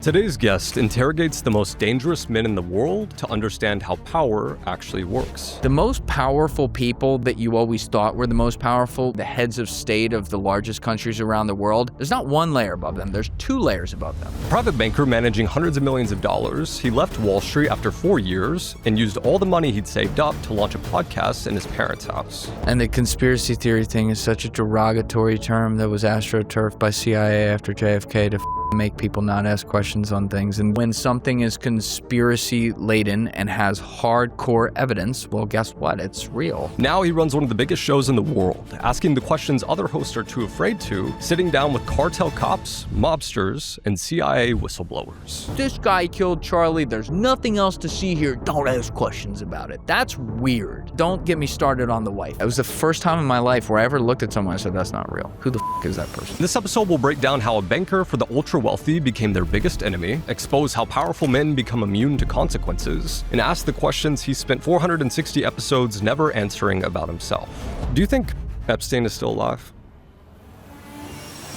Today's guest interrogates the most dangerous men in the world to understand how power actually works. The most powerful people that you always thought were the most powerful, the heads of state of the largest countries around the world, there's not one layer above them, there's two layers above them. A private banker managing hundreds of millions of dollars, he left Wall Street after 4 years and used all the money he'd saved up to launch a podcast in his parents' house. And the conspiracy theory thing is such a derogatory term that was astroturfed by CIA after JFK to make people not ask questions on things. And when something is conspiracy laden and has hardcore evidence, well, guess what? It's real. Now he runs one of the biggest shows in the world, asking the questions other hosts are too afraid to, sitting down with cartel cops, mobsters, and CIA whistleblowers. This guy killed Charlie. There's nothing else to see here. Don't ask questions about it. That's weird. Don't get me started on the wife. It was the first time in my life where I ever looked at someone and said, that's not real. Who the is that person? This episode will break down how a banker for the ultra-wealthy became their biggest enemy, expose how powerful men become immune to consequences, and ask the questions he spent 460 episodes never answering about himself. Do you think Epstein is still alive?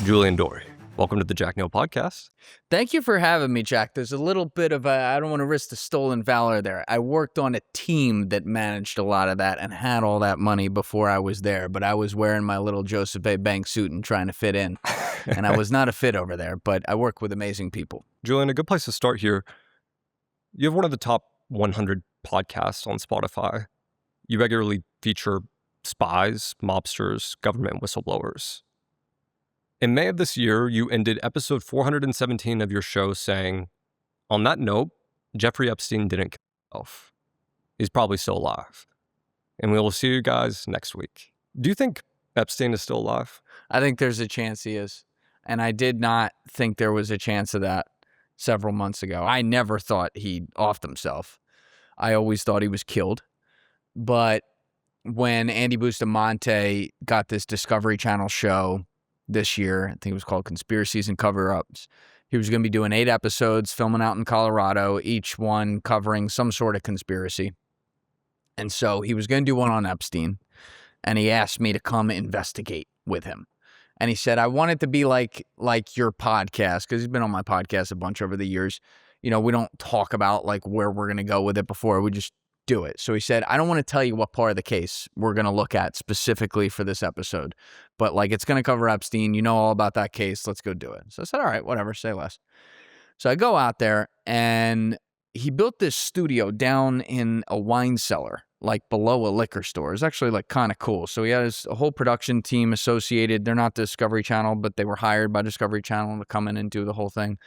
Julian Dorey, welcome to the Jack Neel Podcast. Thank you for having me, Jack. There's a little bit of I don't want to risk the stolen valor there. I worked on a team that managed a lot of that and had all that money before I was there, but I was wearing my little Joseph A. Bank suit and trying to fit in. And I was not a fit over there, but I work with amazing people. Julian, a good place to start here. You have one of the top 100 podcasts on Spotify. You regularly feature spies, mobsters, government whistleblowers. In May of this year, you ended episode 417 of your show saying, on that note, Jeffrey Epstein didn't kill himself. He's probably still alive. And we will see you guys next week. Do you think Epstein is still alive? I think there's a chance he is. And I did not think there was a chance of that several months ago. I never thought he offed himself. I always thought he was killed. But when Andy Bustamante got this Discovery Channel show this year, I think it was called Conspiracies and Cover-Ups, he was going to be doing 8 episodes, filming out in Colorado, each one covering some sort of conspiracy. And so he was going to do one on Epstein, and he asked me to come investigate with him. And he said, I want it to be like your podcast, because he's been on my podcast a bunch over the years. You know, we don't talk about like where we're going to go with it before. We just do it. So he said, I don't want to tell you what part of the case we're going to look at specifically for this episode, but like it's going to cover Epstein. You know all about that case. Let's go do it. So I said, all right, whatever, say less. So I go out there, and he built this studio down in a wine cellar, like below a liquor store. It's actually like kind of cool. So he has a whole production team associated. They're not Discovery Channel, but they were hired by Discovery Channel to come in and do the whole thing.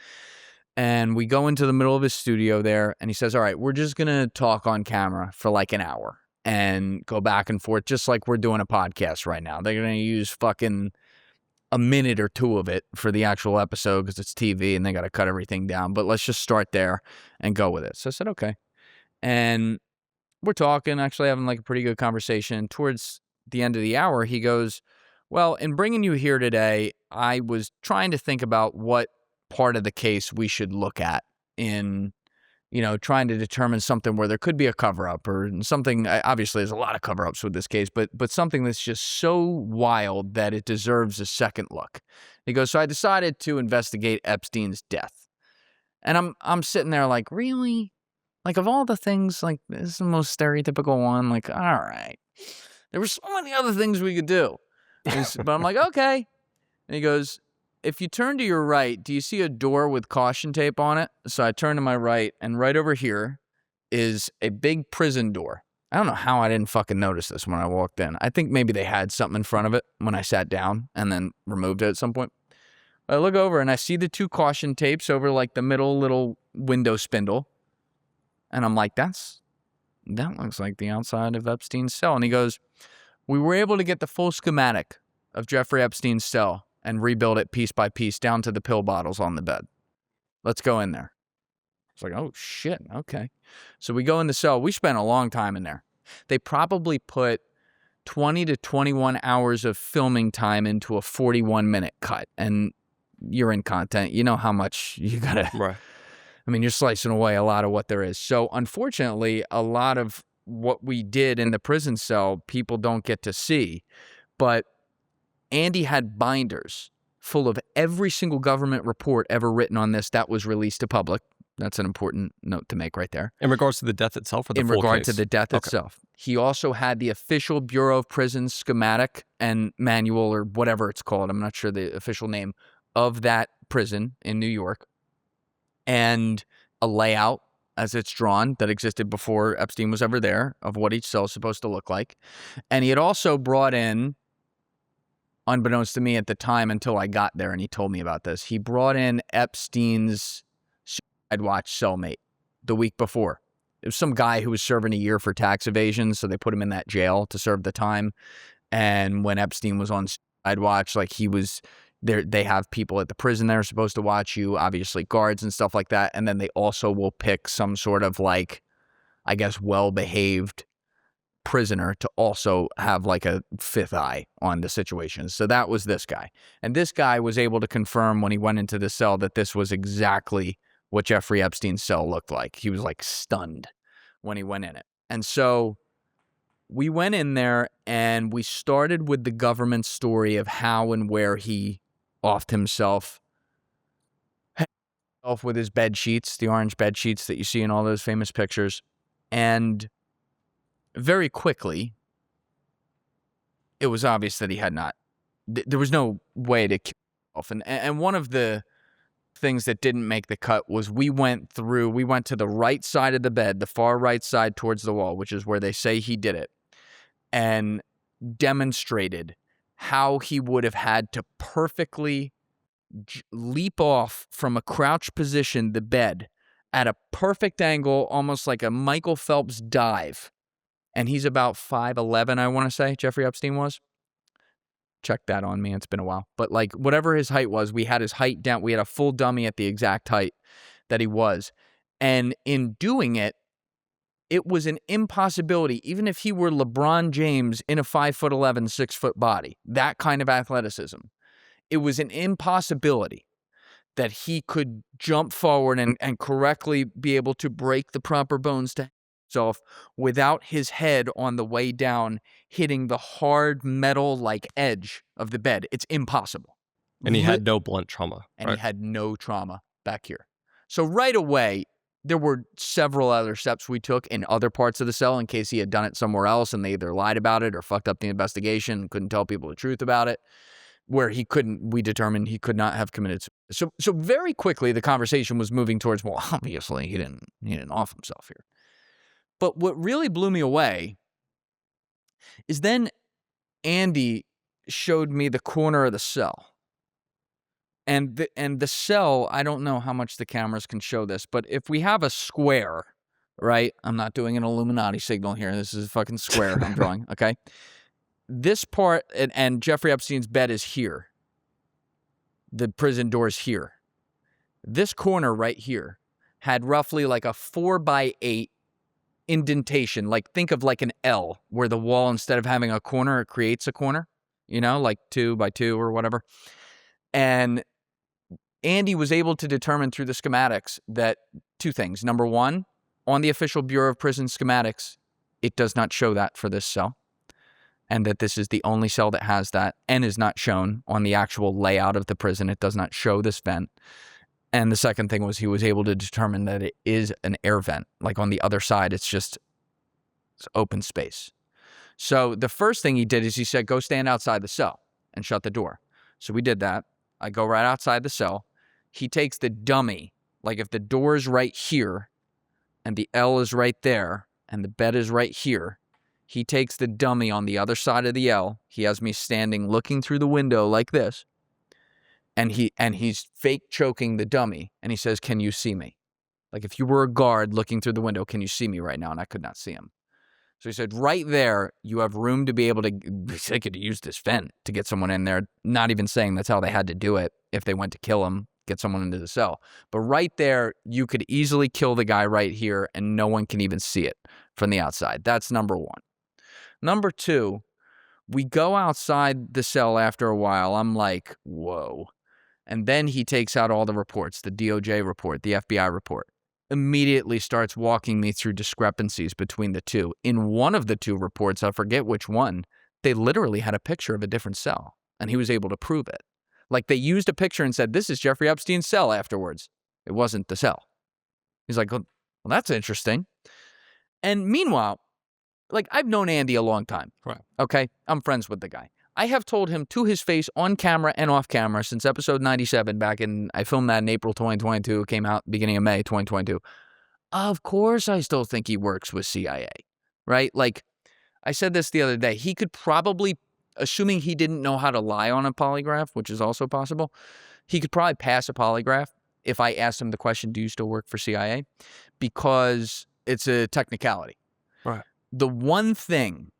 And we go into the middle of his studio there, and he says, all right, we're just going to talk on camera for like an hour and go back and forth, just like we're doing a podcast right now. They're going to use fucking a minute or two of it for the actual episode because it's TV and they got to cut everything down. But let's just start there and go with it. So I said, okay. And we're talking, actually having like a pretty good conversation. Towards the end of the hour, he goes, well, in bringing you here today, I was trying to think about what part of the case we should look at in, you know, trying to determine something where there could be a cover-up or something. Obviously, there's a lot of cover-ups with this case, but something that's just so wild that it deserves a second look. He goes, so I decided to investigate Epstein's death. And I'm sitting there like, really? Like, of all the things, like, this is the most stereotypical one. Like, all right. There were so many other things we could do. But I'm like, okay. And he goes, if you turn to your right, do you see a door with caution tape on it? So I turn to my right, and right over here is a big prison door. I don't know how I didn't fucking notice this when I walked in. I think maybe they had something in front of it when I sat down and then removed it at some point. I look over, and I see the 2 caution tapes over like the middle little window spindle. And I'm like, that looks like the outside of Epstein's cell. And he goes, we were able to get the full schematic of Jeffrey Epstein's cell and rebuild it piece by piece down to the pill bottles on the bed. Let's go in there. It's like, oh, shit, okay. So we go in the cell. We spent a long time in there. They probably put 20 to 21 hours of filming time into a 41-minute cut. And you're in content. You know how much you got to... Right. I mean, you're slicing away a lot of what there is. So unfortunately, a lot of what we did in the prison cell, people don't get to see. But Andy had binders full of every single government report ever written on this that was released to public. That's an important note to make right there. In regards to the death itself or the in full regard case? to the death itself. He also had the official Bureau of Prisons schematic and manual, or whatever it's called. I'm not sure the official name of that prison in New York, and a layout as it's drawn that existed before Epstein was ever there of what each cell is supposed to look like. And he had also brought in, unbeknownst to me at the time until I got there and he told me about this, he brought in Epstein's suicide watch cellmate the week before. It was some guy who was serving a year for tax evasion, so they put him in that jail to serve the time. And when Epstein was on suicide watch, like he was there, they have people at the prison that are supposed to watch you, obviously guards and stuff like that. And then they also will pick some sort of like, I guess, well-behaved prisoner to also have like a fifth eye on the situation. So that was this guy. And this guy was able to confirm when he went into the cell that this was exactly what Jeffrey Epstein's cell looked like. He was like stunned when he went in it. And so we went in there and we started with the government story of how and where he offed himself with his bed sheets, the orange bed sheets that you see in all those famous pictures. And very quickly, it was obvious that he had not, there was no way to kill himself. And one of the things that didn't make the cut was we went to the right side of the bed, the far right side towards the wall, which is where they say he did it, and demonstrated how he would have had to perfectly leap off from a crouched position, the bed, at a perfect angle, almost like a Michael Phelps dive. And he's about 5'11", I want to say, Jeffrey Epstein was. Check that on me. It's been a while. But like whatever his height was, we had his height down. We had a full dummy at the exact height that he was. And in doing it, it was an impossibility, even if he were LeBron James in a 5'11", 6-foot body, that kind of athleticism. It was an impossibility that he could jump forward and correctly be able to break the proper bones to himself without his head on the way down hitting the hard metal like edge of the bed. It's impossible. And he had no blunt trauma. And he had no trauma back here. So right away, there were several other steps we took in other parts of the cell in case he had done it somewhere else and they either lied about it or fucked up the investigation and couldn't tell people the truth about it, where we determined he could not have committed suicide. So very quickly, the conversation was moving towards, well, obviously he didn't off himself here. But what really blew me away is then Andy showed me the corner of the cell. And the cell, I don't know how much the cameras can show this, but if we have a square, right? I'm not doing an Illuminati signal here. This is a fucking square I'm drawing, okay? This part, and Jeffrey Epstein's bed is here. The prison door is here. This corner right here had roughly like a 4x8 indentation. Like think of like an L where the wall, instead of having a corner, it creates a corner, like 2x2 or whatever. And Andy was able to determine through the schematics that two things. Number one, on the official Bureau of Prison schematics, it does not show that for this cell. And that this is the only cell that has that and is not shown on the actual layout of the prison. It does not show this vent. And the second thing was he was able to determine that it is an air vent. Like on the other side, it's open space. So the first thing he did is he said, go stand outside the cell and shut the door. So we did that. I go right outside the cell. He takes the dummy, like if the door is right here and the L is right there and the bed is right here, he takes the dummy on the other side of the L. He has me standing looking through the window like this. And he's fake choking the dummy. And he says, can you see me? Like if you were a guard looking through the window, can you see me right now? And I could not see him. So he said, right there, you have room to be able to, they could use this vent to get someone in there. Not even saying that's how they had to do it if they went to kill him, get someone into the cell. But right there, you could easily kill the guy right here and no one can even see it from the outside. That's number one. Number two, we go outside the cell after a while. I'm like, whoa. And then he takes out all the reports, the DOJ report, the FBI report. Immediately starts walking me through discrepancies between the two. In one of the two reports, I forget which one, they literally had a picture of a different cell, and he was able to prove it. Like, they used a picture and said, this is Jeffrey Epstein's cell afterwards. It wasn't the cell. He's like, well, that's interesting. And meanwhile, like, I've known Andy a long time. Right. Okay? I'm friends with the guy. I have told him to his face on camera and off camera since episode 97 I filmed that in April 2022. It came out beginning of May 2022. Of course, I still think he works with CIA, right? Like, I said this the other day. He could probably, assuming he didn't know how to lie on a polygraph, which is also possible, he could probably pass a polygraph if I asked him the question, do you still work for CIA? Because it's a technicality. Right. The one thing,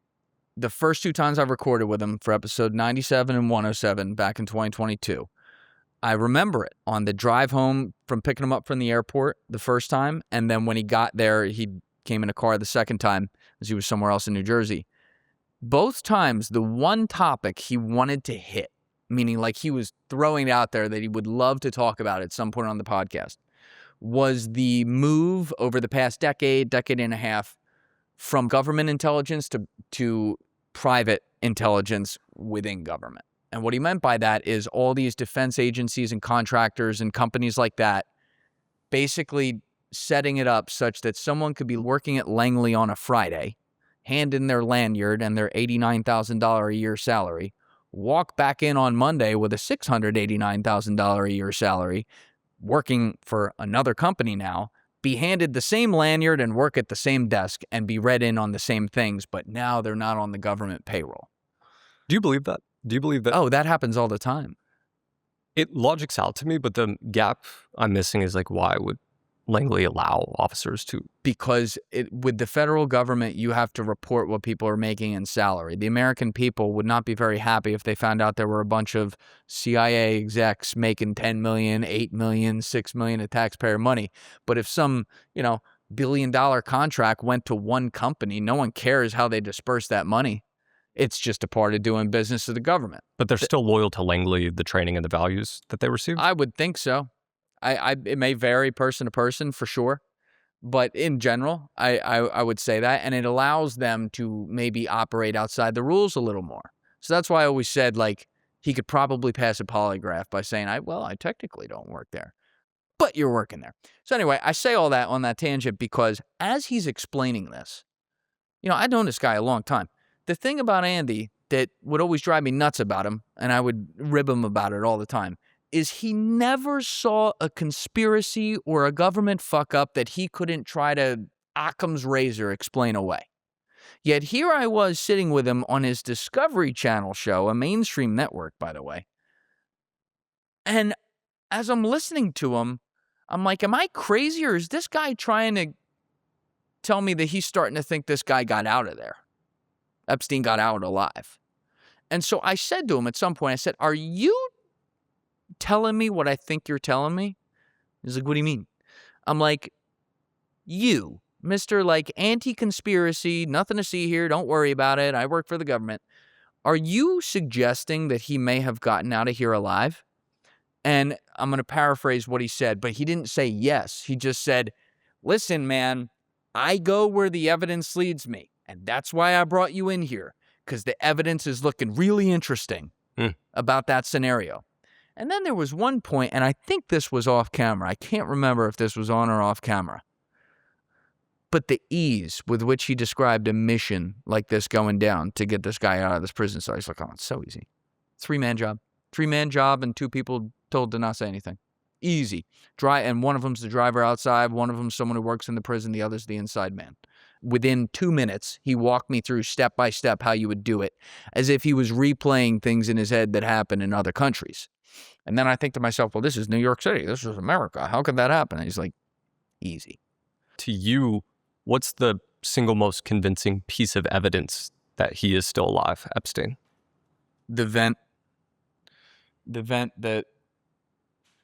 the first 2 times I've recorded with him for episode 97 and 107 back in 2022, I remember it on the drive home from picking him up from the airport the first time. And then when he got there, he came in a car the second time as he was somewhere else in New Jersey. Both times, the one topic he wanted to hit, meaning like he was throwing it out there that he would love to talk about at some point on the podcast, was the move over the past decade and a half from government intelligence to private intelligence within government. And what he meant by that is all these defense agencies and contractors and companies like that basically setting it up such that someone could be working at Langley on a Friday, hand in their lanyard and their $89,000 a year salary, walk back in on Monday with a $689,000 a year salary, working for another company now, be handed the same lanyard and work at the same desk and be read in on the same things, but now they're not on the government payroll. Do you believe that? Do you believe that? Oh, that happens all the time. It logics out to me, but the gap I'm missing is like, why would Langley allow officers to? Because with the federal government, you have to report what people are making in salary. The American people would not be very happy if they found out there were a bunch of CIA execs making $10 million, $8 million, $6 million of taxpayer money. But if some, $1 billion contract went to one company, no one cares how they disperse that money. It's just a part of doing business with the government. But they're still loyal to Langley, the training and the values that they receive? I would think so. It may vary person to person for sure. But in general, I would say that. And it allows them to maybe operate outside the rules a little more. So that's why I always said, like, he could probably pass a polygraph by saying, I technically don't work there. But you're working there. So anyway, I say all that on that tangent because as he's explaining this, I've known this guy a long time. The thing about Andy that would always drive me nuts about him, and I would rib him about it all the time, is he never saw a conspiracy or a government fuck up that he couldn't try to Occam's razor explain away. Yet here I was sitting with him on his Discovery Channel show, a mainstream network, by the way. And as I'm listening to him, I'm like, am I crazy or is this guy trying to tell me that he's starting to think this guy got out of there? Epstein got out alive. And so I said to him at some point, I said, are you telling me what I think you're telling me? He's like, what do you mean? I'm like, you, Mr. like anti-conspiracy, nothing to see here, don't worry about it, I work for the government. Are you suggesting that he may have gotten out of here alive? And I'm going to paraphrase what he said, but he didn't say yes. He just said, listen, man, I go where the evidence leads me. And that's why I brought you in here, because the evidence is looking really interesting about that scenario. And then there was one point, and I think this was off camera. I can't remember if this was on or off camera. But the ease with which he described a mission like this going down to get this guy out of this prison cell, he's like, oh, it's so easy. 3-man job. 3-man job and 2 people told to not say anything. Easy. And one of them's the driver outside. One of them's someone who works in the prison. The other's the inside man. Within 2 minutes, he walked me through step by step how you would do it, as if he was replaying things in his head that happened in other countries. And then I think to myself, well, this is New York City. This is America. How could that happen? And he's like, easy. To you, what's the single most convincing piece of evidence that he is still alive, Epstein? The vent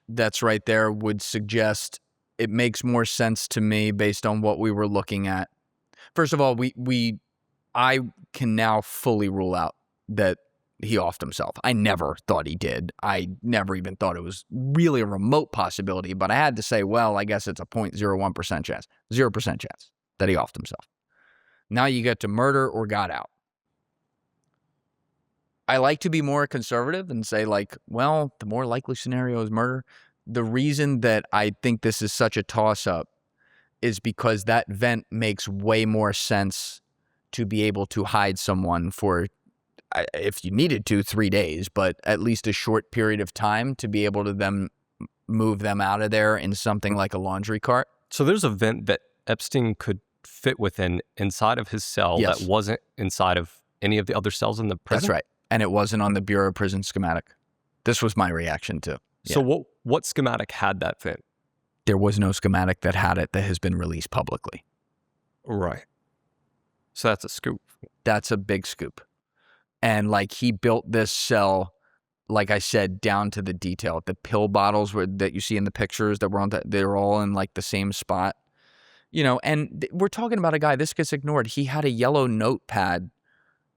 that's right there would suggest it makes more sense to me based on what we were looking at. First of all, I can now fully rule out that he offed himself. I never thought he did. I never even thought it was really a remote possibility, but I had to say, well, I guess it's a 0.01% chance, 0% chance that he offed himself. Now you get to murder or got out. I like to be more conservative and say, like, well, the more likely scenario is murder. The reason that I think this is such a toss-up is because that vent makes way more sense to be able to hide someone for, if you needed to, 3 days, but at least a short period of time to be able to then move them out of there in something like a laundry cart. So there's a vent that Epstein could fit within inside of his cell Yes. that wasn't inside of any of the other cells in the prison? That's right. And it wasn't on the Bureau of Prison schematic. This was my reaction too. So Yeah. what schematic had that vent? There was no schematic that had it that has been released publicly. Right. So that's a scoop. That's a big scoop. And like he built this cell, like I said, down to the detail. The pill bottles that you see in the pictures that were on that, they're all in like the same spot. You know, and we're talking about a guy, this gets ignored. He had a yellow notepad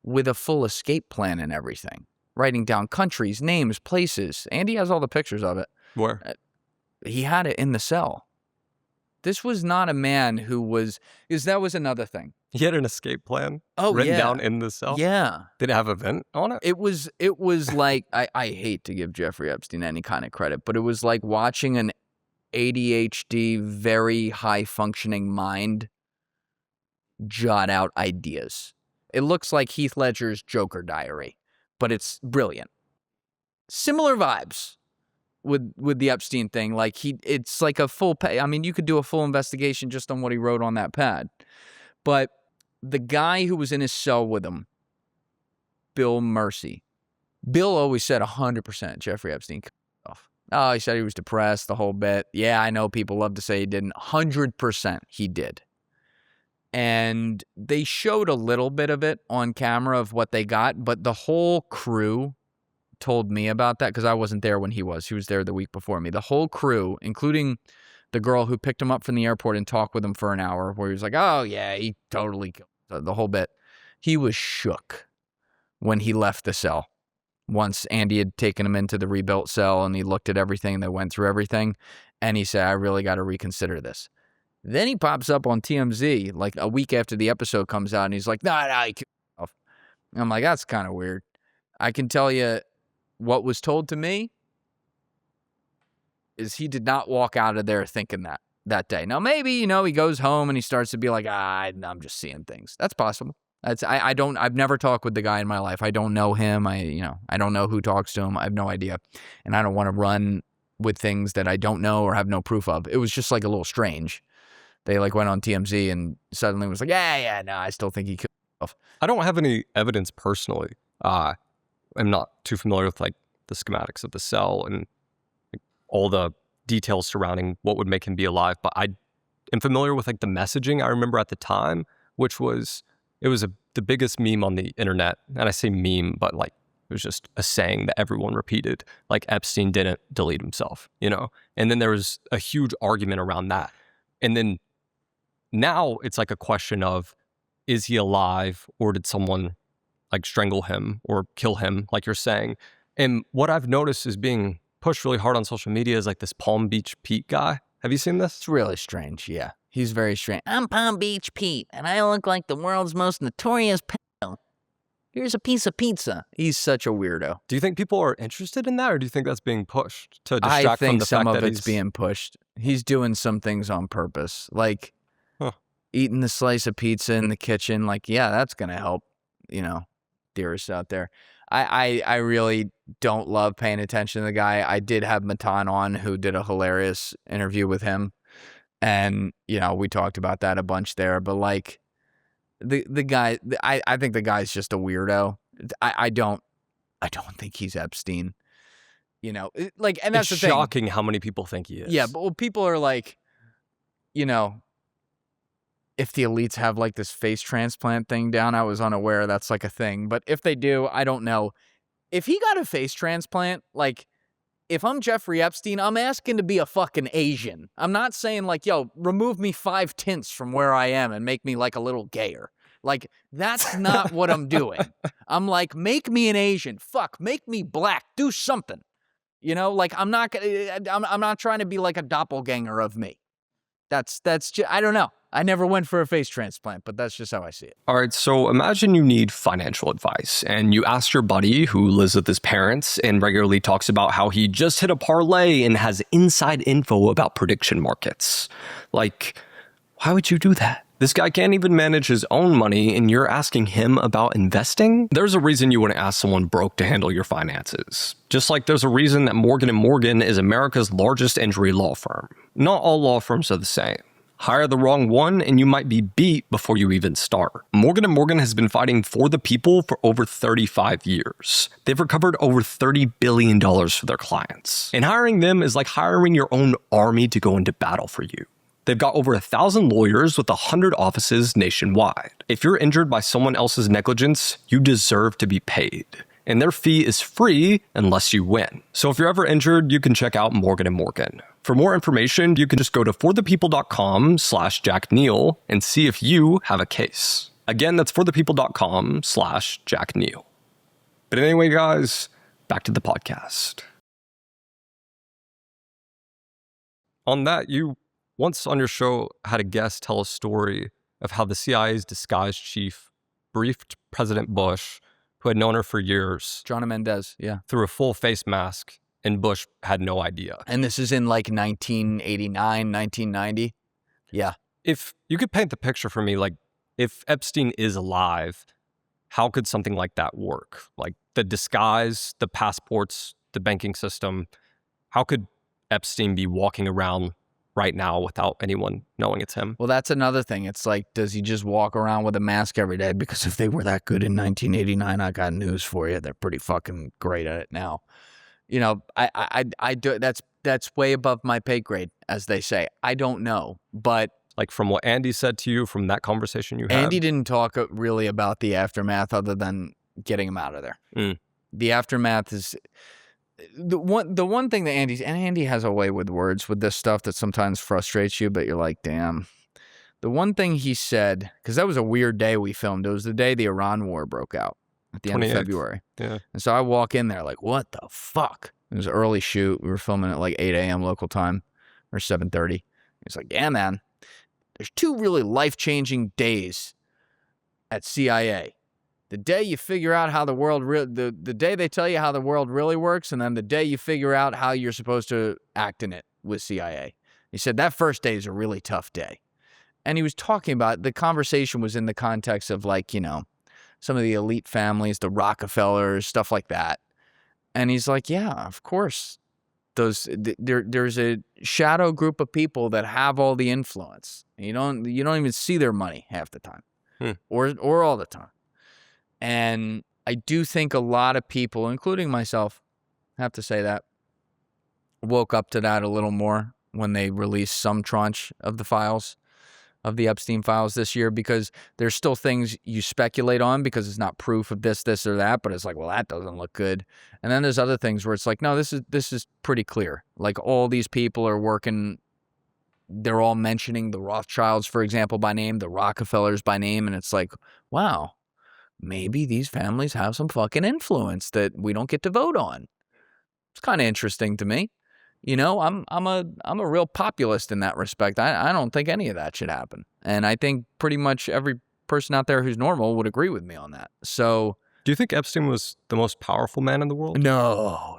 with a full escape plan and everything, writing down countries, names, places. Andy has all the pictures of it. Where? He had it in the cell. This was not a man who was, because that was another thing. He had an escape plan Written down in the cell? Yeah. Did it have a vent on it? It was like, I hate to give Jeffrey Epstein any kind of credit, but it was like watching an ADHD, very high-functioning mind jot out ideas. It looks like Heath Ledger's Joker diary, but it's brilliant. Similar vibes with the Epstein thing. Like it's like a full I mean, you could do a full investigation just on what he wrote on that pad. But the guy who was in his cell with him, Bill Mercy, Bill always said 100% Jeffrey Epstein cut off. Oh, he said he was depressed, the whole bit. Yeah, I know people love to say he didn't. 100% he did. And they showed a little bit of it on camera of what they got, but the whole crew told me about that because I wasn't there when he was. He was there the week before me. The whole crew, including the girl who picked him up from the airport and talked with him for an hour, where he was like, oh, yeah, he totally killed the whole bit. He was shook when he left the cell. Once Andy had taken him into the rebuilt cell and he looked at everything, they went through everything, and he said, I really got to reconsider this. Then he pops up on TMZ like a week after the episode comes out, and he's like, nah, he killed himself. I'm like, that's kind of weird. I can tell you what was told to me is he did not walk out of there thinking that day. Now, maybe, he goes home and he starts to be like, I'm just seeing things. That's possible. I've never talked with the guy in my life. I don't know him. I don't know who talks to him. I have no idea. And I don't want to run with things that I don't know or have no proof of. It was just like a little strange. They like went on TMZ and suddenly was like, no, I still think he killed himself. I don't have any evidence personally. I'm not too familiar with like the schematics of the cell and like, all the details surrounding what would make him be alive. But I am familiar with like the messaging I remember at the time, which was, it was the biggest meme on the internet. And I say meme, but like it was just a saying that everyone repeated, like Epstein didn't delete himself, And then there was a huge argument around that. And then now it's like a question of, is he alive or did someone like strangle him or kill him, like you're saying? And what I've noticed is being pushed really hard on social media is like this Palm Beach Pete guy. Have you seen this? It's really strange, yeah. He's very strange. I'm Palm Beach Pete, and I look like the world's most notorious pedo. Here's a piece of pizza. He's such a weirdo. Do you think people are interested in that, or do you think that's being pushed to distract from the fact that I think some of it's being pushed. He's doing some things on purpose, like eating the slice of pizza in the kitchen. Like, yeah, that's going to help, theorists out there. I really don't love paying attention to the guy. I did have Matan on, who did a hilarious interview with him. And, we talked about that a bunch there. But, like, the guy, I think the guy's just a weirdo. I don't think he's Epstein. And that's the thing. It's shocking how many people think he is. Yeah, but people are like, if the elites have like this face transplant thing down, I was unaware that's like a thing. But if they do, I don't know. If he got a face transplant, like, if I'm Jeffrey Epstein, I'm asking to be a fucking Asian. I'm not saying like, yo, remove me 5 tints from where I am and make me like a little gayer. Like, that's not what I'm doing. I'm like, make me an Asian. Fuck, make me black. Do something. Like, I'm not trying to be like a doppelganger of me. I don't know. I never went for a face transplant, but that's just how I see it. All right, so imagine you need financial advice and you ask your buddy who lives with his parents and regularly talks about how he just hit a parlay and has inside info about prediction markets. Like, why would you do that? This guy can't even manage his own money and you're asking him about investing? There's a reason you wouldn't ask someone broke to handle your finances. Just like there's a reason that Morgan & Morgan is America's largest injury law firm. Not all law firms are the same. Hire the wrong one and you might be beat before you even start. Morgan & Morgan has been fighting for the people for over 35 years. They've recovered over $30 billion for their clients. And hiring them is like hiring your own army to go into battle for you. They've got over 1,000 lawyers with 100 offices nationwide. If you're injured by someone else's negligence, you deserve to be paid. And their fee is free unless you win. So if you're ever injured, you can check out Morgan & Morgan. For more information, you can just go to forthepeople.com/Jack Neel and see if you have a case. Again, that's forthepeople.com/Jack Neel. But anyway, guys, back to the podcast. On that, you once on your show had a guest tell a story of how the CIA's disguised chief briefed President Bush, who had known her for years, John Mendez, yeah, through a full face mask, and Bush had no idea. And this is in like 1989, 1990. Yeah. If you could paint the picture for me, like if Epstein is alive, how could something like that work? Like the disguise, the passports, the banking system, how could Epstein be walking around right now without anyone knowing it's him? Well, that's another thing. It's like, does he just walk around with a mask every day? Because if they were that good in 1989, I got news for you. They're pretty fucking great at it now. You know, I do. That's way above my pay grade, as they say. I don't know, but like from what Andy said to you from that conversation you had, Andy didn't talk really about the aftermath other than getting him out of there. The aftermath is the one thing that Andy has a way with words with this stuff that sometimes frustrates you, but you're like, damn. The one thing he said, because that was a weird day we filmed. It was the day the Iran war broke out at the end of February. Yeah. And so I walk in there like, what the fuck? It was an early shoot. We were filming at like 8 a.m. local time or 7:30. He's like, yeah, man, there's two really life-changing days at CIA. The day you figure out how the world, the day they tell you how the world really works, and then the day you figure out how you're supposed to act in it with CIA. He said that first day is a really tough day. And he was talking about, the conversation was in the context of like, you know, some of the elite families, the Rockefellers, stuff like that. And he's like, yeah, of course. There's a shadow group of people that have all the influence. You don't even see their money half the time, or all the time. And I do think a lot of people, including myself, have to say that, woke up to that a little more when they released some tranche of the files, of the Epstein files this year, because there's still things you speculate on because it's not proof of this or that, but it's like, well, that doesn't look good. And then there's other things where it's like, no, this is pretty clear. Like all these people are working, they're all mentioning the Rothschilds, for example, by name, the Rockefellers by name, and it's like, wow, maybe these families have some fucking influence that we don't get to vote on. It's kind of interesting to me. You know, I'm a real populist in that respect. I don't think any of that should happen. And I think pretty much every person out there who's normal would agree with me on that. So, do you think Epstein was the most powerful man in the world? No.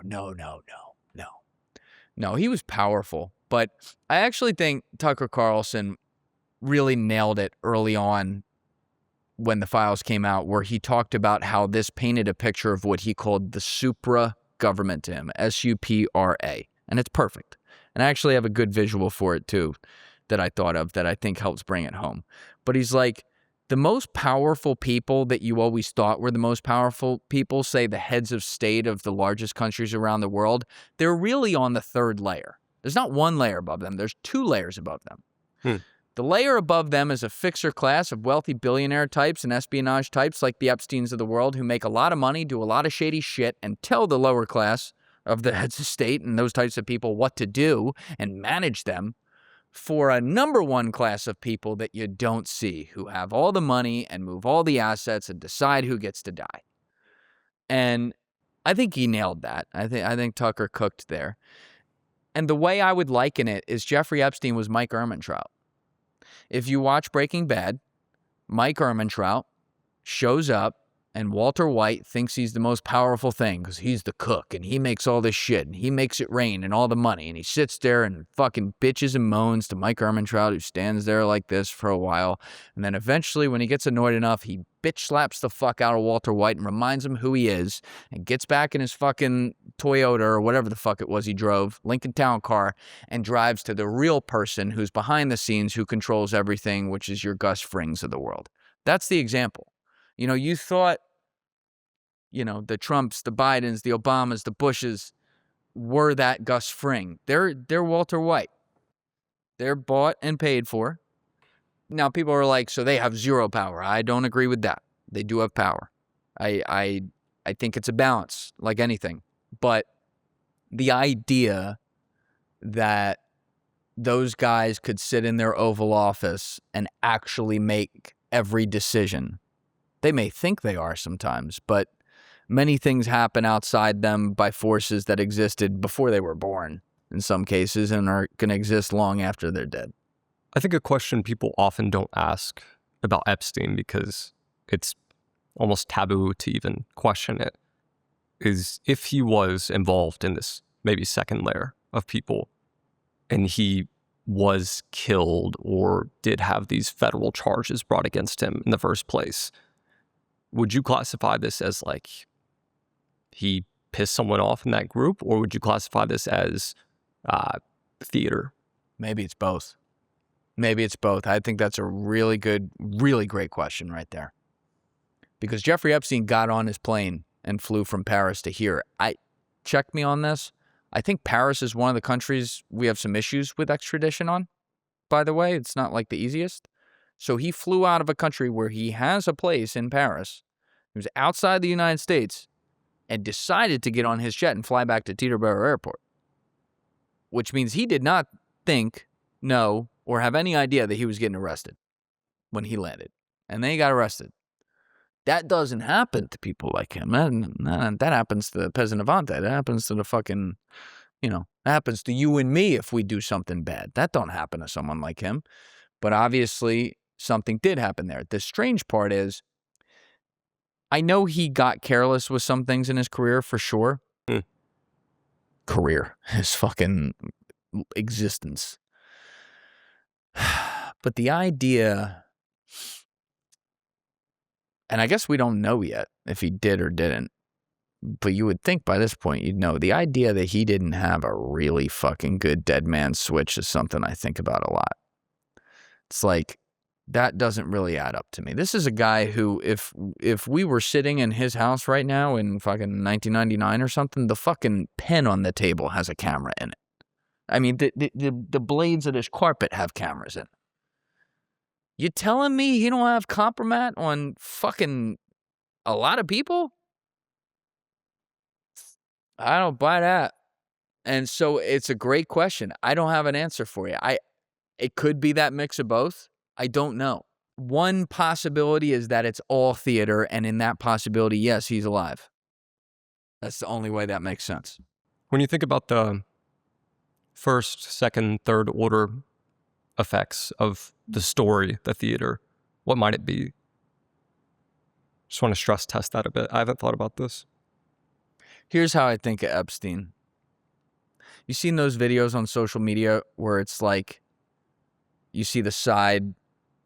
He was powerful, but I actually think Tucker Carlson really nailed it early on when the files came out, where he talked about how this painted a picture of what he called the supra government to him, SUPRA. And it's perfect. And I actually have a good visual for it too that I thought of that I think helps bring it home. But he's like, the most powerful people that you always thought were the most powerful people, say the heads of state of the largest countries around the world, they're really on the third layer. There's not one layer above them. There's two layers above them. The layer above them is a fixer class of wealthy billionaire types and espionage types like the Epsteins of the world, who make a lot of money, do a lot of shady shit, and tell the lower class of the heads of state and those types of people what to do and manage them, for a number one class of people that you don't see, who have all the money and move all the assets and decide who gets to die. And I think he nailed that. I think Tucker cooked there. And the way I would liken it is Jeffrey Epstein was Mike Ehrmantraut. If you watch Breaking Bad, Mike Ehrmantraut shows up and Walter White thinks he's the most powerful thing because he's the cook and he makes all this shit and he makes it rain and all the money. And he sits there and fucking bitches and moans to Mike Ehrmantraut, who stands there like this for a while. And then eventually, when he gets annoyed enough, he bitch slaps the fuck out of Walter White and reminds him who he is and gets back in his fucking Toyota or whatever the fuck it was he drove, Lincoln Town Car, and drives to the real person who's behind the scenes, who controls everything, which is your Gus Frings of the world. That's the example. You know, you thought, you know, the Trumps, the Bidens, the Obamas, the Bushes were that Gus Fring. They're Walter White. They're bought and paid for. Now, people are like, so they have zero power. I don't agree with that. They do have power. I think it's a balance, like anything. But the idea that those guys could sit in their Oval Office and actually make every decision, they may think they are sometimes, but many things happen outside them by forces that existed before they were born in some cases and are going to exist long after they're dead. I think a question people often don't ask about Epstein, because it's almost taboo to even question it, is if he was involved in this maybe second layer of people and he was killed or did have these federal charges brought against him in the first place, would you classify this as like he pissed someone off in that group, or would you classify this as theater? Maybe it's both. Maybe it's both. I think that's a really good, really great question right there. Because Jeffrey Epstein got on his plane and flew from Paris to here. Check me on this. I think Paris is one of the countries we have some issues with extradition on, by the way. It's not like the easiest. So he flew out of a country where he has a place in Paris. He was outside the United States and decided to get on his jet and fly back to Teterboro Airport, which means he did not think, know, or have any idea that he was getting arrested when he landed. And then he got arrested. That doesn't happen to people like him. That happens to the peasant Avante. That happens to the fucking, that happens to you and me if we do something bad. That don't happen to someone like him. But obviously, something did happen there. The strange part is, I know he got careless with some things in his career, for sure. His fucking existence. But the idea, and I guess we don't know yet if he did or didn't, but you would think by this point you'd know. The idea that he didn't have a really fucking good dead man switch is something I think about a lot. It's like, that doesn't really add up to me. This is a guy who, if we were sitting in his house right now in fucking 1999 or something, the fucking pen on the table has a camera in it. I mean, the blades of this carpet have cameras in it. You telling me he don't have compromat on fucking a lot of people? I don't buy that. And so it's a great question. I don't have an answer for you. It could be that mix of both. I don't know. One possibility is that it's all theater, and in that possibility, yes, he's alive. That's the only way that makes sense. When you think about the first, second, third order effects of the story, the theater, what might it be? Just want to stress test that a bit. I haven't thought about this. Here's how I think of Epstein. You seen those videos on social media where it's like you see the side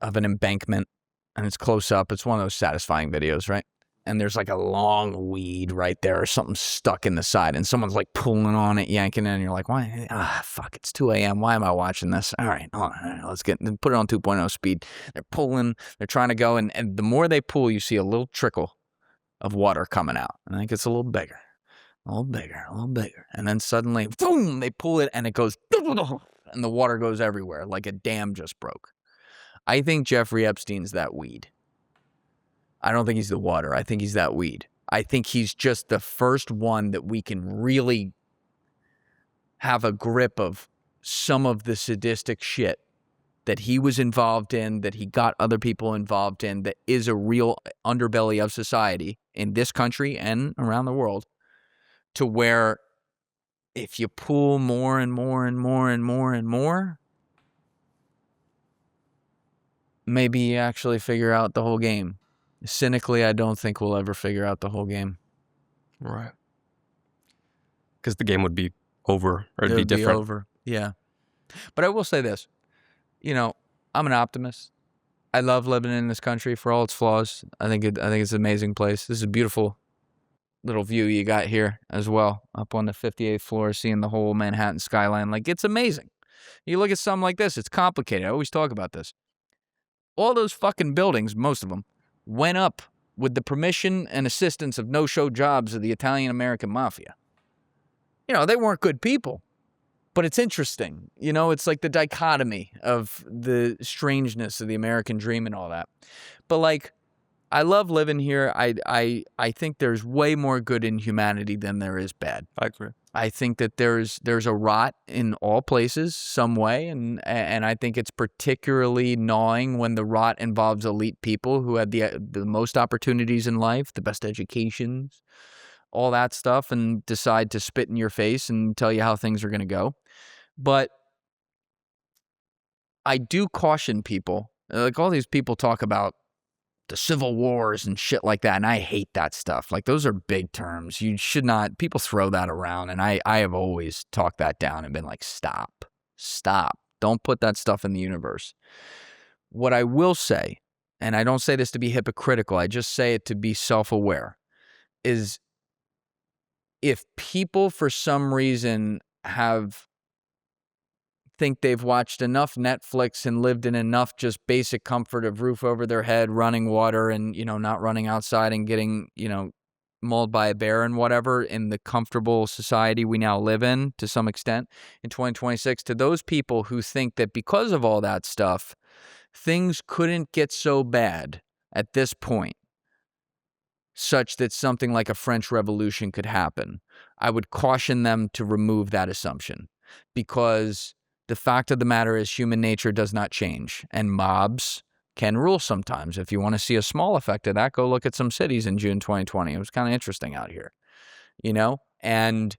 of an embankment and it's close up. It's one of those satisfying videos, right? And there's like a long weed right there or something stuck in the side and someone's like pulling on it, yanking it, and you're like, why? Fuck, it's 2 a.m. Why am I watching this? All right, hold on, let's put it on 2.0 speed. They're pulling, they're trying to go, and the more they pull, you see a little trickle of water coming out. And I think it's a little bigger. A little bigger, a little bigger. And then suddenly, boom, they pull it and it goes, and the water goes everywhere like a dam just broke. I think Jeffrey Epstein's that weed. I don't think he's the water. I think he's that weed. I think he's just the first one that we can really have a grip of some of the sadistic shit that he was involved in, that he got other people involved in, that is a real underbelly of society in this country and around the world, to where if you pull more and more and more and more and more, maybe actually figure out the whole game. Cynically, I don't think we'll ever figure out the whole game. Right. Because the game would be over, or it'd be different. Over. Yeah. But I will say this. I'm an optimist. I love living in this country for all its flaws. I think it's an amazing place. This is a beautiful little view you got here as well, up on the 58th floor, seeing the whole Manhattan skyline. Like, it's amazing. You look at something like this, it's complicated. I always talk about this. All those fucking buildings, most of them, went up with the permission and assistance of no-show jobs of the Italian-American mafia. They weren't good people. But it's interesting, it's like the dichotomy of the strangeness of the American dream and all that. But like, I love living here. I think there's way more good in humanity than there is bad. I agree. I think that there's a rot in all places some way, and I think it's particularly gnawing when the rot involves elite people who had the most opportunities in life, the best educations, all that stuff, and decide to spit in your face and tell you how things are going to go. But I do caution people. Like, all these people talk about the civil wars and shit like that, and I hate that stuff. Like, those are big terms. You should not, people throw that around, and I have always talked that down and been like, stop. Don't put that stuff in the universe. What I will say, and I don't say this to be hypocritical, I just say it to be self-aware, is if people for some reason think they've watched enough Netflix and lived in enough just basic comfort of roof over their head, running water, and, not running outside and getting, mauled by a bear and whatever in the comfortable society we now live in to some extent in 2026, to those people who think that because of all that stuff, things couldn't get so bad at this point, such that something like a French Revolution could happen, I would caution them to remove that assumption, because the fact of the matter is human nature does not change, and mobs can rule sometimes. If you want to see a small effect of that, go look at some cities in June 2020. It was kind of interesting out here, And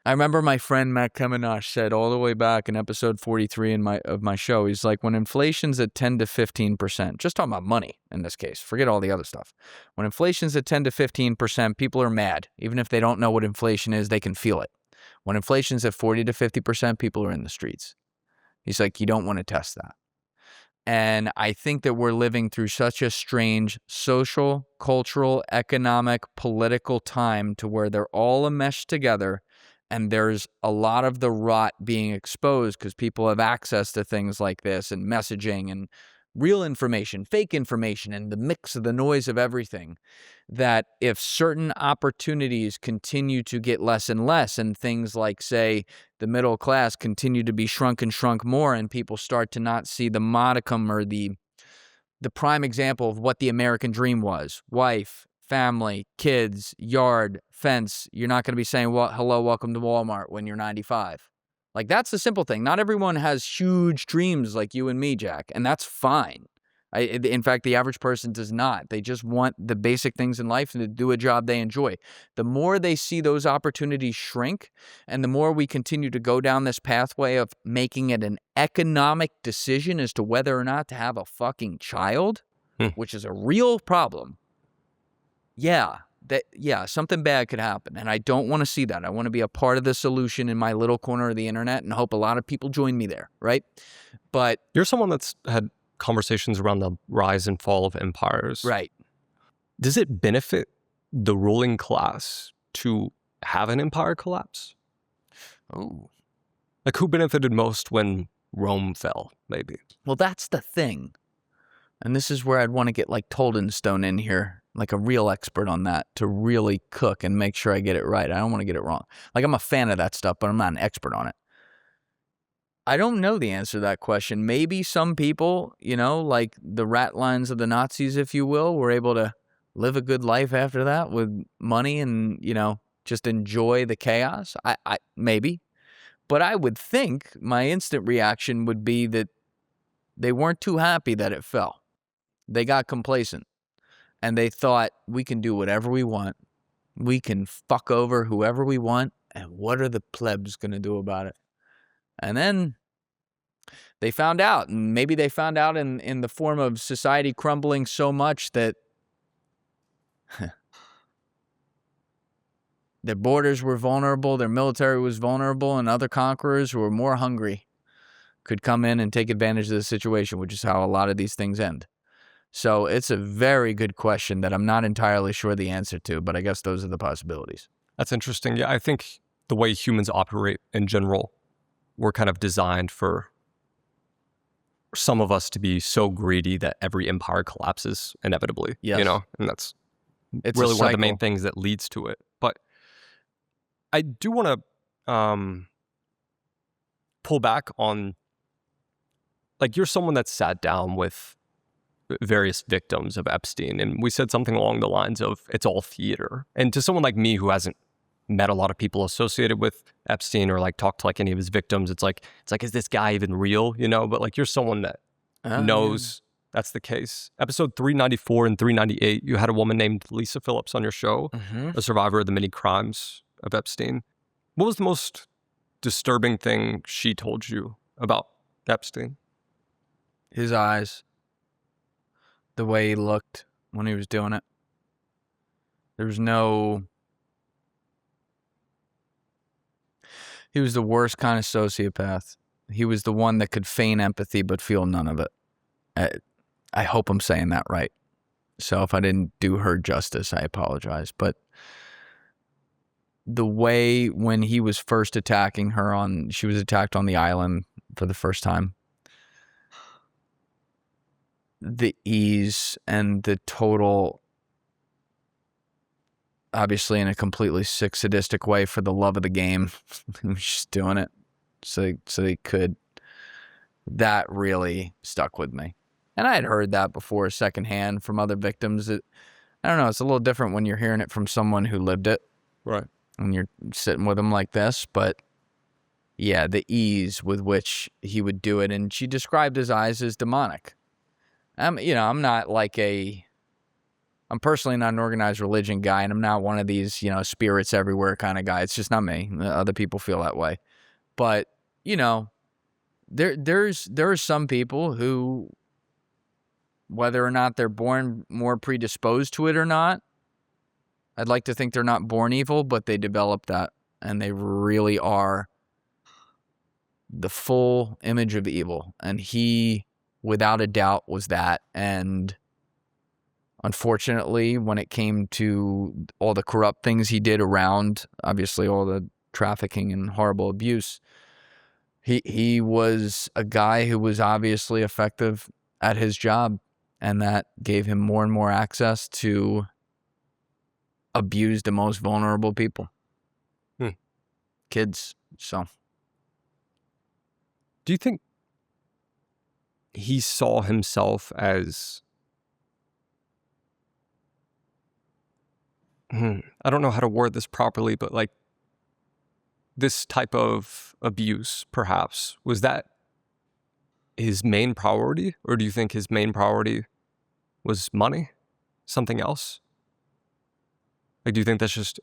I remember my friend Matt Kemenash said all the way back in episode 43 of my show, he's like, when inflation's at 10 to 15%, just talking about money in this case, forget all the other stuff. When inflation's at 10 to 15%, people are mad. Even if they don't know what inflation is, they can feel it. When inflation's at 40 to 50%, people are in the streets. He's like, you don't want to test that. And I think that we're living through such a strange social, cultural, economic, political time to where they're all enmeshed together, and there's a lot of the rot being exposed because people have access to things like this and messaging and real information, fake information, and the mix of the noise of everything, that if certain opportunities continue to get less and less, and things like, say, the middle class continue to be shrunk more, and people start to not see the modicum or the prime example of what the American dream was: wife, family, kids, yard, fence. You're not going to be saying, well, hello, welcome to Walmart when you're 95. Like, that's the simple thing. Not everyone has huge dreams like you and me, Jack, and that's fine. In fact, the average person does not. They just want the basic things in life and to do a job they enjoy. The more they see those opportunities shrink, and the more we continue to go down this pathway of making it an economic decision as to whether or not to have a fucking child, which is a real problem, something bad could happen. And I don't want to see that. I want to be a part of the solution in my little corner of the internet and hope a lot of people join me there, right? But you're someone that's had conversations around the rise and fall of empires. Right. Does it benefit the ruling class to have an empire collapse? Oh. Like, who benefited most when Rome fell, maybe? Well, that's the thing. And this is where I'd want to get like Toldenstone in here, like a real expert on that, to really cook and make sure I get it right. I don't want to get it wrong. Like, I'm a fan of that stuff, but I'm not an expert on it. I don't know the answer to that question. Maybe some people, like the rat lines of the Nazis, if you will, were able to live a good life after that with money and, just enjoy the chaos. I maybe. But I would think my instant reaction would be that they weren't too happy that it fell. They got complacent. And they thought, we can do whatever we want. We can fuck over whoever we want. And what are the plebs going to do about it? And then They found out, and maybe they found out in the form of society crumbling so much that their borders were vulnerable, their military was vulnerable, and other conquerors who were more hungry could come in and take advantage of the situation, which is how a lot of these things end. So it's a very good question that I'm not entirely sure the answer to, but I guess those are the possibilities. That's interesting. Yeah, I think the way humans operate in general, we're kind of designed for some of us to be so greedy that every empire collapses inevitably. Yes. You know, and that's It's really a one of the cycle. main things that leads to it. But I do want to pull back on, like, you're someone that's sat down with various victims of Epstein, and we said something along the lines of it's all theater. And to someone like me who hasn't met a lot of people associated with Epstein or like talked to like any of his victims, it's like, is this guy even real? You know, but like you're someone that knows that's the case. Episode 394 and 398, you had a woman named Lisa Phillips on your show, a survivor of the many crimes of Epstein. What was the most disturbing thing she told you about Epstein? His eyes. The way he looked when he was doing it. There was no... He was the worst kind of sociopath. He was the one that could feign empathy but feel none of it. I hope I'm saying that right. So if I didn't do her justice, I apologize. But the way when he was first attacking her she was attacked on the island for the first time. The ease and the total, obviously in a completely sick, sadistic way for the love of the game. He was just doing it so they could. That really stuck with me. And I had heard that before secondhand from other victims. I don't know, it's a little different when you're hearing it from someone who lived it. Right. When you're sitting with them like this. But yeah, the ease with which he would do it. And she described his eyes as demonic. I'm not like I'm personally not an organized religion guy, and I'm not one of these, spirits everywhere kind of guy. It's just not me. Other people feel that way. But, there are some people who, whether or not they're born more predisposed to it or not, I'd like to think they're not born evil, but they develop that, and they really are the full image of evil. And he, without a doubt, was that. And unfortunately, when it came to all the corrupt things he did around, obviously all the trafficking and horrible abuse, he was a guy who was obviously effective at his job, and that gave him more and more access to abuse the most vulnerable people. Kids. So do you think he saw himself as, I don't know how to word this properly, but like this type of abuse, perhaps, was that his main priority? Or do you think his main priority was money? Something else? Like, do you think that's just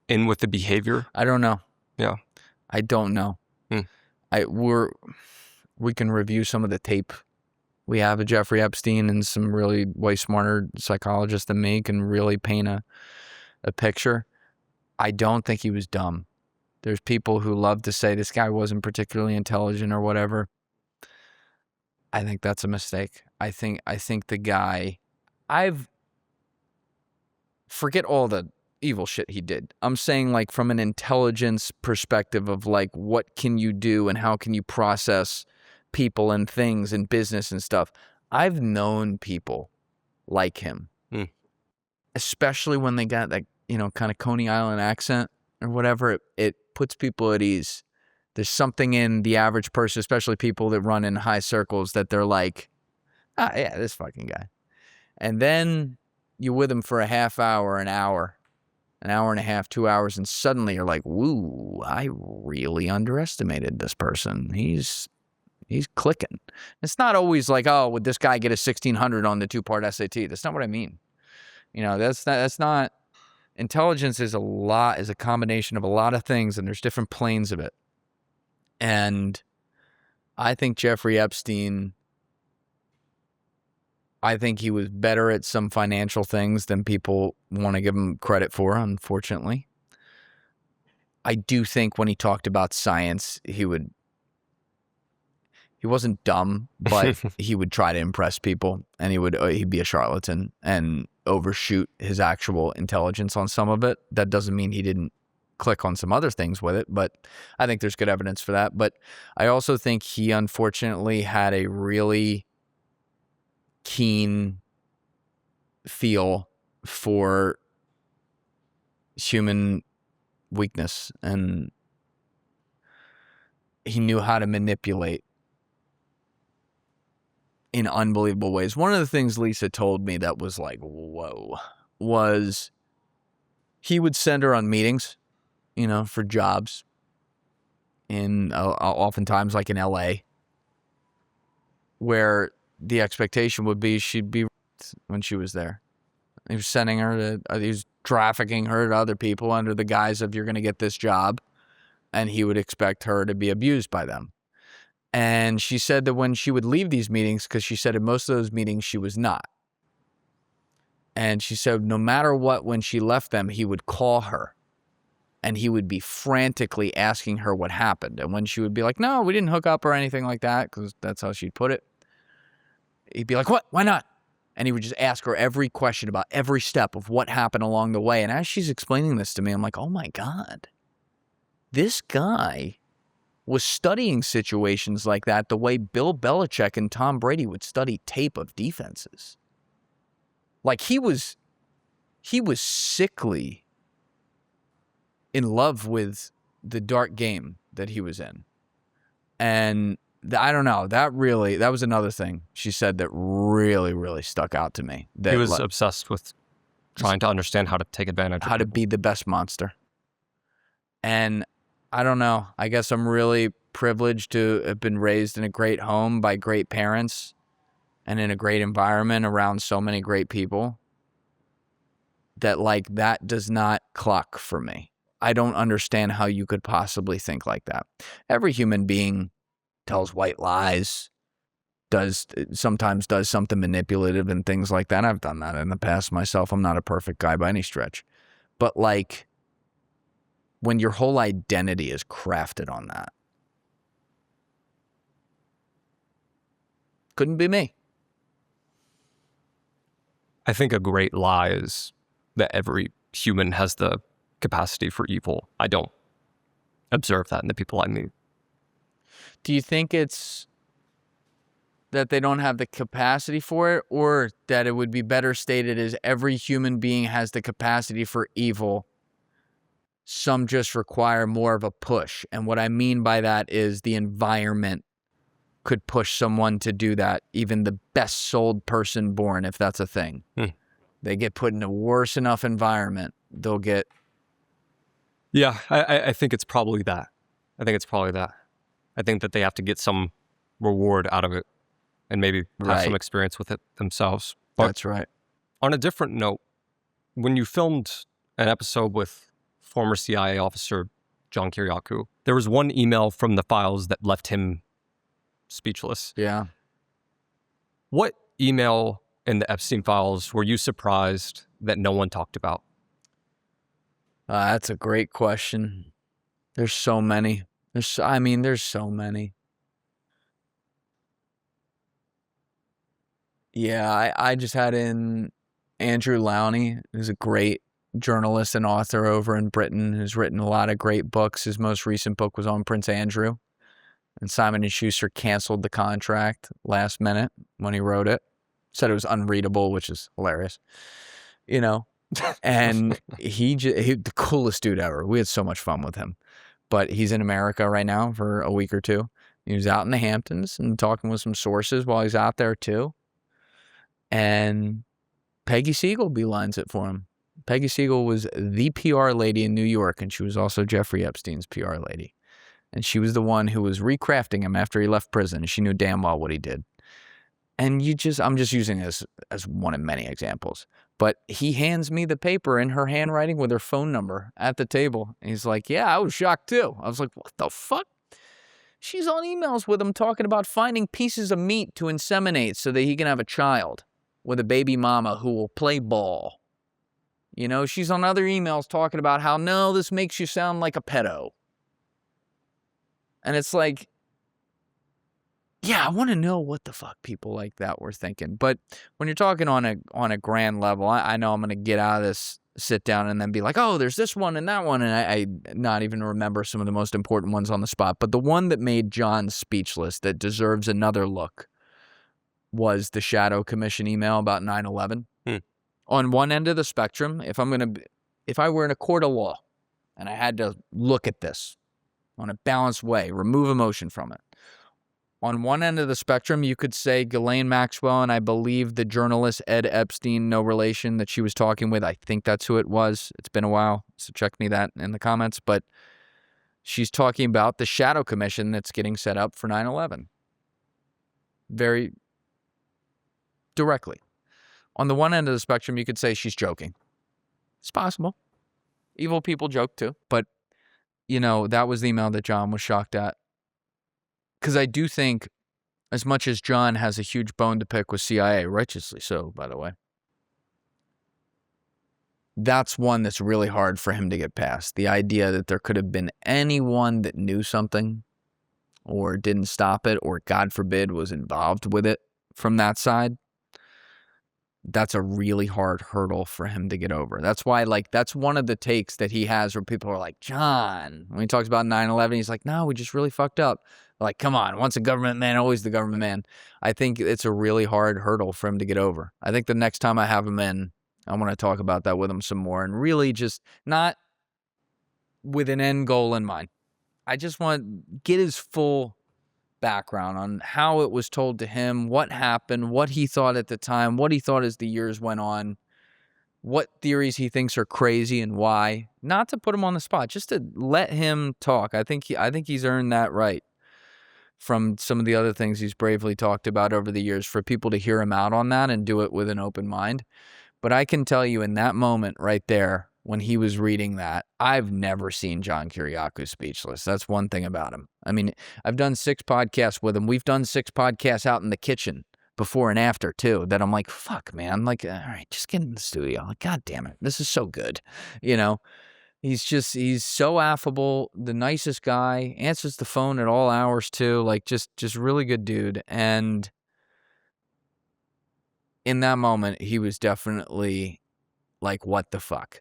in with the behavior? I don't know. Yeah. I don't know. We can review some of the tape we have of Jeffrey Epstein, and some really way smarter psychologists than me can really paint a picture. I don't think he was dumb. There's people who love to say this guy wasn't particularly intelligent or whatever. I think that's a mistake. I think the guy, forget all the evil shit he did. I'm saying, like, from an intelligence perspective of like, what can you do and how can you process people and things and business and stuff. I've known people like him, especially when they got that, kind of Coney Island accent or whatever. It puts people at ease. There's something in the average person, especially people that run in high circles, that they're like, yeah, this fucking guy. And then you're with him for a half hour, an hour and a half, 2 hours, and suddenly you're like, woo, I really underestimated this person. He's clicking. It's not always like, oh, would this guy get a 1600 on the 2-part SAT? That's not what I mean. That's not. Intelligence is a combination of a lot of things, and there's different planes of it. And I think Jeffrey Epstein, I think he was better at some financial things than people want to give him credit for, unfortunately. I do think when he talked about science, he wasn't dumb, but he would try to impress people, and he'd be a charlatan and overshoot his actual intelligence on some of it. That doesn't mean he didn't click on some other things with it, but I think there's good evidence for that. But I also think he unfortunately had a really keen feel for human weakness, and he knew how to manipulate in unbelievable ways. One of the things Lisa told me that was like, whoa, was he would send her on meetings, for jobs in oftentimes like in LA, where the expectation would be she'd be when she was there. He was sending her he was trafficking her to other people under the guise of, you're going to get this job, and he would expect her to be abused by them. And she said that when she would leave these meetings, because she said in most of those meetings she was not, and she said no matter what, when she left them, he would call her and he would be frantically asking her what happened. And when she would be like, no, we didn't hook up or anything like that, because that's how she'd put it, he'd be like, what? Why not? And he would just ask her every question about every step of what happened along the way. And as she's explaining this to me, I'm like, oh my God, this guy was studying situations like that the way Bill Belichick and Tom Brady would study tape of defenses. Like he was sickly in love with the dark game that he was in. And I don't know, that was another thing she said that really, really stuck out to me. That he was obsessed with trying to understand how to take advantage of how to people. be the best monster. And I don't know, I guess I'm really privileged to have been raised in a great home by great parents and in a great environment around so many great people, that does not clock for me. I don't understand how you could possibly think like that. Every human being tells white lies, sometimes does something manipulative and things like that. I've done that in the past myself. I'm not a perfect guy by any stretch. But when your whole identity is crafted on that, couldn't be me. I think a great lie is that every human has the capacity for evil. I don't observe that in the people I meet. Do you think it's that they don't have the capacity for it, or that it would be better stated as every human being has the capacity for evil? Some just require more of a push. And what I mean by that is the environment could push someone to do that. Even the best souled person born, if that's a thing. They get put in a worse enough environment, they'll get... Yeah, I think it's probably that. I think that they have to get some reward out of it and maybe have some experience with it themselves. But that's right. On a different note, when you filmed an episode with former CIA officer John Kiriakou, there was one email from the files that left him speechless. Yeah. What email in the Epstein files were you surprised that no one talked about? That's a great question. There's so many. There's so many. Yeah, I just had in Andrew Lowney, who's a great journalist and author over in Britain, who's written a lot of great books. His most recent book was on Prince Andrew. And Simon & Schuster canceled the contract last minute when he wrote it. Said it was unreadable, which is hilarious. And he the coolest dude ever. We had so much fun with him. But he's in America right now for a week or two. He was out in the Hamptons and talking with some sources while he's out there too. And Peggy Siegel beelines it for him. Peggy Siegel was the PR lady in New York, and she was also Jeffrey Epstein's PR lady. And she was the one who was recrafting him after he left prison. She knew damn well what he did. And I'm just using this as one of many examples. But he hands me the paper in her handwriting with her phone number at the table. And he's like, yeah, I was shocked too. I was like, what the fuck? She's on emails with him talking about finding pieces of meat to inseminate so that he can have a child with a baby mama who will play ball. You know, she's on other emails talking about how, no, this makes you sound like a pedo. And it's like, yeah, I want to know what the fuck people like that were thinking. But when you're talking on a grand level, I know I'm going to get out of this sit down and then be like, oh, there's this one and that one. And I not even remember some of the most important ones on the spot. But the one that made John speechless that deserves another look was the Shadow Commission email about 9/11. On one end of the spectrum, if I were in a court of law and I had to look at this on a balanced way, remove emotion from it. On one end of the spectrum, you could say Ghislaine Maxwell, and I believe the journalist Ed Epstein, no relation, that she was talking with. I think that's who it was. It's been a while, so check me that in the comments. But she's talking about the Shadow Commission that's getting set up for 9/11. Very directly. On the one end of the spectrum, you could say she's joking. It's possible. Evil people joke too. But, you know, that was the email that John was shocked at. Because I do think, as much as John has a huge bone to pick with CIA, righteously so, by the way, that's one that's really hard for him to get past. The idea that there could have been anyone that knew something or didn't stop it or, God forbid, was involved with it from that side. That's a really hard hurdle for him to get over. That's why, like, that's one of the takes that he has where people are like, John, when he talks about 9/11, he's like, no, we just really fucked up. Like, come on, once a government man, always the government man. I think it's a really hard hurdle for him to get over. I think the next time I have him in, I want to talk about that with him some more and really just not with an end goal in mind. I just want to get his full background on how it was told to him, what happened, what he thought at the time, what he thought as the years went on, what theories he thinks are crazy and why. Not to put him on the spot, just to let him talk. I think he's earned that right from some of the other things he's bravely talked about over the years, for people to hear him out on that and do it with an open mind. But I can tell you, in that moment right there, when he was reading that, I've never seen John Kiriakou speechless. That's one thing about him. I mean, I've done 6 podcasts with him. We've done 6 podcasts out in the kitchen before and after, too, that I'm like, fuck, man. Like, all right, just get in the studio. Like, God damn it. This is so good. You know, he's so affable, the nicest guy, answers the phone at all hours, too. Like, just really good dude. And in that moment, he was definitely like, what the fuck?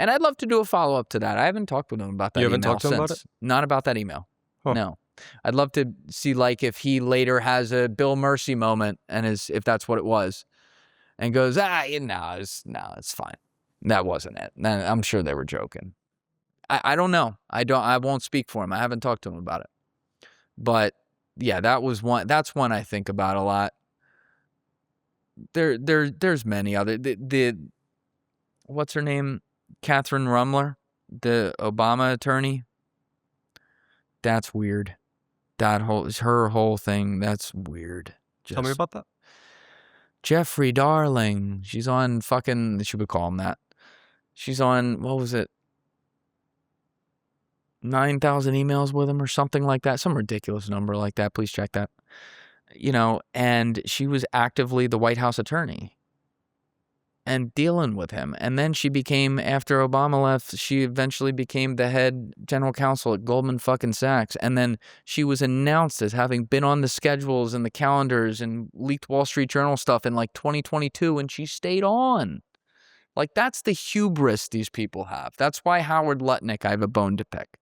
And I'd love to do a follow-up to that. I haven't talked with him about that email since. You haven't talked to him about it? Not about that email. Huh. No. I'd love to see, like, if he later has a Bill Mercy moment, and if that's what it was, and goes, it's fine. That wasn't it. I'm sure they were joking. I don't know. I won't speak for him. I haven't talked to him about it. But yeah, that's one I think about a lot. There's many other. What's her name? Catherine Rumler, the Obama attorney. That's weird. Her whole thing, that's weird. Tell me about that. Jeffrey Darling. She's on fucking, she would call him that. She's on, what was it? 9,000 emails with him or something like that. Some ridiculous number like that. Please check that. You know, and she was actively the White House attorney and dealing with him. And then she became, after Obama left, she eventually became the head general counsel at Goldman fucking Sachs. And then she was announced as having been on the schedules and the calendars and leaked Wall Street Journal stuff in like 2022, and she stayed on. Like, that's the hubris these people have. That's why Howard Lutnick, I have a bone to pick.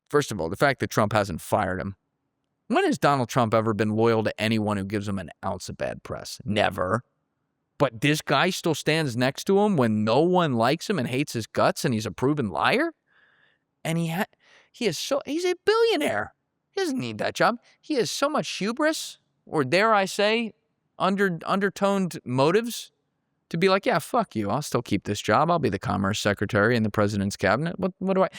First of all, the fact that Trump hasn't fired him. When has Donald Trump ever been loyal to anyone who gives him an ounce of bad press? Never. But this guy still stands next to him when no one likes him and hates his guts, and he's a proven liar? And he's a billionaire. He doesn't need that job. He has so much hubris, or dare I say, undertoned motives, to be like, yeah, fuck you. I'll still keep this job. I'll be the commerce secretary in the president's cabinet. What do I...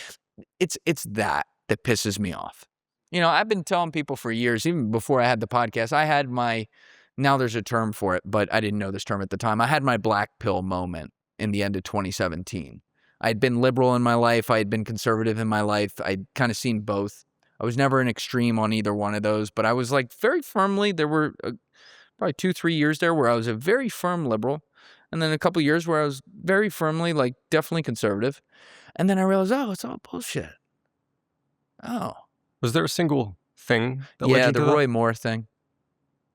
It's that pisses me off. You know, I've been telling people for years, even before I had the podcast, I had my... Now there's a term for it, but I didn't know this term at the time. I had my black pill moment in the end of 2017. I had been liberal in my life. I had been conservative in my life. I'd kind of seen both I was never an extreme on either one of those, but I was like very firmly, there were probably 2-3 years there where I was a very firm liberal. And then a couple years where I was very firmly, like, definitely conservative. And then I realized, oh, it's all bullshit. Oh. Was there a single thing that led Yeah, you the to Roy Moore thing.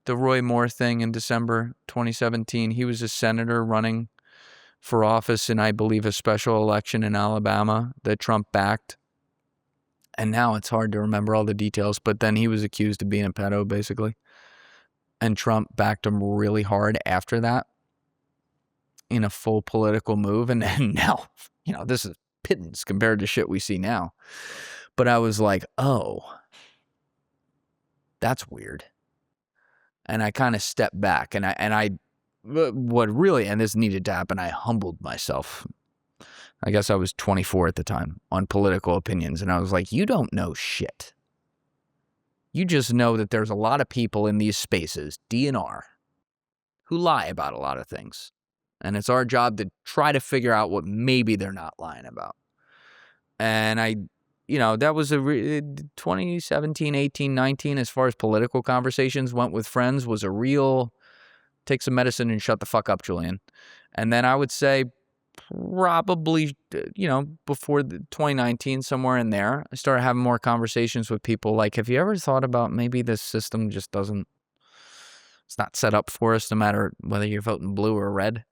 The Roy Moore thing in December 2017. He was a senator running for office in, I believe, a special election in Alabama that Trump backed. And now it's hard to remember all the details, but then he was accused of being a pedo, basically. And Trump backed him really hard after that in a full political move. And then now, this is pittance compared to shit we see now. But I was like, oh, that's weird. And I kind of stepped back and this needed to happen, I humbled myself. I guess I was 24 at the time on political opinions. And I was like, you don't know shit. You just know that there's a lot of people in these spaces, DNR, who lie about a lot of things. And it's our job to try to figure out what maybe they're not lying about. And that was 2017, 18, 19, as far as political conversations went with friends, was a real take some medicine and shut the fuck up, Julian. And then I would say probably, before 2019, somewhere in there, I started having more conversations with people like, have you ever thought about maybe this system just it's not set up for us, no matter whether you're voting blue or red?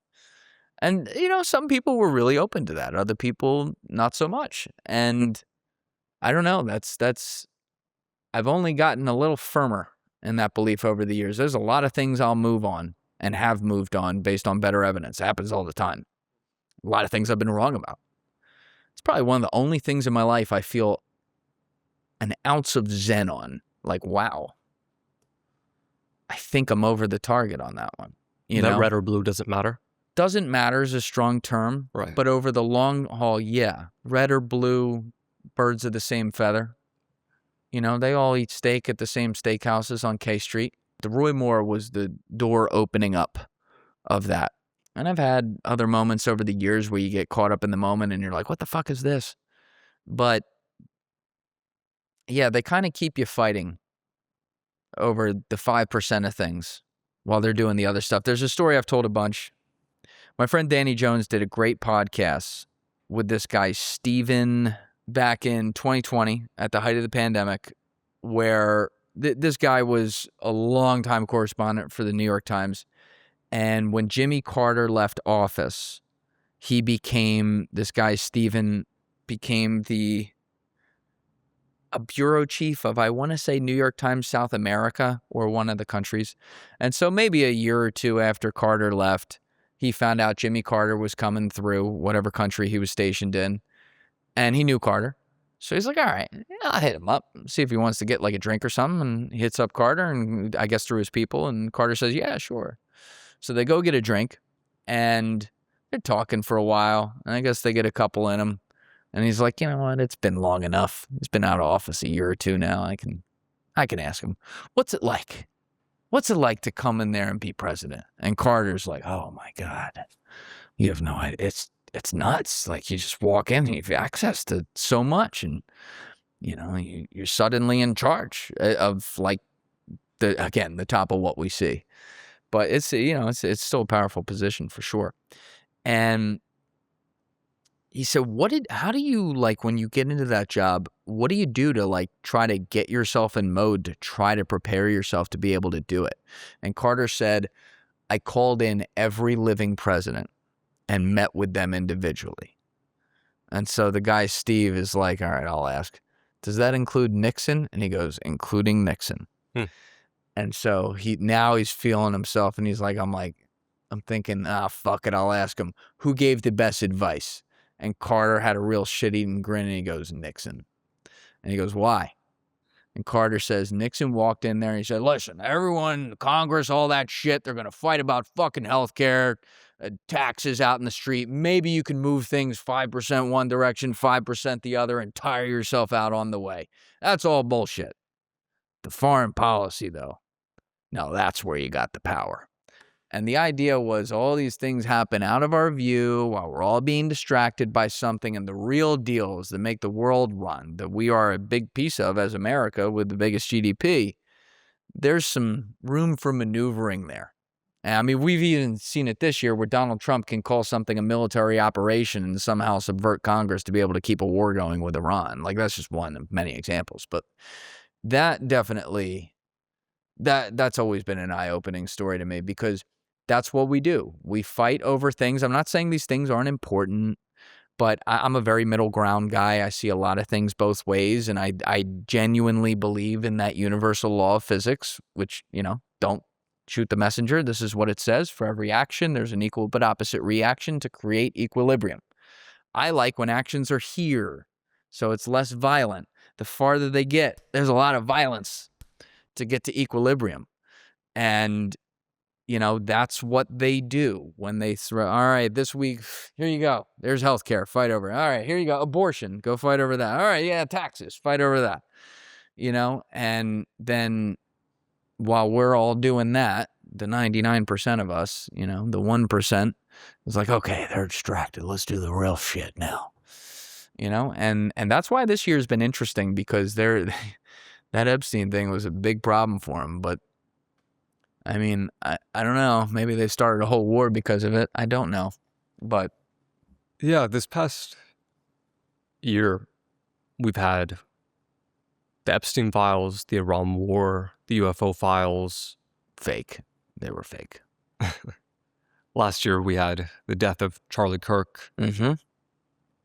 And, some people were really open to that. Other people, not so much. And I don't know. I've only gotten a little firmer in that belief over the years. There's a lot of things I'll move on and have moved on based on better evidence. It happens all the time. A lot of things I've been wrong about. It's probably one of the only things in my life I feel an ounce of zen on. Like, wow, I think I'm over the target on that one. Red or blue doesn't matter? Doesn't matter is a strong term. Right. But over the long haul, yeah. Red or blue, birds of the same feather. They all eat steak at the same steakhouses on K Street. The Roy Moore was the door opening up of that. And I've had other moments over the years where you get caught up in the moment and you're like, what the fuck is this? But yeah, they kind of keep you fighting over the 5% of things while they're doing the other stuff. There's a story I've told a bunch. My friend Danny Jones did a great podcast with this guy, Steven, back in 2020 at the height of the pandemic, where this guy was a longtime correspondent for the New York Times. And when Jimmy Carter left office, this guy, Steven, became a bureau chief of, I want to say, New York Times South America, or one of the countries. And so maybe a year or two after Carter left, he found out Jimmy Carter was coming through whatever country he was stationed in. And he knew Carter. So he's like, all right, I'll hit him up, see if he wants to get like a drink or something. And he hits up Carter, and I guess through his people. And Carter says, yeah, sure. So they go get a drink, and they're talking for a while. And I guess they get a couple in him. And he's like, you know what? It's been long enough. He's been out of office a year or two now. I can ask him, what's it like? What's it like to come in there and be president? And Carter's like, oh my God, you have no idea. It's nuts. Like, you just walk in and you have access to so much, and you're suddenly in charge of, like, the top of what we see. But it's still a powerful position for sure. And he said, how do you, like, when you get into that job, what do you do to, like, try to get yourself in mode to try to prepare yourself to be able to do it? And Carter said, I called in every living president and met with them individually. And so the guy, Steve, is like, all right, I'll ask, does that include Nixon? And he goes, including Nixon. And so he's feeling himself, and he's like, I'm thinking, fuck it, I'll ask him, who gave the best advice? And Carter had a real shit-eating grin, and he goes, Nixon. And he goes, why? And Carter says, Nixon walked in there and he said, listen, everyone, Congress, all that shit, they're going to fight about fucking healthcare, taxes out in the street. Maybe you can move things 5% one direction, 5% the other, and tire yourself out on the way. That's all bullshit. The foreign policy, though, no, that's where you got the power. And the idea was all these things happen out of our view while we're all being distracted by something. And the real deals that make the world run, that we are a big piece of as America with the biggest GDP, there's some room for maneuvering there. And I mean, we've even seen it this year where Donald Trump can call something a military operation and somehow subvert Congress to be able to keep a war going with Iran. Like, that's just one of many examples. But that definitely, that's always been an eye-opening story to me, because that's what we do. We fight over things. I'm not saying these things aren't important, but I'm a very middle ground guy. I see a lot of things both ways, and I genuinely believe in that universal law of physics, which, don't shoot the messenger. This is what it says. For every action, there's an equal but opposite reaction to create equilibrium. I like when actions are here, so it's less violent. The farther they get, there's a lot of violence to get to equilibrium. And that's what they do when they throw, all right, this week, here you go. There's healthcare, fight over it. All right, here you go. Abortion, go fight over that. All right, yeah, taxes, fight over that. And then while we're all doing that, the 99% of us, the 1% is like, okay, they're distracted. Let's do the real shit now. And that's why this year's been interesting, because that Epstein thing was a big problem for him. But I mean, I don't know. Maybe they started a whole war because of it. I don't know. But yeah, this past year, we've had the Epstein files, the Iran war, the UFO files. Fake. They were fake. Last year, we had the death of Charlie Kirk. Mm-hmm.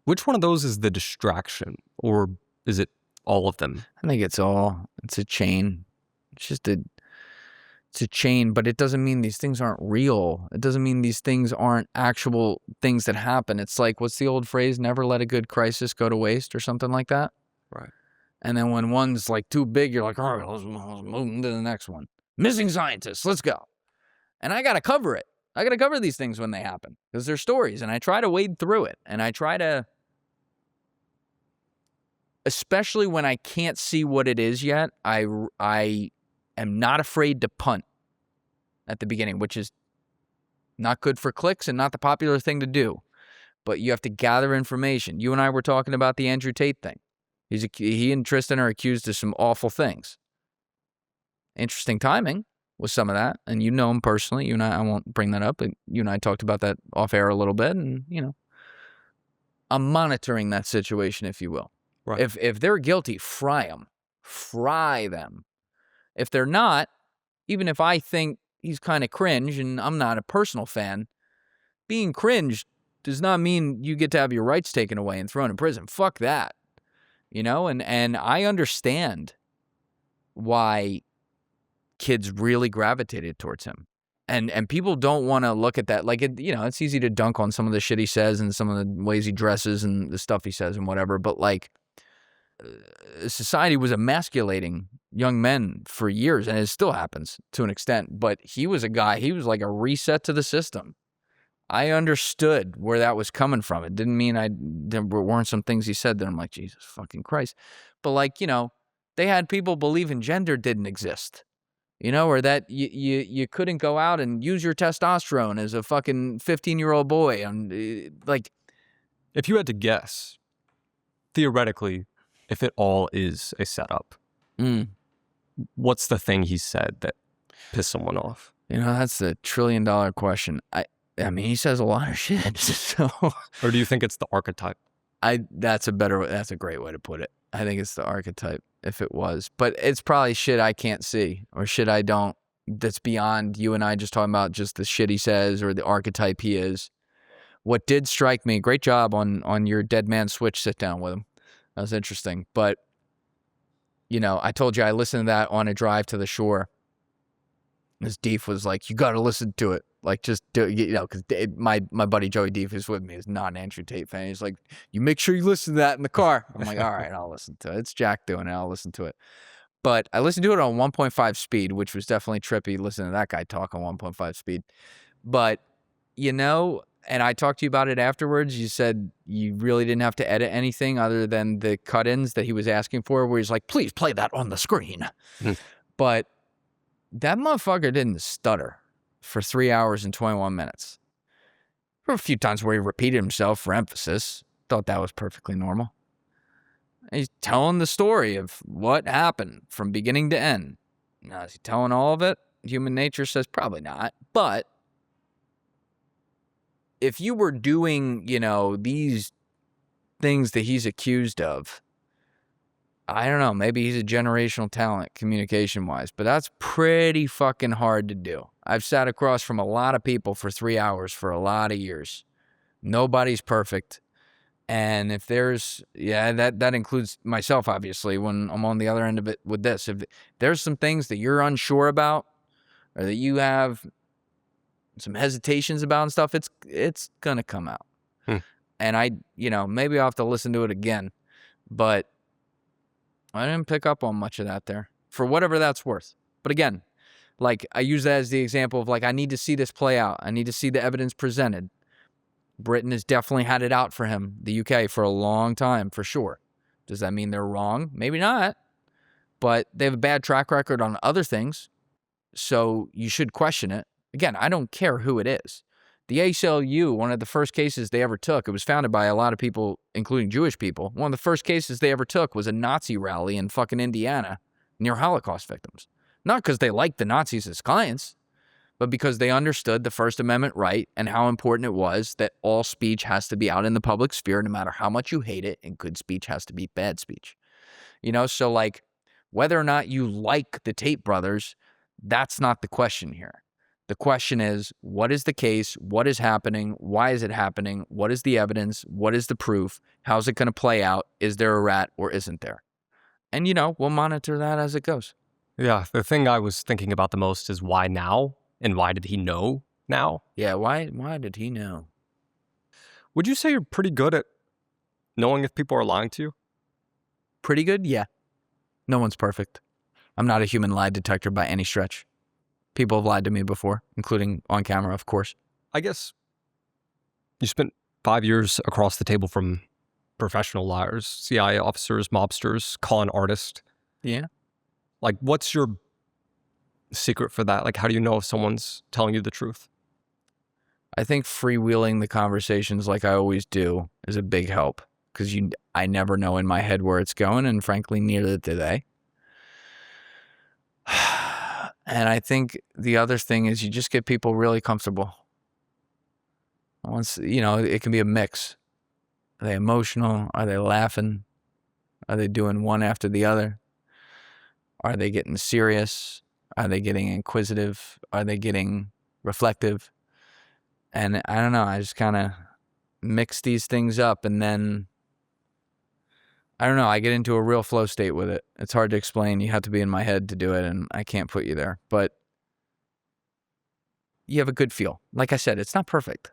Which one of those is the distraction, or is it all of them? I think it's a chain. It's a chain, but it doesn't mean these things aren't real. It doesn't mean these things aren't actual things that happen. It's like, what's the old phrase? Never let a good crisis go to waste, or something like that. Right. And then when one's like too big, you're like, all right, let's move into the next one. Missing scientists, let's go. And I got to cover it. I got to cover these things when they happen, because they're stories, and I try to wade through it. And I try to, especially when I can't see what it is yet, I am not afraid to punt at the beginning, which is not good for clicks and not the popular thing to do. But you have to gather information. You and I were talking about the Andrew Tate thing. He and Tristan are accused of some awful things. Interesting timing with some of that. And you know him personally. You and I won't bring that up. And you and I talked about that off air a little bit. And, I'm monitoring that situation, if you will. Right. If they're guilty, fry them. Fry them. If they're not, even if I think he's kind of cringe and I'm not a personal fan, being cringe does not mean you get to have your rights taken away and thrown in prison. Fuck that. And I understand why kids really gravitated towards him. And people don't want to look at that. Like, it's easy to dunk on some of the shit he says and some of the ways he dresses and the stuff he says and whatever. But, like, society was emasculating young men for years, and it still happens to an extent. But he was like a reset to the system. I understood where that was coming from. It didn't mean there weren't some things he said that I'm like, Jesus fucking Christ. But, like, they had people believing gender didn't exist. Or that you couldn't go out and use your testosterone as a fucking 15-year-old boy. And, like, if you had to guess, theoretically, if it all is a setup, what's the thing he said that pissed someone off? That's the $1 trillion question. I mean, he says a lot of shit. So, or do you think it's the archetype? That's a great way to put it. I think it's the archetype, if it was. But it's probably shit I can't see, or shit I don't, that's beyond you and I just talking about just the shit he says or the archetype he is. What did strike me, great job on your Dead Man Switch sit down with him. That was interesting. But, I told you I listened to that on a drive to the shore. This Deef was like, you got to listen to it. Like, just do it, because my buddy Joey Deef, who's with me, is not an Andrew Tate fan. He's like, you make sure you listen to that in the car. I'm like, all right, I'll listen to it. It's Jack doing it. I'll listen to it. But I listened to it on 1.5 speed, which was definitely trippy listening to that guy talk on 1.5 speed. But, and I talked to you about it afterwards. You said you really didn't have to edit anything other than the cut-ins that he was asking for, where he's like, please play that on the screen. But that motherfucker didn't stutter. for 3 hours and 21 minutes. There were a few times where he repeated himself for emphasis. Thought that was perfectly normal. He's telling the story of what happened from beginning to end. Now, is he telling all of it? Human nature says probably not. But if you were doing, these things that he's accused of, I don't know, maybe he's a generational talent communication-wise, but that's pretty fucking hard to do. I've sat across from a lot of people for 3 hours for a lot of years. Nobody's perfect. And if there's, that includes myself, obviously, when I'm on the other end of it with this. If there's some things that you're unsure about or that you have some hesitations about and stuff, it's going to come out. And maybe I'll have to listen to it again. But I didn't pick up on much of that there, for whatever that's worth. But again, I use that as the example of, I need to see this play out. I need to see the evidence presented. Britain has definitely had it out for him, the UK, for a long time, for sure. Does that mean they're wrong? Maybe not. But they have a bad track record on other things, so you should question it. Again, I don't care who it is. The ACLU, one of the first cases they ever took, it was founded by a lot of people, including Jewish people. One of the first cases they ever took was a Nazi rally in fucking Indiana near Holocaust victims. Not because they liked the Nazis as clients, but because they understood the First Amendment right and how important it was that all speech has to be out in the public sphere, no matter how much you hate it, and good speech has to be bad speech. So whether or not you like the Tate brothers, that's not the question here. The question is, what is the case? What is happening? Why is it happening? What is the evidence? What is the proof? How's it going to play out? Is there a rat or isn't there? And, we'll monitor that as it goes. Yeah, the thing I was thinking about the most is why now? And why did he know now? Yeah, why did he know? Would you say you're pretty good at knowing if people are lying to you? Pretty good? Yeah. No one's perfect. I'm not a human lie detector by any stretch. People have lied to me before, including on camera, of course. I guess you spent 5 years across the table from professional liars, CIA officers, mobsters, con artists. Yeah. What's your secret for that? How do you know if someone's telling you the truth? I think freewheeling the conversations like I always do is a big help, because I never know in my head where it's going, and frankly, neither do they. And I think the other thing is you just get people really comfortable. Once, it can be a mix. Are they emotional? Are they laughing? Are they doing one after the other? Are they getting serious? Are they getting inquisitive? Are they getting reflective? And I don't know, I just kind of mix these things up, and then, I don't know, I get into a real flow state with it. It's hard to explain. You have to be in my head to do it, and I can't put you there. But you have a good feel. Like I said, it's not perfect.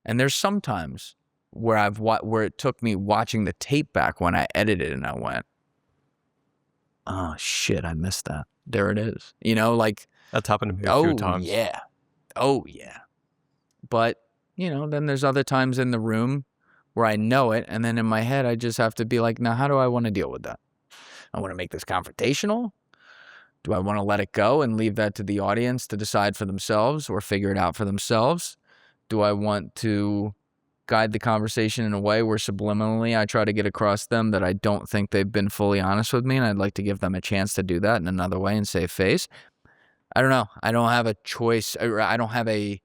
And there's sometimes where where it took me watching the tape back when I edited, and I went, oh shit, I missed that. There it is. That's happened to me a few times. Oh yeah. But, then there's other times in the room where I know it, and then in my head I just have to be like, now how do I want to deal with that? I want to make this confrontational? Do I want to let it go and leave that to the audience to decide for themselves or figure it out for themselves? Do I want to guide the conversation in a way where subliminally I try to get across them that I don't think they've been fully honest with me, and I'd like to give them a chance to do that in another way and save face? I don't know. I don't have a choice. I don't have a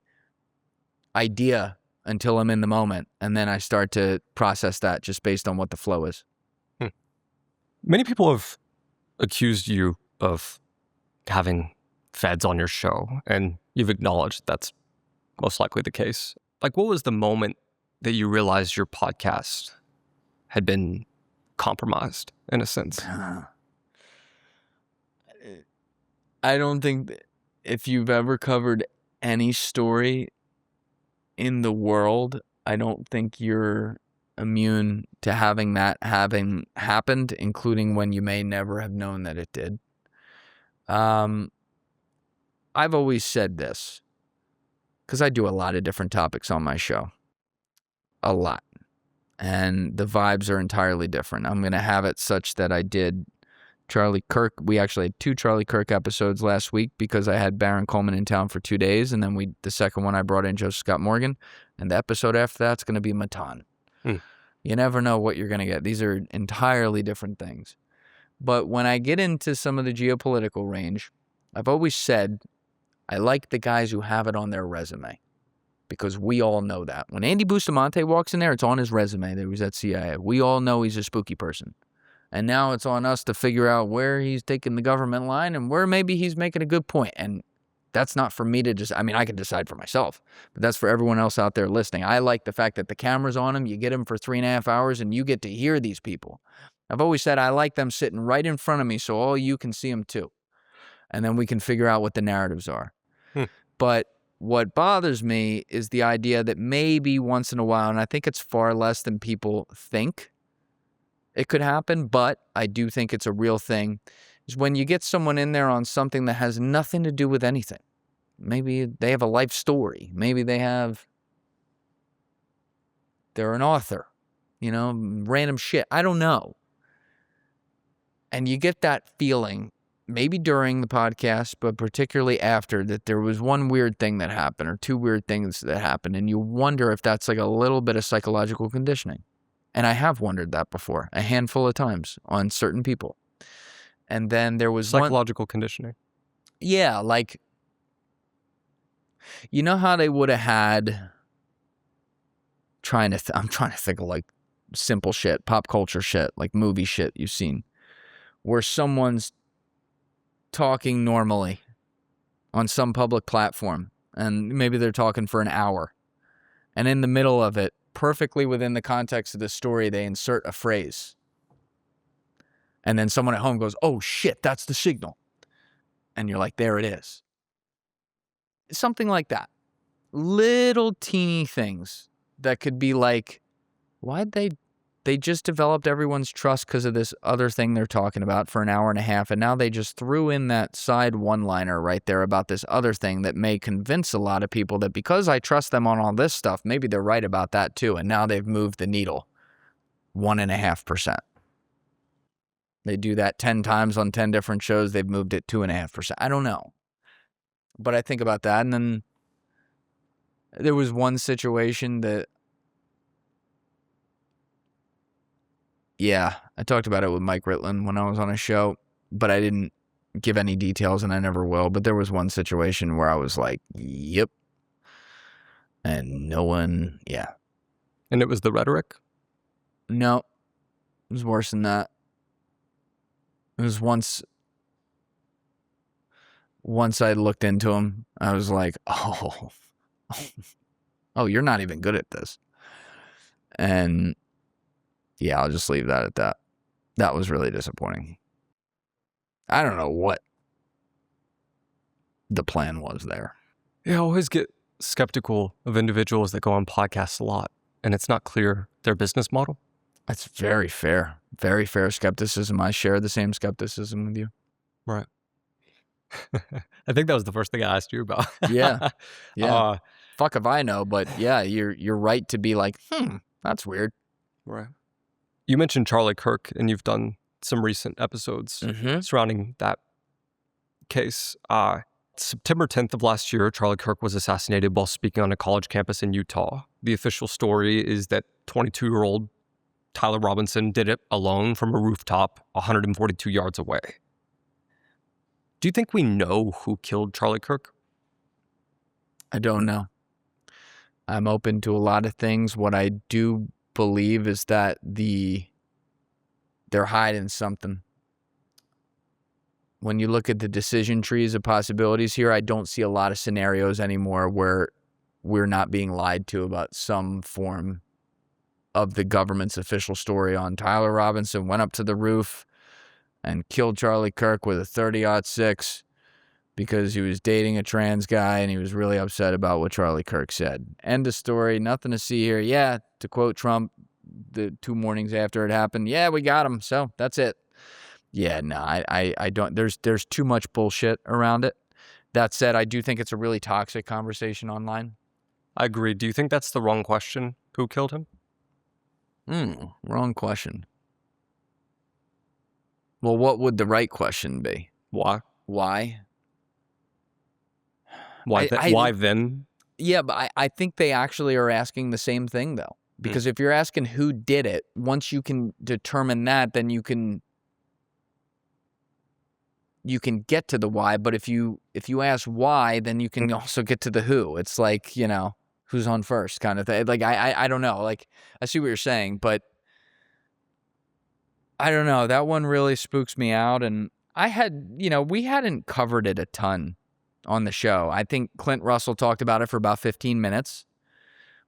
idea until I'm in the moment, and then I start to process that just based on what the flow is. Many people have accused you of having feds on your show, and you've acknowledged that's most likely the case. What was the moment that you realized your podcast had been compromised, in a sense? I don't think if you've ever covered any story in the world, I don't think you're immune to having that having happened, including when you may never have known that it did. I've always said this, because I do a lot of different topics on my show. A lot. And the vibes are entirely different. I'm going to have it such that I did Charlie Kirk. We actually had 2 Charlie Kirk episodes last week because I had Baron Coleman in town for 2 days, and then the second one I brought in Joseph Scott Morgan, and the episode after that's going to be Matan. You never know what you're going to get. These are entirely different things. But when I get into some of the geopolitical range, I've always said I like the guys who have it on their resume, because we all know that. When Andy Bustamante walks in there, it's on his resume that he was at CIA. We all know he's a spooky person. And now it's on us to figure out where he's taking the government line and where maybe he's making a good point. And that's not for me to just, I mean, I can decide for myself, but that's for everyone else out there listening. I like the fact that the camera's on him. You get him for 3.5 hours and you get to hear these people. I've always said I like them sitting right in front of me so all you can see them too. And then we can figure out what the narratives are. But what bothers me is the idea that maybe once in a while, and I think it's far less than people think it could happen, but I do think it's a real thing, is when you get someone in there on something that has nothing to do with anything. Maybe they have a life story. Maybe they're an author, random shit. I don't know. And you get that feeling, maybe during the podcast, but particularly after, that there was one weird thing that happened or 2 weird things that happened, and you wonder if that's like a little bit of psychological conditioning. And I have wondered that before, a handful of times on certain people. And then there was psychological conditioning. Yeah, like, you know how they would have had, I'm trying to think of like simple shit, pop culture shit, like movie shit you've seen, where someone's talking normally on some public platform, and maybe they're talking for an hour, and in the middle of it, perfectly within the context of the story, they insert a phrase, and then someone at home goes, "Oh shit, that's the signal," and you're like, there it is. Something like that. Little teeny things that could be like, why'd they just developed everyone's trust because of this other thing they're talking about for an hour and a half, and now they just threw in that side one-liner right there about this other thing that may convince a lot of people that because I trust them on all this stuff, maybe they're right about that too, and now they've moved the needle 1.5%. They do that 10 times on 10 different shows, they've moved it 2.5%. I don't know. But I think about that, and then there was one situation that, yeah, I talked about it with Mike Ritland when I was on a show, but I didn't give any details, and I never will. But there was one situation where I was like, yep. And no one, yeah. And it was the rhetoric? No, it was worse than that. It was once I looked into him, I was like, oh, you're not even good at this. And yeah, I'll just leave that at that. That was really disappointing. I don't know what the plan was there. Yeah, I always get skeptical of individuals that go on podcasts a lot, and it's not clear their business model. That's very fair. Very fair skepticism. I share the same skepticism with you. Right. I think that was the first thing I asked you about. Yeah. Fuck if I know, but yeah, you're right to be like, that's weird. Right. You mentioned Charlie Kirk, and you've done some recent episodes surrounding that case. September 10th of last year, Charlie Kirk was assassinated while speaking on a college campus in Utah. The official story is that 22-year-old Tyler Robinson did it alone from a rooftop 142 yards away. Do you think we know who killed Charlie Kirk? I don't know. I'm open to a lot of things. What I do believe is that they're hiding something. When you look at the decision trees of possibilities here, I don't see a lot of scenarios anymore where we're not being lied to about some form of the government's official story on Tyler Robinson went up to the roof and killed Charlie Kirk with a 30-06 because he was dating a trans guy and he was really upset about what Charlie Kirk said. End of story. Nothing to see here. Yeah, to quote Trump, the 2 mornings after it happened, yeah, we got him. So that's it. Yeah, no, I don't. There's too much bullshit around it. That said, I do think it's a really toxic conversation online. I agree. Do you think that's the wrong question? Who killed him? Wrong question. Well, what would the right question be? Why? Why? Why then? Yeah, but I think they actually are asking the same thing, though. Because if you're asking who did it, once you can determine that, then you can get to the why. But if you ask why, then you can also get to the who. It's like, who's on first kind of thing. Like, I don't know. Like, I see what you're saying, but I don't know. That one really spooks me out. And we hadn't covered it a ton on the show. I think Clint Russell talked about it for about 15 minutes.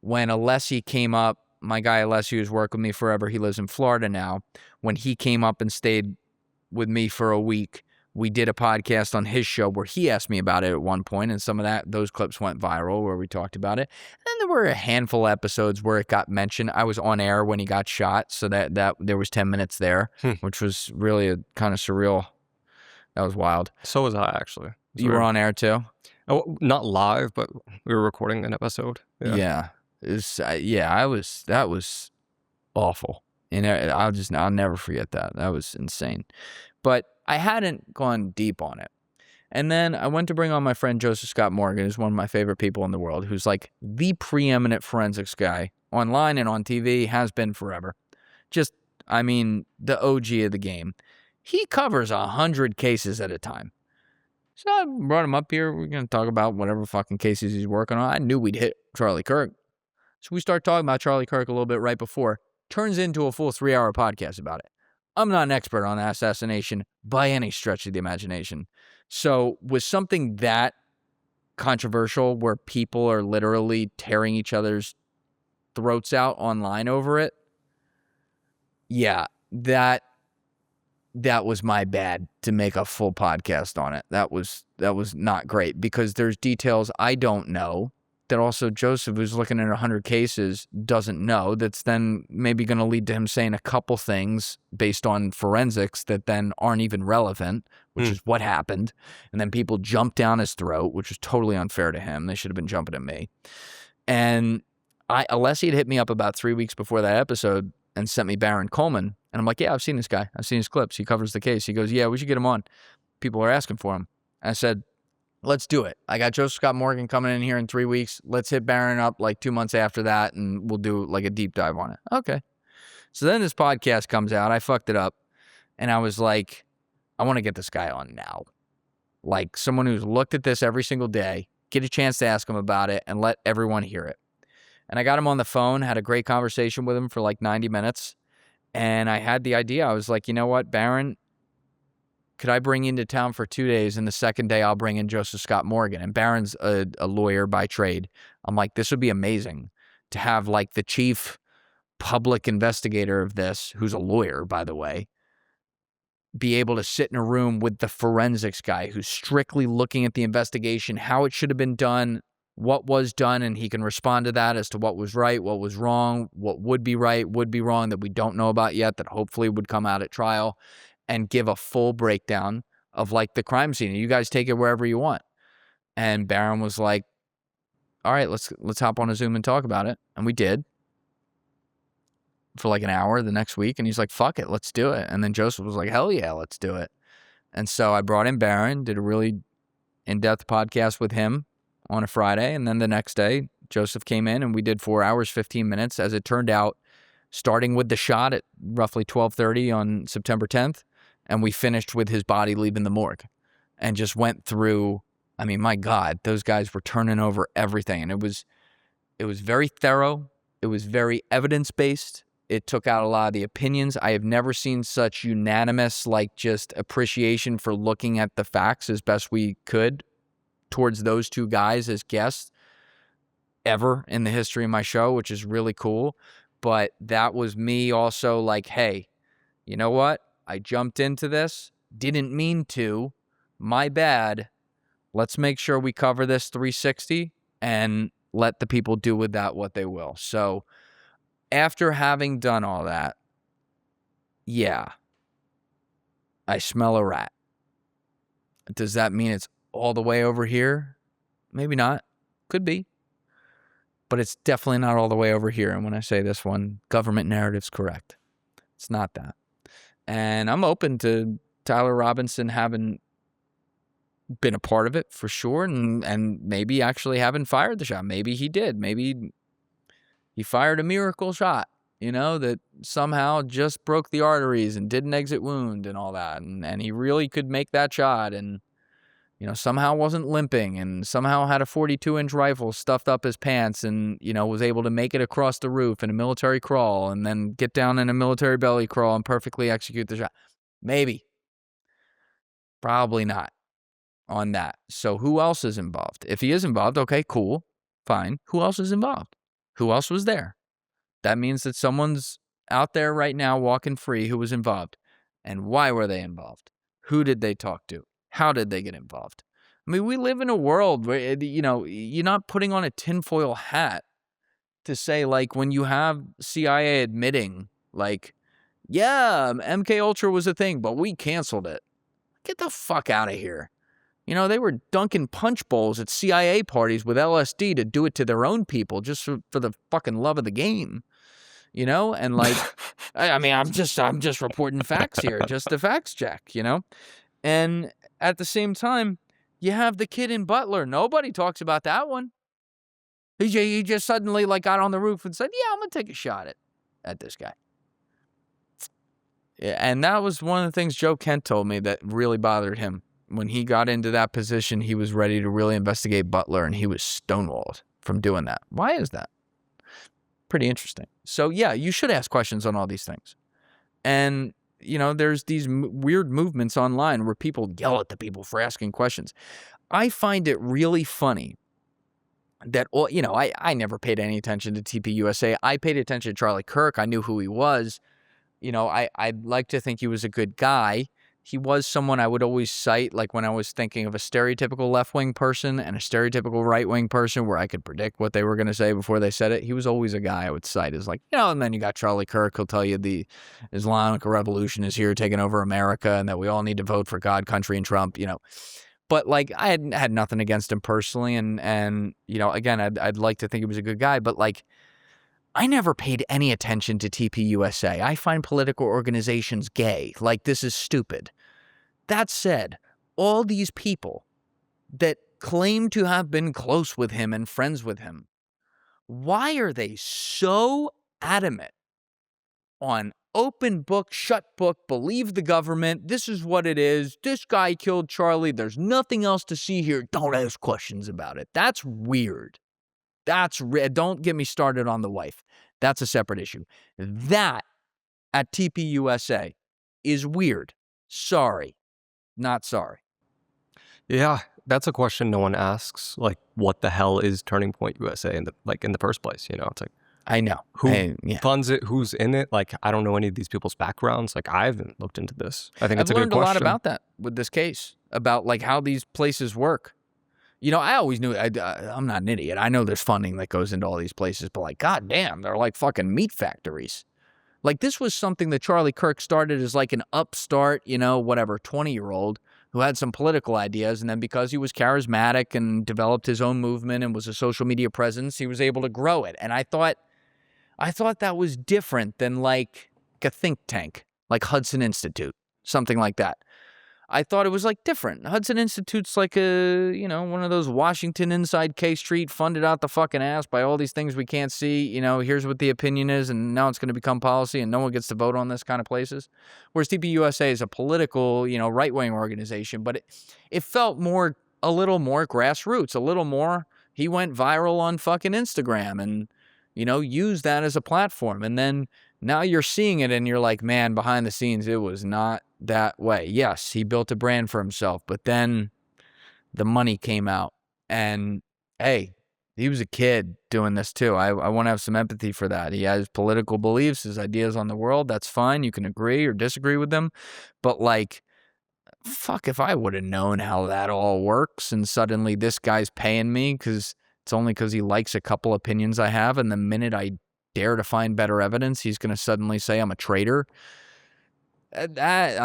When Alessi came up, my guy Alessi, who's worked with me forever, he lives in Florida now. When he came up and stayed with me for a week, we did a podcast on his show where he asked me about it at one point, and some of those clips went viral where we talked about it. And there were a handful of episodes where it got mentioned. I was on air when he got shot, so that there was 10 minutes there, which was really a kind of surreal. That was wild. So was I, actually. You were on air too? Oh, not live, but we were recording an episode. Yeah. That was awful. And I'll never forget that. That was insane. But I hadn't gone deep on it. And then I went to bring on my friend Joseph Scott Morgan, who's one of my favorite people in the world, who's like the preeminent forensics guy online and on TV, has been forever. The OG of the game. He covers 100 cases at a time. So I brought him up here. We're going to talk about whatever fucking cases he's working on. I knew we'd hit Charlie Kirk. So we start talking about Charlie Kirk a little bit right before. Turns into a full 3-hour podcast about it. I'm not an expert on that assassination by any stretch of the imagination. So with something that controversial where people are literally tearing each other's throats out online over it, that was my bad to make a full podcast on it. That was not great because there's details I don't know that also Joseph, who's looking at 100 cases, doesn't know. That's then maybe going to lead to him saying a couple things based on forensics that then aren't even relevant, which is what happened. And then people jump down his throat, which was totally unfair to him. They should have been jumping at me. And Alessi had hit me up about 3 weeks before that episode and sent me Baron Coleman. And I'm like, yeah, I've seen this guy. I've seen his clips. He covers the case. He goes, yeah, we should get him on. People are asking for him. And I said, let's do it. I got Joseph Scott Morgan coming in here in 3 weeks. Let's hit Baron up like 2 months after that, and we'll do like a deep dive on it. Okay. So then this podcast comes out. I fucked it up. And I was like, I want to get this guy on now. Like someone who's looked at this every single day, get a chance to ask him about it and let everyone hear it. And I got him on the phone, had a great conversation with him for like 90 minutes. And I had the idea. I was like, you know what, Baron, could I bring you into town for 2 days, and the second day I'll bring in Joseph Scott Morgan? And Baron's a lawyer by trade. I'm like, this would be amazing to have like the chief public investigator of this, who's a lawyer, by the way, be able to sit in a room with the forensics guy who's strictly looking at the investigation, how it should have been done, what was done, and he can respond to that as to what was right, what was wrong, what would be right, would be wrong that we don't know about yet that hopefully would come out at trial, and give a full breakdown of like the crime scene. You guys take it wherever you want. And Baron was like, all right, let's hop on a Zoom and talk about it. And we did for like an hour the next week. And he's like, fuck it, let's do it. And then Joseph was like, hell yeah, let's do it. And so I brought in Baron, did a really in-depth podcast with him on a Friday. And then the next day, Joseph came in and we did 4 hours, 15 minutes. As it turned out, starting with the shot at roughly 12:30 on September 10th. And we finished with his body leaving the morgue and just went through. I mean, my God, those guys were turning over everything. And it was very thorough. It was very evidence-based. It took out a lot of the opinions. I have never seen such unanimous, like, just appreciation for looking at the facts as best we could towards those two guys as guests ever in the history of my show, which is really cool. But that was me also like, hey, you know what? I jumped into this, didn't mean to, my bad. Let's make sure we cover this 360 and let the people do with that what they will. So after having done all that, yeah, I smell a rat. Does that mean it's all the way over here? Maybe not. Could be. But it's definitely not all the way over here. And when I say this one, government narrative's correct. It's not that. And I'm open to Tyler Robinson having been a part of it for sure, and maybe actually having fired the shot. Maybe he did. Maybe he fired a miracle shot, that somehow just broke the arteries and did an exit wound and all that. And he really could make that shot and, somehow wasn't limping and somehow had a 42-inch rifle stuffed up his pants and, was able to make it across the roof in a military crawl and then get down in a military belly crawl and perfectly execute the shot. Maybe. Probably not on that. So who else is involved? If he is involved, okay, cool, fine. Who else is involved? Who else was there? That means that someone's out there right now walking free who was involved. And why were they involved? Who did they talk to? How did they get involved? I mean, we live in a world where, you're not putting on a tinfoil hat to say, like, when you have CIA admitting, like, yeah, MK Ultra was a thing, but we canceled it. Get the fuck out of here. They were dunking punch bowls at CIA parties with LSD to do it to their own people just for the fucking love of the game. And like, I mean, I'm just reporting facts here, just the facts check, And at the same time, you have the kid in Butler. Nobody talks about that one. He just suddenly like got on the roof and said, yeah, I'm going to take a shot at this guy. Yeah, and that was one of the things Joe Kent told me that really bothered him. When he got into that position, he was ready to really investigate Butler, and he was stonewalled from doing that. Why is that? Pretty interesting. So, yeah, you should ask questions on all these things. And, there's these weird movements online where people yell at the people for asking questions. I find it really funny that, I never paid any attention to TPUSA. I paid attention to Charlie Kirk. I knew who he was. I'd like to think he was a good guy. He was someone I would always cite, like when I was thinking of a stereotypical left-wing person and a stereotypical right-wing person where I could predict what they were going to say before they said it. He was always a guy I would cite as like, and then you got Charlie Kirk. He'll tell you the Islamic revolution is here taking over America and that we all need to vote for God, country, and Trump, But like, I had nothing against him personally. And again, I'd like to think he was a good guy, but like, I never paid any attention to TPUSA. I find political organizations gay. Like, this is stupid. That said, all these people that claim to have been close with him and friends with him, why are they so adamant on open book, shut book, believe the government, this is what it is, this guy killed Charlie, there's nothing else to see here, don't ask questions about it? That's weird. Don't get me started on the wife. That's a separate issue. That at TPUSA is weird. Sorry. Not sorry. Yeah, that's a question no one asks. Like, what the hell is Turning Point USA in the first place? It's like, I know. Who funds it? Who's in it? Like, I don't know any of these people's backgrounds. Like, I haven't looked into this. I think it's a good question. I've learned a lot about that with this case, about like how these places work. I always knew, I'm not an idiot. I know there's funding that goes into all these places, but like, goddamn, they're like fucking meat factories. Like, this was something that Charlie Kirk started as like an upstart, 20-year-old who had some political ideas. And then because he was charismatic and developed his own movement and was a social media presence, he was able to grow it. And I thought that was different than like a think tank, like Hudson Institute, something like that. I thought it was like different. Hudson Institute's like one of those Washington inside K Street funded out the fucking ass by all these things we can't see. Here's what the opinion is, and now it's going to become policy, and no one gets to vote on this kind of places. Whereas TPUSA is a political, right-wing organization, but it felt a little more grassroots, a little more. He went viral on fucking Instagram and, used that as a platform. And then now you're seeing it and you're like, man, behind the scenes, it was not that way. Yes, he built a brand for himself, but then the money came out and hey, he was a kid doing this too. I want to have some empathy for that. He has political beliefs, his ideas on the world. That's fine. You can agree or disagree with them. But like, fuck, if I would have known how that all works and suddenly this guy's paying me because it's only because he likes a couple opinions I have, and the minute I dare to find better evidence, he's going to suddenly say I'm a traitor. That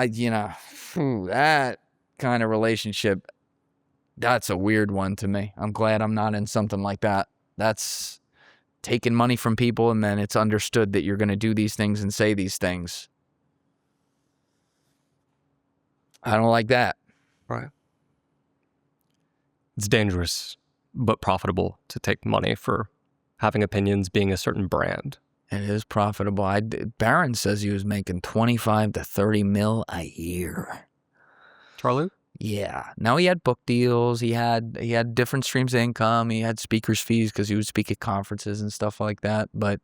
kind of relationship, that's a weird one to me. I'm glad I'm not in something like that. That's taking money from people and then it's understood that you're going to do these things and say these things. I don't like that. Right. It's dangerous, but profitable to take money for having opinions, being a certain brand. It is profitable. Barron says he was making 25 to 30 mil a year. Charlie? Yeah. Now he had book deals. He had different streams of income. He had speakers fees because he would speak at conferences and stuff like that. But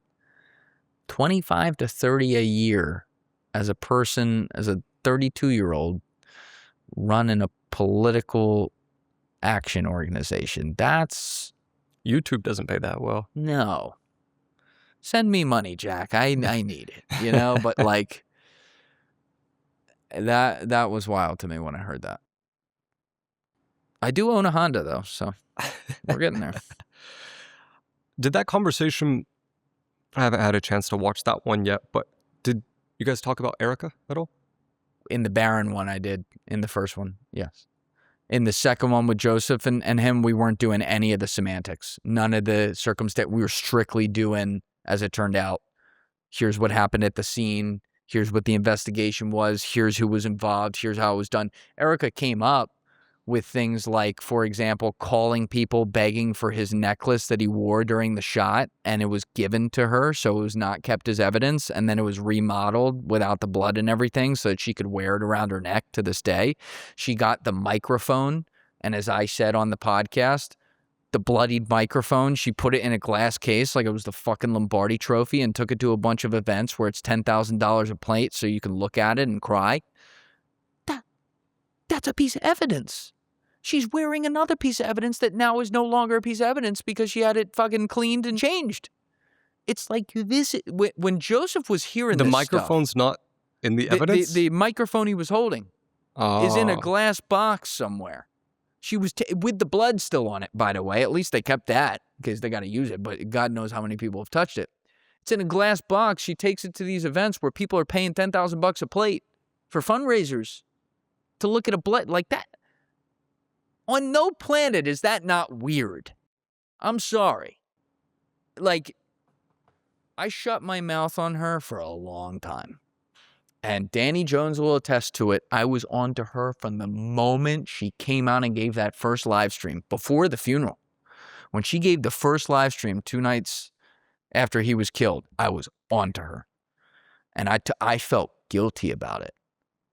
25 to 30 a year as a person, as a 32-year-old running a political action organization, that's... YouTube doesn't pay that well. No. Send me money, Jack. I need it, you know? But like, that was wild to me when I heard that. I do own a Honda though, so we're getting there. Did that conversation, I haven't had a chance to watch that one yet, but did you guys talk about Erika at all? In the Barron one, I did. In the first one, yes. In the second one with Joseph and him, we weren't doing any of the semantics. None of the circumstance. We were strictly doing, as it turned out, here's what happened at the scene. Here's what the investigation was. Here's who was involved. Here's how it was done. Erika came up with things like, for example, calling people, begging for his necklace that he wore during the shot, and it was given to her, so it was not kept as evidence, and then it was remodeled without the blood and everything so that she could wear it around her neck to this day. She got the microphone, and as I said on the podcast, the bloodied microphone, she put it in a glass case like it was the fucking Lombardi trophy and took it to a bunch of events where it's $10,000 a plate so you can look at it and cry. That's a piece of evidence. She's wearing another piece of evidence that now is no longer a piece of evidence because she had it fucking cleaned and changed. It's like this. When Joseph was hearing the this microphone's stuff, not in the evidence? The microphone he was holding is in a glass box somewhere. She was with the blood still on it, by the way. At least they kept that because they got to use it, but God knows how many people have touched it. It's in a glass box. She takes it to these events where people are paying $10,000 a plate for fundraisers to look at a blood like that. On no planet is that not weird. I'm sorry. Like, I shut my mouth on her for a long time. And Danny Jones will attest to it. I was on to her from the moment she came out and gave that first live stream before the funeral. When she gave the first live stream 2 nights after he was killed, I was on to her. And I felt guilty about it.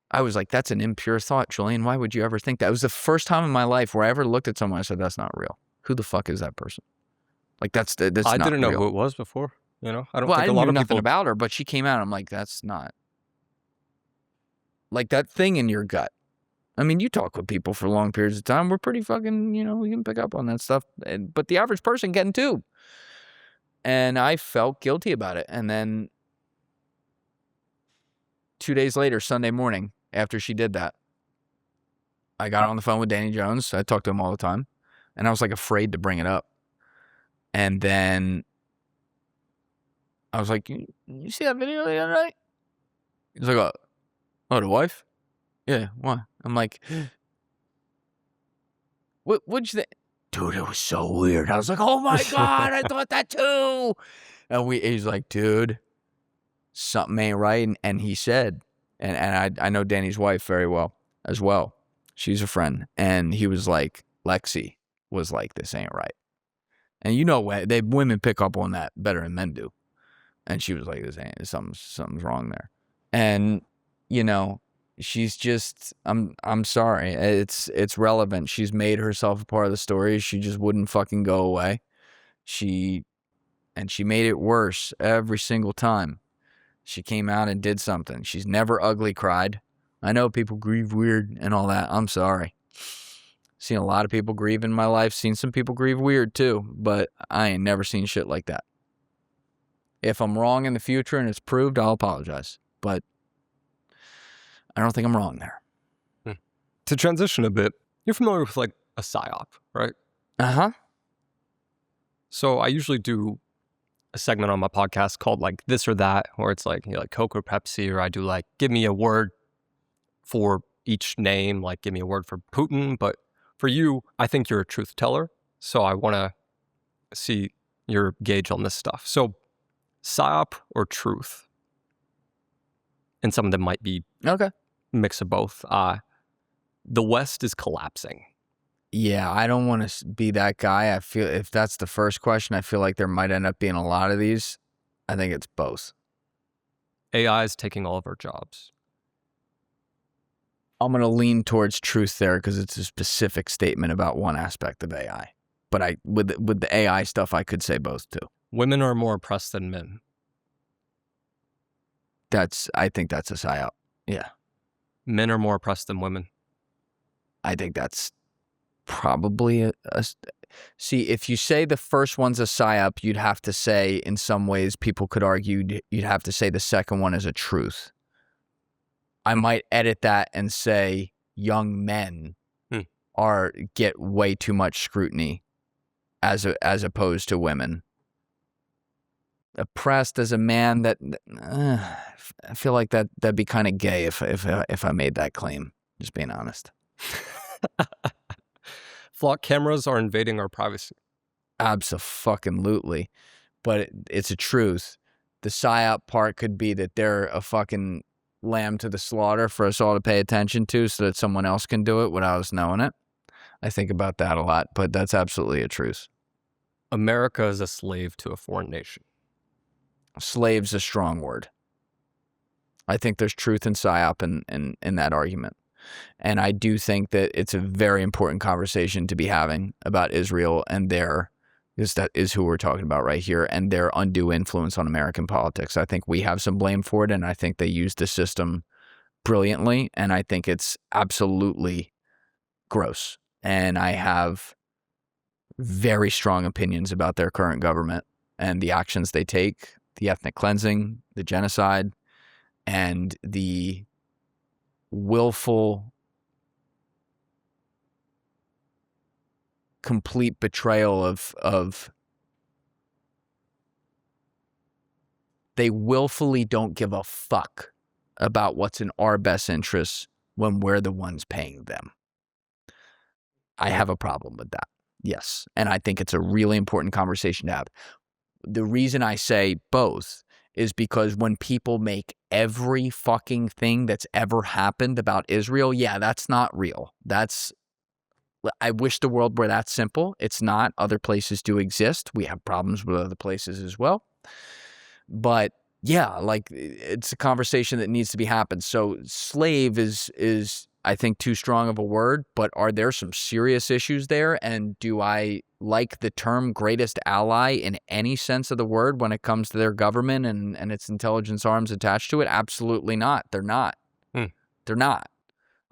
I was like, that's an impure thought, Julian. Why would you ever think that? It was the first time in my life where I ever looked at someone and said, that's not real. Who the fuck is that person? Like, that's not real. I didn't know who it was before. You know, I don't well, think I a lot knew of nothing people about her, but she came out. I'm like, that's not. Like that thing in your gut. I mean, you talk with people for long periods of time. We're pretty fucking, we can pick up on that stuff. But the average person can too. And I felt guilty about it. And then 2 days later, Sunday morning, after she did that, I got on the phone with Danny Jones. I talked to him all the time. And I was like afraid to bring it up. And then I was like, you see that video the other night? He's like, oh, the wife? Yeah, why? I'm like, what'd you think? Dude, it was so weird. I was like, oh my God, I thought that too. And he's like, dude, something ain't right. And he said, and I know Danny's wife very well as well. She's a friend. And he was like, Lexi was like, this ain't right. And women pick up on that better than men do. And she was like, something's wrong there. And, she's just, I'm sorry. It's relevant. She's made herself a part of the story. She just wouldn't fucking go away. She made it worse every single time. She came out and did something. She's never ugly cried. I know people grieve weird and all that. I'm sorry. Seen a lot of people grieve in my life. Seen some people grieve weird too, but I ain't never seen shit like that. If I'm wrong in the future and it's proved, I'll apologize. But I don't think I'm wrong there. To transition a bit, you're familiar with like a PSYOP, right? Uh-huh. So I usually do a segment on my podcast called like this or that, where it's like, like Coke or Pepsi, or I do like, give me a word for each name, like give me a word for Putin. But for you, I think you're a truth teller. So I want to see your gauge on this stuff. So PSYOP or truth? And some of them might be okay. Mix of both. The West is collapsing. Yeah, I don't want to be that guy. I feel if that's the first question, I feel like there might end up being a lot of these. I think it's both. AI is taking all of our jobs. I'm going to lean towards truth there because it's a specific statement about one aspect of AI. But with the AI stuff, I could say both too. Women are more oppressed than men. I think that's a psyop. Yeah. Men are more oppressed than women. I think that's probably a see, if you say the first one's a psyop, you'd have to say, in some ways, people could argue, you'd have to say the second one is a truth. I might edit that and say young men get way too much scrutiny as opposed to women. Oppressed as a man, that I feel like that'd be kind of gay if I made that claim. Just being honest. Flock cameras are invading our privacy. Abso-fucking-lutely. But it's a truth. The psyop part could be that they're a fucking lamb to the slaughter for us all to pay attention to so that someone else can do it without us knowing it. I think about that a lot, but that's absolutely a truth. America is a slave to a foreign nation. Slave's a strong word. I think there's truth in psyop in that argument. And I do think that it's a very important conversation to be having about Israel and that is who we're talking about right here, and their undue influence on American politics. I think we have some blame for it, and I think they use the system brilliantly, and I think it's absolutely gross. And I have very strong opinions about their current government and the actions they take, the ethnic cleansing, the genocide, and the willful, complete betrayal of they willfully don't give a fuck about what's in our best interests when we're the ones paying them. I have a problem with that. Yes. And I think it's a really important conversation to have. The reason I say both is because when people make every fucking thing that's ever happened about Israel, yeah, that's not real. I wish the world were that simple. It's not. Other places do exist. We have problems with other places as well. But yeah, like, it's a conversation that needs to be happened. So slave is I think too strong of a word, but are there some serious issues there? And do I like the term greatest ally in any sense of the word when it comes to their government and its intelligence arms attached to it? Absolutely not. They're not. They're not.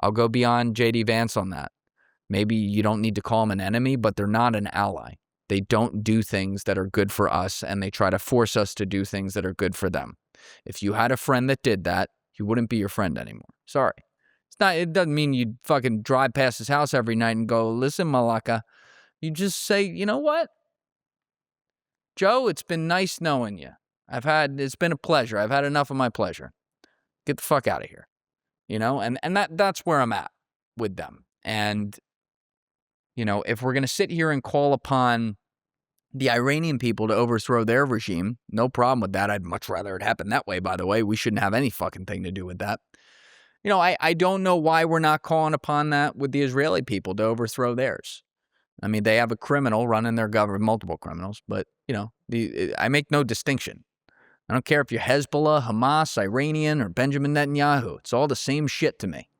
I'll go beyond J.D. Vance on that. Maybe you don't need to call them an enemy, but they're not an ally. They don't do things that are good for us, and they try to force us to do things that are good for them. If you had a friend that did that, he wouldn't be your friend anymore. Sorry. It doesn't mean you'd fucking drive past his house every night and go, listen, Malaka. You just say, you know what? Joe, it's been nice knowing you. It's been a pleasure. I've had enough of my pleasure. Get the fuck out of here. You know, and that's where I'm at with them. And, you know, if we're going to sit here and call upon the Iranian people to overthrow their regime, no problem with that. I'd much rather it happen that way, by the way. We shouldn't have any fucking thing to do with that. You know, I don't know why we're not calling upon that with the Israeli people to overthrow theirs. I mean, they have a criminal running their government, multiple criminals, but, you know, I make no distinction. I don't care if you're Hezbollah, Hamas, Iranian, or Benjamin Netanyahu. It's all the same shit to me.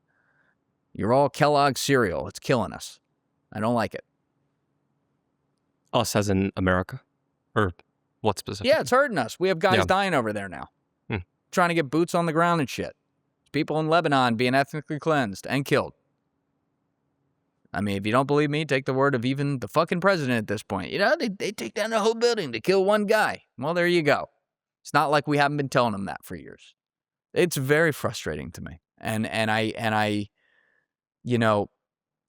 You're all Kellogg's cereal. It's killing us. I don't like it. Us as in America? Or what specifically? Yeah, it's hurting us. We have guys dying over there now. Trying to get boots on the ground and shit. People in Lebanon being ethnically cleansed and killed. I mean, if you don't believe me, take the word of even the fucking president at this point. You know, they take down the whole building to kill one guy. Well, there you go. It's not like we haven't been telling them that for years. It's very frustrating to me. And I, you know,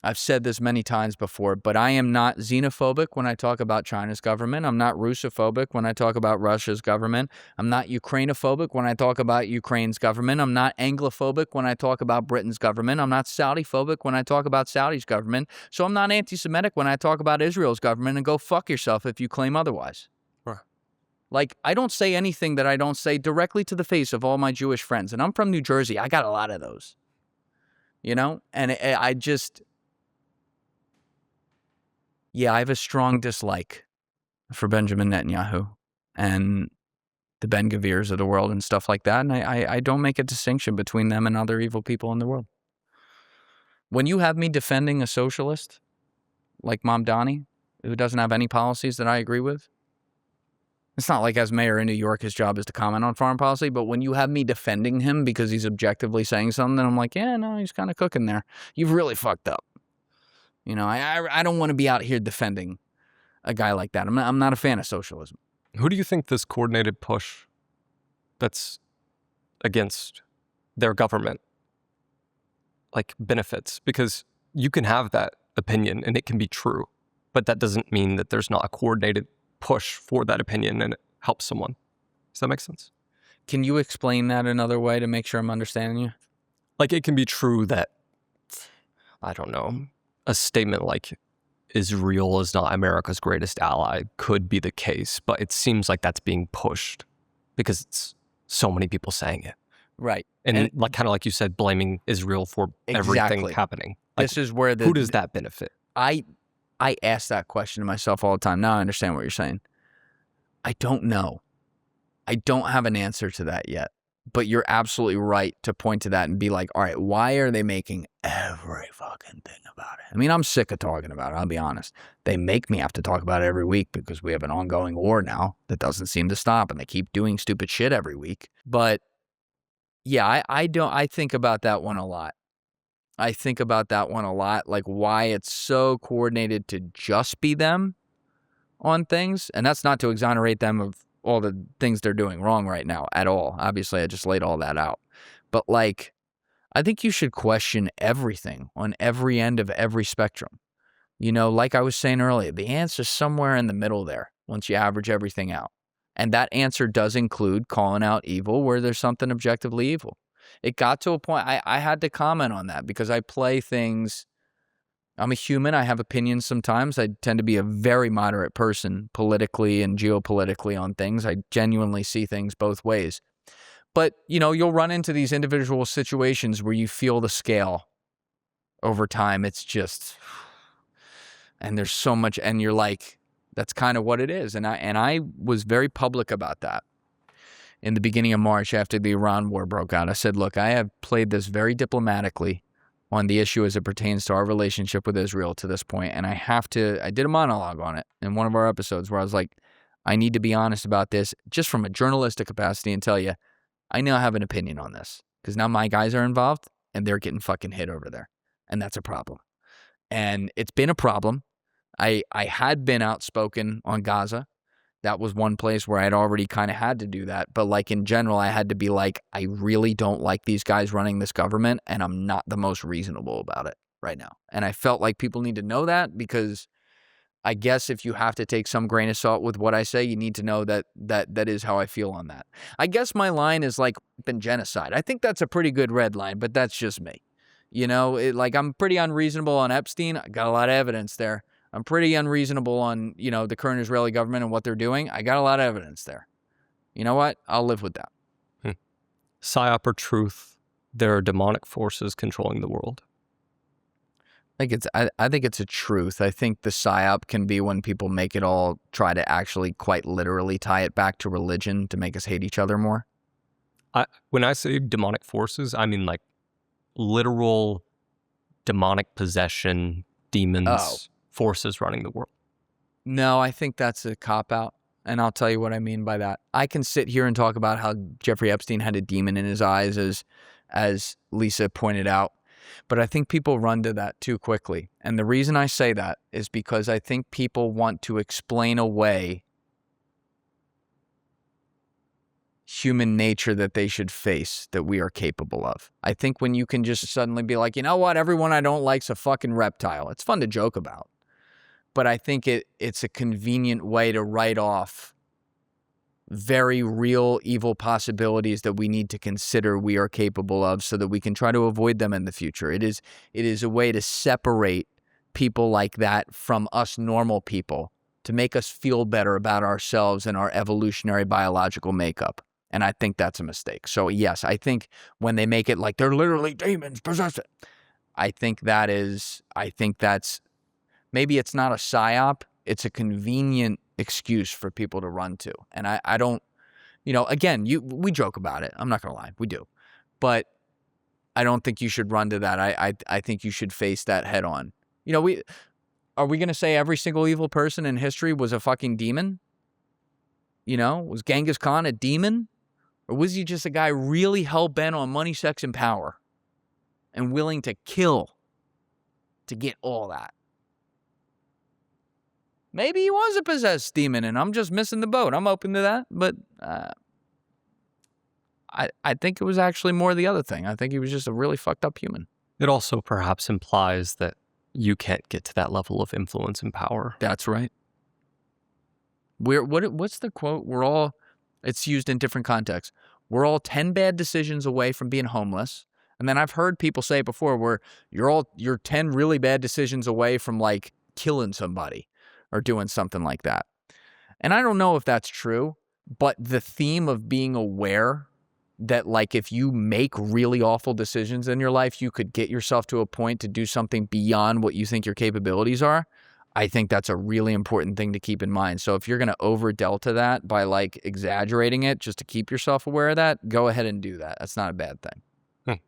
I've said this many times before, but I am not xenophobic when I talk about China's government. I'm not Russophobic when I talk about Russia's government. I'm not Ukrainophobic when I talk about Ukraine's government. I'm not Anglophobic when I talk about Britain's government. I'm not Saudi-phobic when I talk about Saudi's government. So I'm not anti-Semitic when I talk about Israel's government, and go fuck yourself if you claim otherwise. Right. Like, I don't say anything that I don't say directly to the face of all my Jewish friends. And I'm from New Jersey. I got a lot of those. And I have a strong dislike for Benjamin Netanyahu and the Ben Gavirs of the world and stuff like that. And I don't make a distinction between them and other evil people in the world. When you have me defending a socialist like Mamdani, who doesn't have any policies that I agree with, it's not like as mayor in New York, his job is to comment on foreign policy, but when you have me defending him because he's objectively saying something, then I'm like, yeah, no, he's kind of cooking there. You've really fucked up. I don't want to be out here defending a guy like that. I'm not a fan of socialism. Who do you think this coordinated push that's against their government benefits? Because you can have that opinion and it can be true, but that doesn't mean that there's not a coordinated push for that opinion and it helps someone. Does that make sense? Can you explain that another way to make sure I'm understanding you? It can be true that, I don't know, a statement like Israel is not America's greatest ally could be the case, but it seems like that's being pushed because it's so many people saying it. Right. And kind of like you said, blaming Israel for everything happening. This is where who does that benefit? I ask that question to myself all the time. Now I understand what you're saying. I don't know. I don't have an answer to that yet. But you're absolutely right to point to that and be like, all right, why are they making every fucking thing about it? I mean, I'm sick of talking about it, I'll be honest. They make me have to talk about it every week because we have an ongoing war now that doesn't seem to stop, and they keep doing stupid shit every week. But yeah, I think about that one a lot. Like why it's so coordinated to just be them on things. And that's not to exonerate them of all the things they're doing wrong right now at all. Obviously, I just laid all that out. But I think you should question everything on every end of every spectrum. Like I was saying earlier, the answer's somewhere in the middle there once you average everything out. And that answer does include calling out evil where there's something objectively evil. It got to a point, I had to comment on that because I play things. I'm a human. I have opinions sometimes. I tend to be a very moderate person politically and geopolitically on things. I genuinely see things both ways. But, you'll run into these individual situations where you feel the scale over time. It's just, and there's so much, and you're like, that's kind of what it is. And I was very public about that. In the beginning of March, after the Iran war broke out, I said, look, I have played this very diplomatically on the issue as it pertains to our relationship with Israel to this point. And I did a monologue on it in one of our episodes where I was like, I need to be honest about this just from a journalistic capacity and tell you, I now have an opinion on this because now my guys are involved and they're getting fucking hit over there. And that's a problem. And it's been a problem. I had been outspoken on Gaza. That was one place where I'd already kind of had to do that. But in general, I had to be like, I really don't like these guys running this government, and I'm not the most reasonable about it right now. And I felt like people need to know that because I guess if you have to take some grain of salt with what I say, you need to know that is how I feel on that. I guess my line is been genocide. I think that's a pretty good red line, but that's just me. I'm pretty unreasonable on Epstein. I got a lot of evidence there. I'm pretty unreasonable on, the current Israeli government and what they're doing. I got a lot of evidence there. You know what? I'll live with that. PSYOP or truth, there are demonic forces controlling the world. I think it's a truth. I think the PSYOP can be when people make it all try to actually quite literally tie it back to religion to make us hate each other more. When I say demonic forces, I mean literal demonic possession, demons, forces running the world. No, I think that's a cop-out, and I'll tell you what I mean by that. I can sit here and talk about how Jeffrey Epstein had a demon in his eyes, as Lisa pointed out, but I think people run to that too quickly. And the reason I say that is because I think people want to explain away human nature that they should face, that we are capable of. I think when you can just suddenly be like, you know what, everyone I don't like's a fucking reptile. It's fun to joke about. But I think it's a convenient way to write off very real evil possibilities that we need to consider we are capable of so that we can try to avoid them in the future. It is a way to separate people like that from us normal people to make us feel better about ourselves and our evolutionary biological makeup. And I think that's a mistake. So yes, I think when they make it like they're literally demons possessed, I think that's, maybe it's not a psyop. It's a convenient excuse for people to run to. And I don't, again, we joke about it. I'm not going to lie. We do. But I don't think you should run to that. I think you should face that head on. Are we going to say every single evil person in history was a fucking demon? Was Genghis Khan a demon? Or was he just a guy really hell-bent on money, sex, and power and willing to kill to get all that? Maybe he was a possessed demon and I'm just missing the boat. I'm open to that. But I think it was actually more the other thing. I think he was just a really fucked up human. It also perhaps implies that you can't get to that level of influence and power. That's right. What's the quote? It's used in different contexts. We're all 10 bad decisions away from being homeless. And then I've heard people say before where you're 10 really bad decisions away from like killing somebody or doing something like that. And I don't know if that's true, but the theme of being aware that like if you make really awful decisions in your life, you could get yourself to a point to do something beyond what you think your capabilities are. I think that's a really important thing to keep in mind. So if you're going to over delta that by like exaggerating it just to keep yourself aware of that, go ahead and do that. That's not a bad thing.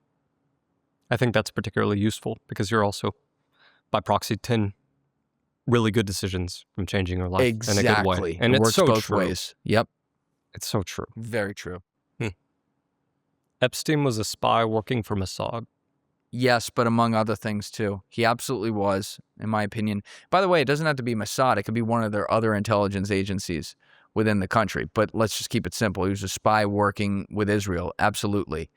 I think that's particularly useful because you're also, by proxy, 10 really good decisions from changing your life in a good way. And it it's works so both true. ways. Yep. It's so true. Very true. Epstein was a spy working for Mossad. Yes, but among other things too. He absolutely was, in my opinion. By the way, it doesn't have to be Mossad. It could be one of their other intelligence agencies within the country. But let's just keep it simple. He was a spy working with Israel. Absolutely.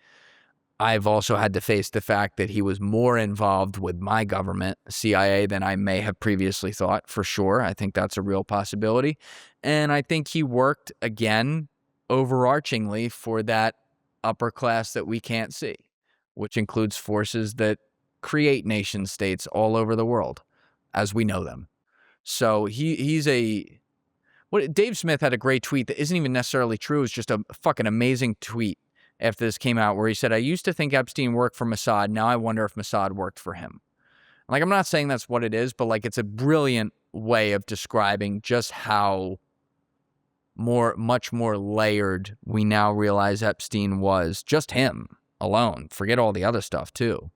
I've also had to face the fact that he was more involved with my government, CIA, than I may have previously thought, for sure. I think that's a real possibility. And I think he worked, again, overarchingly for that upper class that we can't see, which includes forces that create nation states all over the world as we know them. So Dave Smith had a great tweet that isn't even necessarily true. It's just a fucking amazing tweet after this came out where he said, I used to think Epstein worked for Mossad. Now I wonder if Mossad worked for him. Like, I'm not saying that's what it is, but like, it's a brilliant way of describing just how much more layered we now realize Epstein was, just him alone, forget all the other stuff too,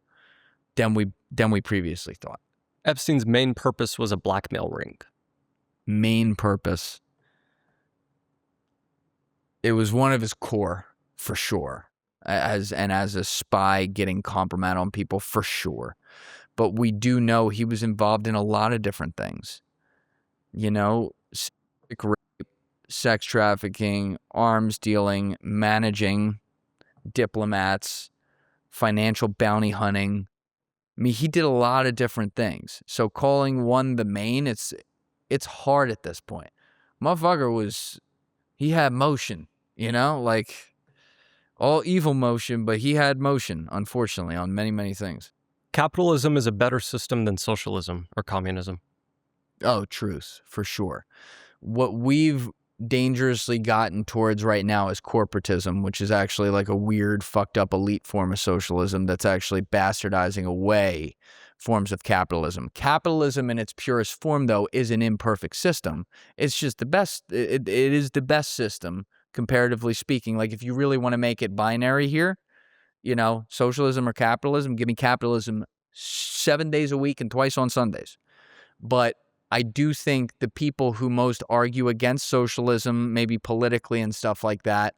than we previously thought. Epstein's main purpose was a blackmail ring. Main purpose. It was one of his core, for sure, as a spy getting compromise on people, for sure. But we do know he was involved in a lot of different things. Sex trafficking, arms dealing, managing, diplomats, financial bounty hunting. I mean, he did a lot of different things. So calling one the main, it's hard at this point. Motherfucker he had motion, like all evil motion, but he had motion, unfortunately, on many, many things. Capitalism is a better system than socialism or communism. Oh, truth, for sure. What we've dangerously gotten towards right now is corporatism, which is actually like a weird, fucked up elite form of socialism that's actually bastardizing away forms of capitalism. Capitalism in its purest form, though, is an imperfect system. It's just the best. It is the best system, comparatively speaking. Like, if you really want to make it binary here, socialism or capitalism, give me capitalism 7 days a week and twice on Sundays. But I do think the people who most argue against socialism, maybe politically and stuff like that,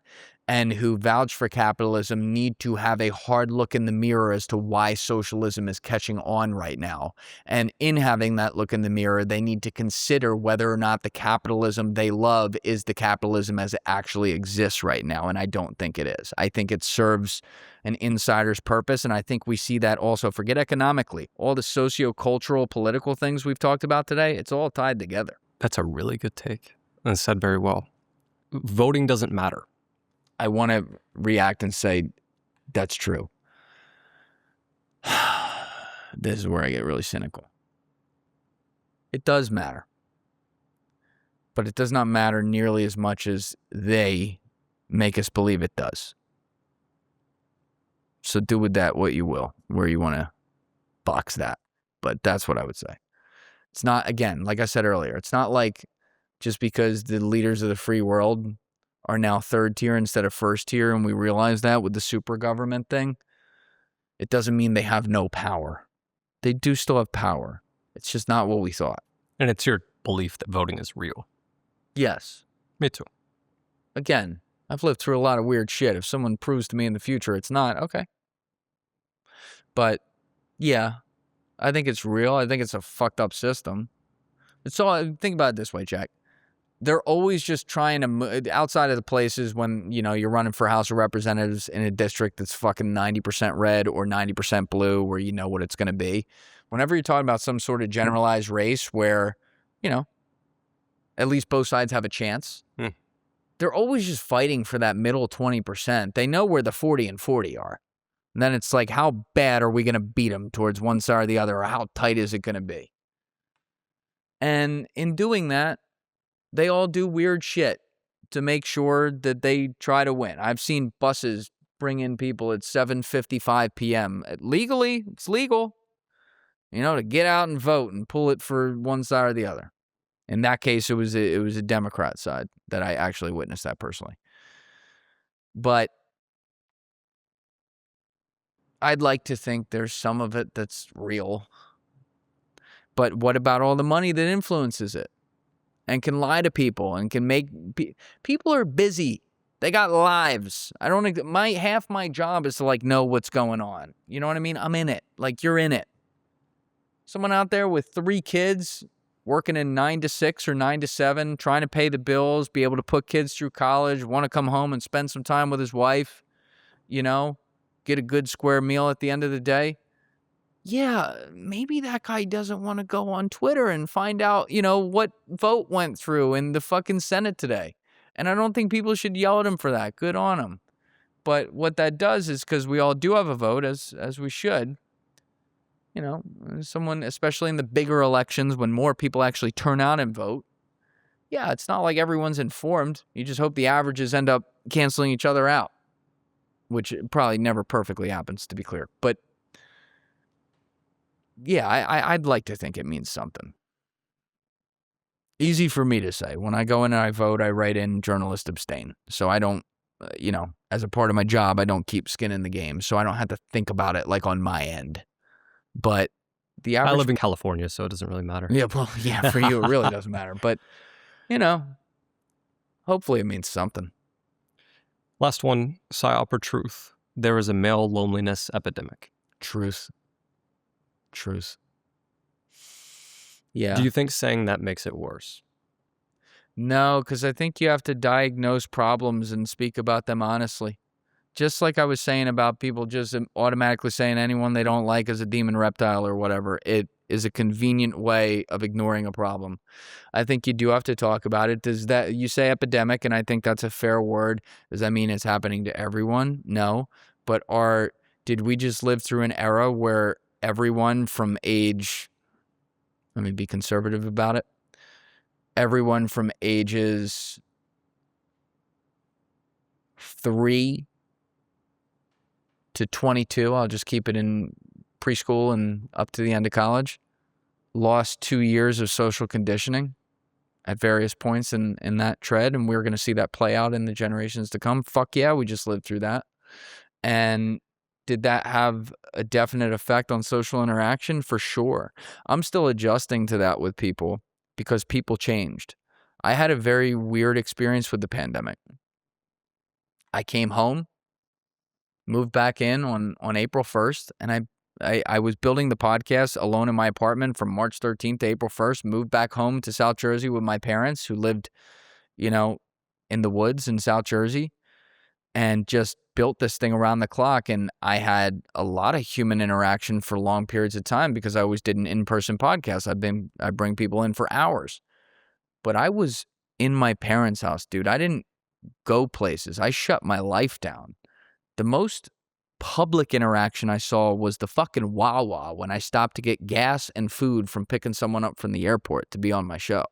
and who vouch for capitalism need to have a hard look in the mirror as to why socialism is catching on right now. And in having that look in the mirror, they need to consider whether or not the capitalism they love is the capitalism as it actually exists right now. And I don't think it is. I think it serves an insider's purpose. And I think we see that also. Forget economically. All the socio-cultural, political things we've talked about today, it's all tied together. That's a really good take. And said very well. Voting doesn't matter. I want to react and say, that's true. This is where I get really cynical. It does matter. But it does not matter nearly as much as they make us believe it does. So do with that what you will, where you want to box that. But that's what I would say. It's not, again, like I said earlier, it's not like just because the leaders of the free world are now third tier instead of first tier, and we realize that with the super government thing, it doesn't mean they have no power. They do still have power. It's just not what we thought. And it's your belief that voting is real. Yes. Me too. Again, I've lived through a lot of weird shit. If someone proves to me in the future it's not, okay. But, yeah, I think it's real. I think it's a fucked up system. It's all, think about it this way, Jack. They're always just trying to, outside of the places when, you know, you're running for House of Representatives in a district that's fucking 90% red or 90% blue, where you know what it's going to be. Whenever you're talking about some sort of generalized race where, you know, at least both sides have a chance, they're always just fighting for that middle 20%. They know where the 40 and 40 are. And then it's like, how bad are we going to beat them towards one side or the other, or how tight is it going to be? And in doing that, they all do weird shit to make sure that they try to win. I've seen buses bring in people at 7:55 p.m. Legally, it's legal, you know, to get out and vote and pull it for one side or the other. In that case, it was a Democrat side that I actually witnessed that personally. But I'd like to think there's some of it that's real. But what about all the money that influences it and can lie to people and can make people are busy. They got lives. I don't think half my job is to like know what's going on. You know what I mean? I'm in it. Like you're in it. Someone out there with 3 kids working in 9 to 6 or 9 to 7, trying to pay the bills, be able to put kids through college, want to come home and spend some time with his wife, you know, get a good square meal at the end of the day. Yeah, maybe that guy doesn't want to go on Twitter and find out, you know, what vote went through in the fucking Senate today. And I don't think people should yell at him for that. Good on him. But what that does is, because we all do have a vote, as we should, you know, someone, especially in the bigger elections when more people actually turn out and vote, yeah, it's not like everyone's informed. You just hope the averages end up canceling each other out, which probably never perfectly happens, to be clear. But yeah, I'd like to think it means something. Easy for me to say. When I go in and I vote, I write in journalist abstain. So I don't, you know, as a part of my job, I don't keep skin in the game. So I don't have to think about it like on my end. But the average... I live in California, so it doesn't really matter. Yeah, well, yeah, for you, it really doesn't matter. But, you know, hopefully it means something. Last one, psyop or truth. There is a male loneliness epidemic. Truth. Yeah. Do you think saying that makes it worse? No, because I think you have to diagnose problems and speak about them honestly. Just like I was saying about people just automatically saying anyone they don't like is a demon reptile or whatever. It is a convenient way of ignoring a problem. I think you do have to talk about it. Does that, you say epidemic, and I think that's a fair word. Does that mean it's happening to everyone? No. But did we just live through an era where everyone from age, let me be conservative about it, everyone from ages 3 to 22, I'll just keep it in preschool and up to the end of college, lost 2 years of social conditioning at various points in that tread, and we're going to see that play out in the generations to come. Fuck yeah, we just lived through that. And did that have a definite effect on social interaction? For sure. I'm still adjusting to that with people because people changed. I had a very weird experience with the pandemic. I came home, moved back in on April 1st, and I was building the podcast alone in my apartment from March 13th to April 1st, moved back home to South Jersey with my parents who lived, you know, in the woods in South Jersey, and just built this thing around the clock. And I had a lot of human interaction for long periods of time because I always did an in-person podcast. I bring people in for hours. But I was in my parents' house, dude. I didn't go places. I shut my life down. The most public interaction I saw was the fucking Wawa when I stopped to get gas and food from picking someone up from the airport to be on my show,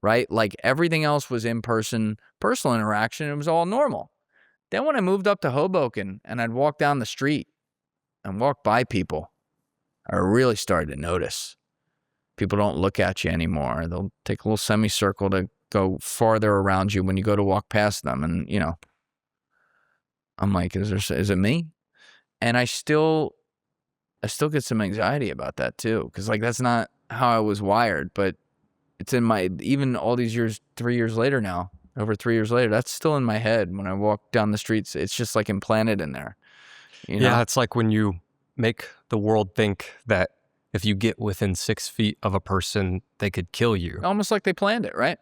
right? Like everything else was in-person, personal interaction. It was all normal. Then when I moved up to Hoboken and I'd walk down the street and walk by people, I really started to notice. People don't look at you anymore. They'll take a little semicircle to go farther around you when you go to walk past them. And, I'm like, is it me? And I still get some anxiety about that too. Cause like, that's not how I was wired, but it's in even all these years, 3 years later now, over 3 years later, that's still in my head. When I walk down the streets, it's just like implanted in there. Yeah, it's like when you make the world think that if you get within 6 feet of a person, they could kill you. Almost like they planned it, right?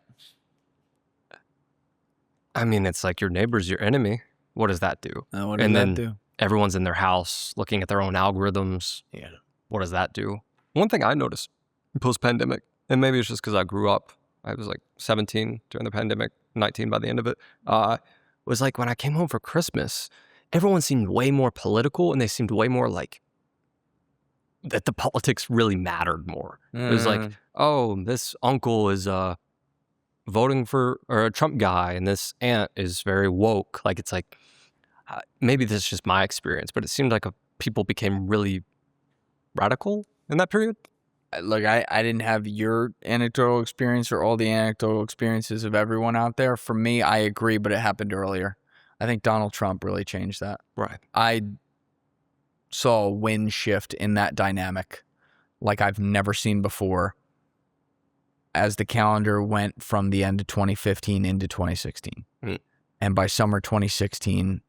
I mean, it's like your neighbor's your enemy. What does that do? What does that do? Everyone's in their house looking at their own algorithms. Yeah. What does that do? One thing I noticed post-pandemic, and maybe it's just because I grew up, I was like 17 during the pandemic, 19 by the end of it, was like when I came home for Christmas, everyone seemed way more political and they seemed way more like that the politics really mattered more. It was like, oh, this uncle is voting for or a Trump guy and this aunt is very woke. Like it's like, maybe this is just my experience, but it seemed like people became really radical in that period. Look, I didn't have your anecdotal experience or all the anecdotal experiences of everyone out there. For me, I agree, but it happened earlier. I think Donald Trump really changed that. Right. I saw a wind shift in that dynamic like I've never seen before as the calendar went from the end of 2015 into 2016. And by summer 2016,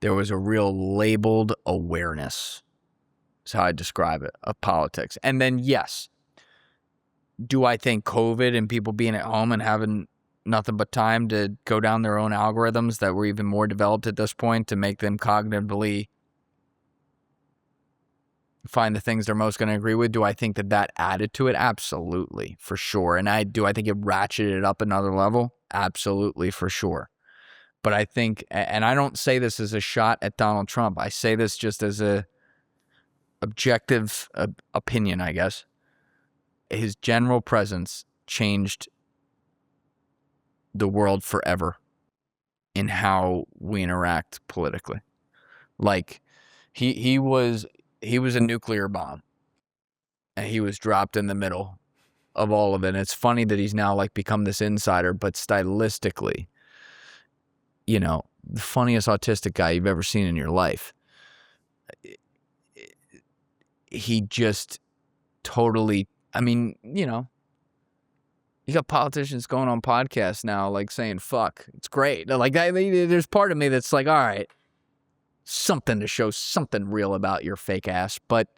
there was a real labeled awareness, is how I describe it, of politics. And then, yes, do I think COVID and people being at home and having nothing but time to go down their own algorithms that were even more developed at this point to make them cognitively find the things they're most going to agree with, do I think that added to it? Absolutely, for sure. And I think it ratcheted it up another level? Absolutely, for sure. But I think, and I don't say this as a shot at Donald Trump, I say this just as a objective opinion, I guess. His general presence changed the world forever in how we interact politically. Like he was a nuclear bomb, and he was dropped in the middle of all of it. And it's funny that he's now like become this insider, but stylistically, the funniest autistic guy you've ever seen in your life. He just totally, you got politicians going on podcasts now, like saying, fuck, it's great. Like, there's part of me that's like, all right, something to show something real about your fake ass. But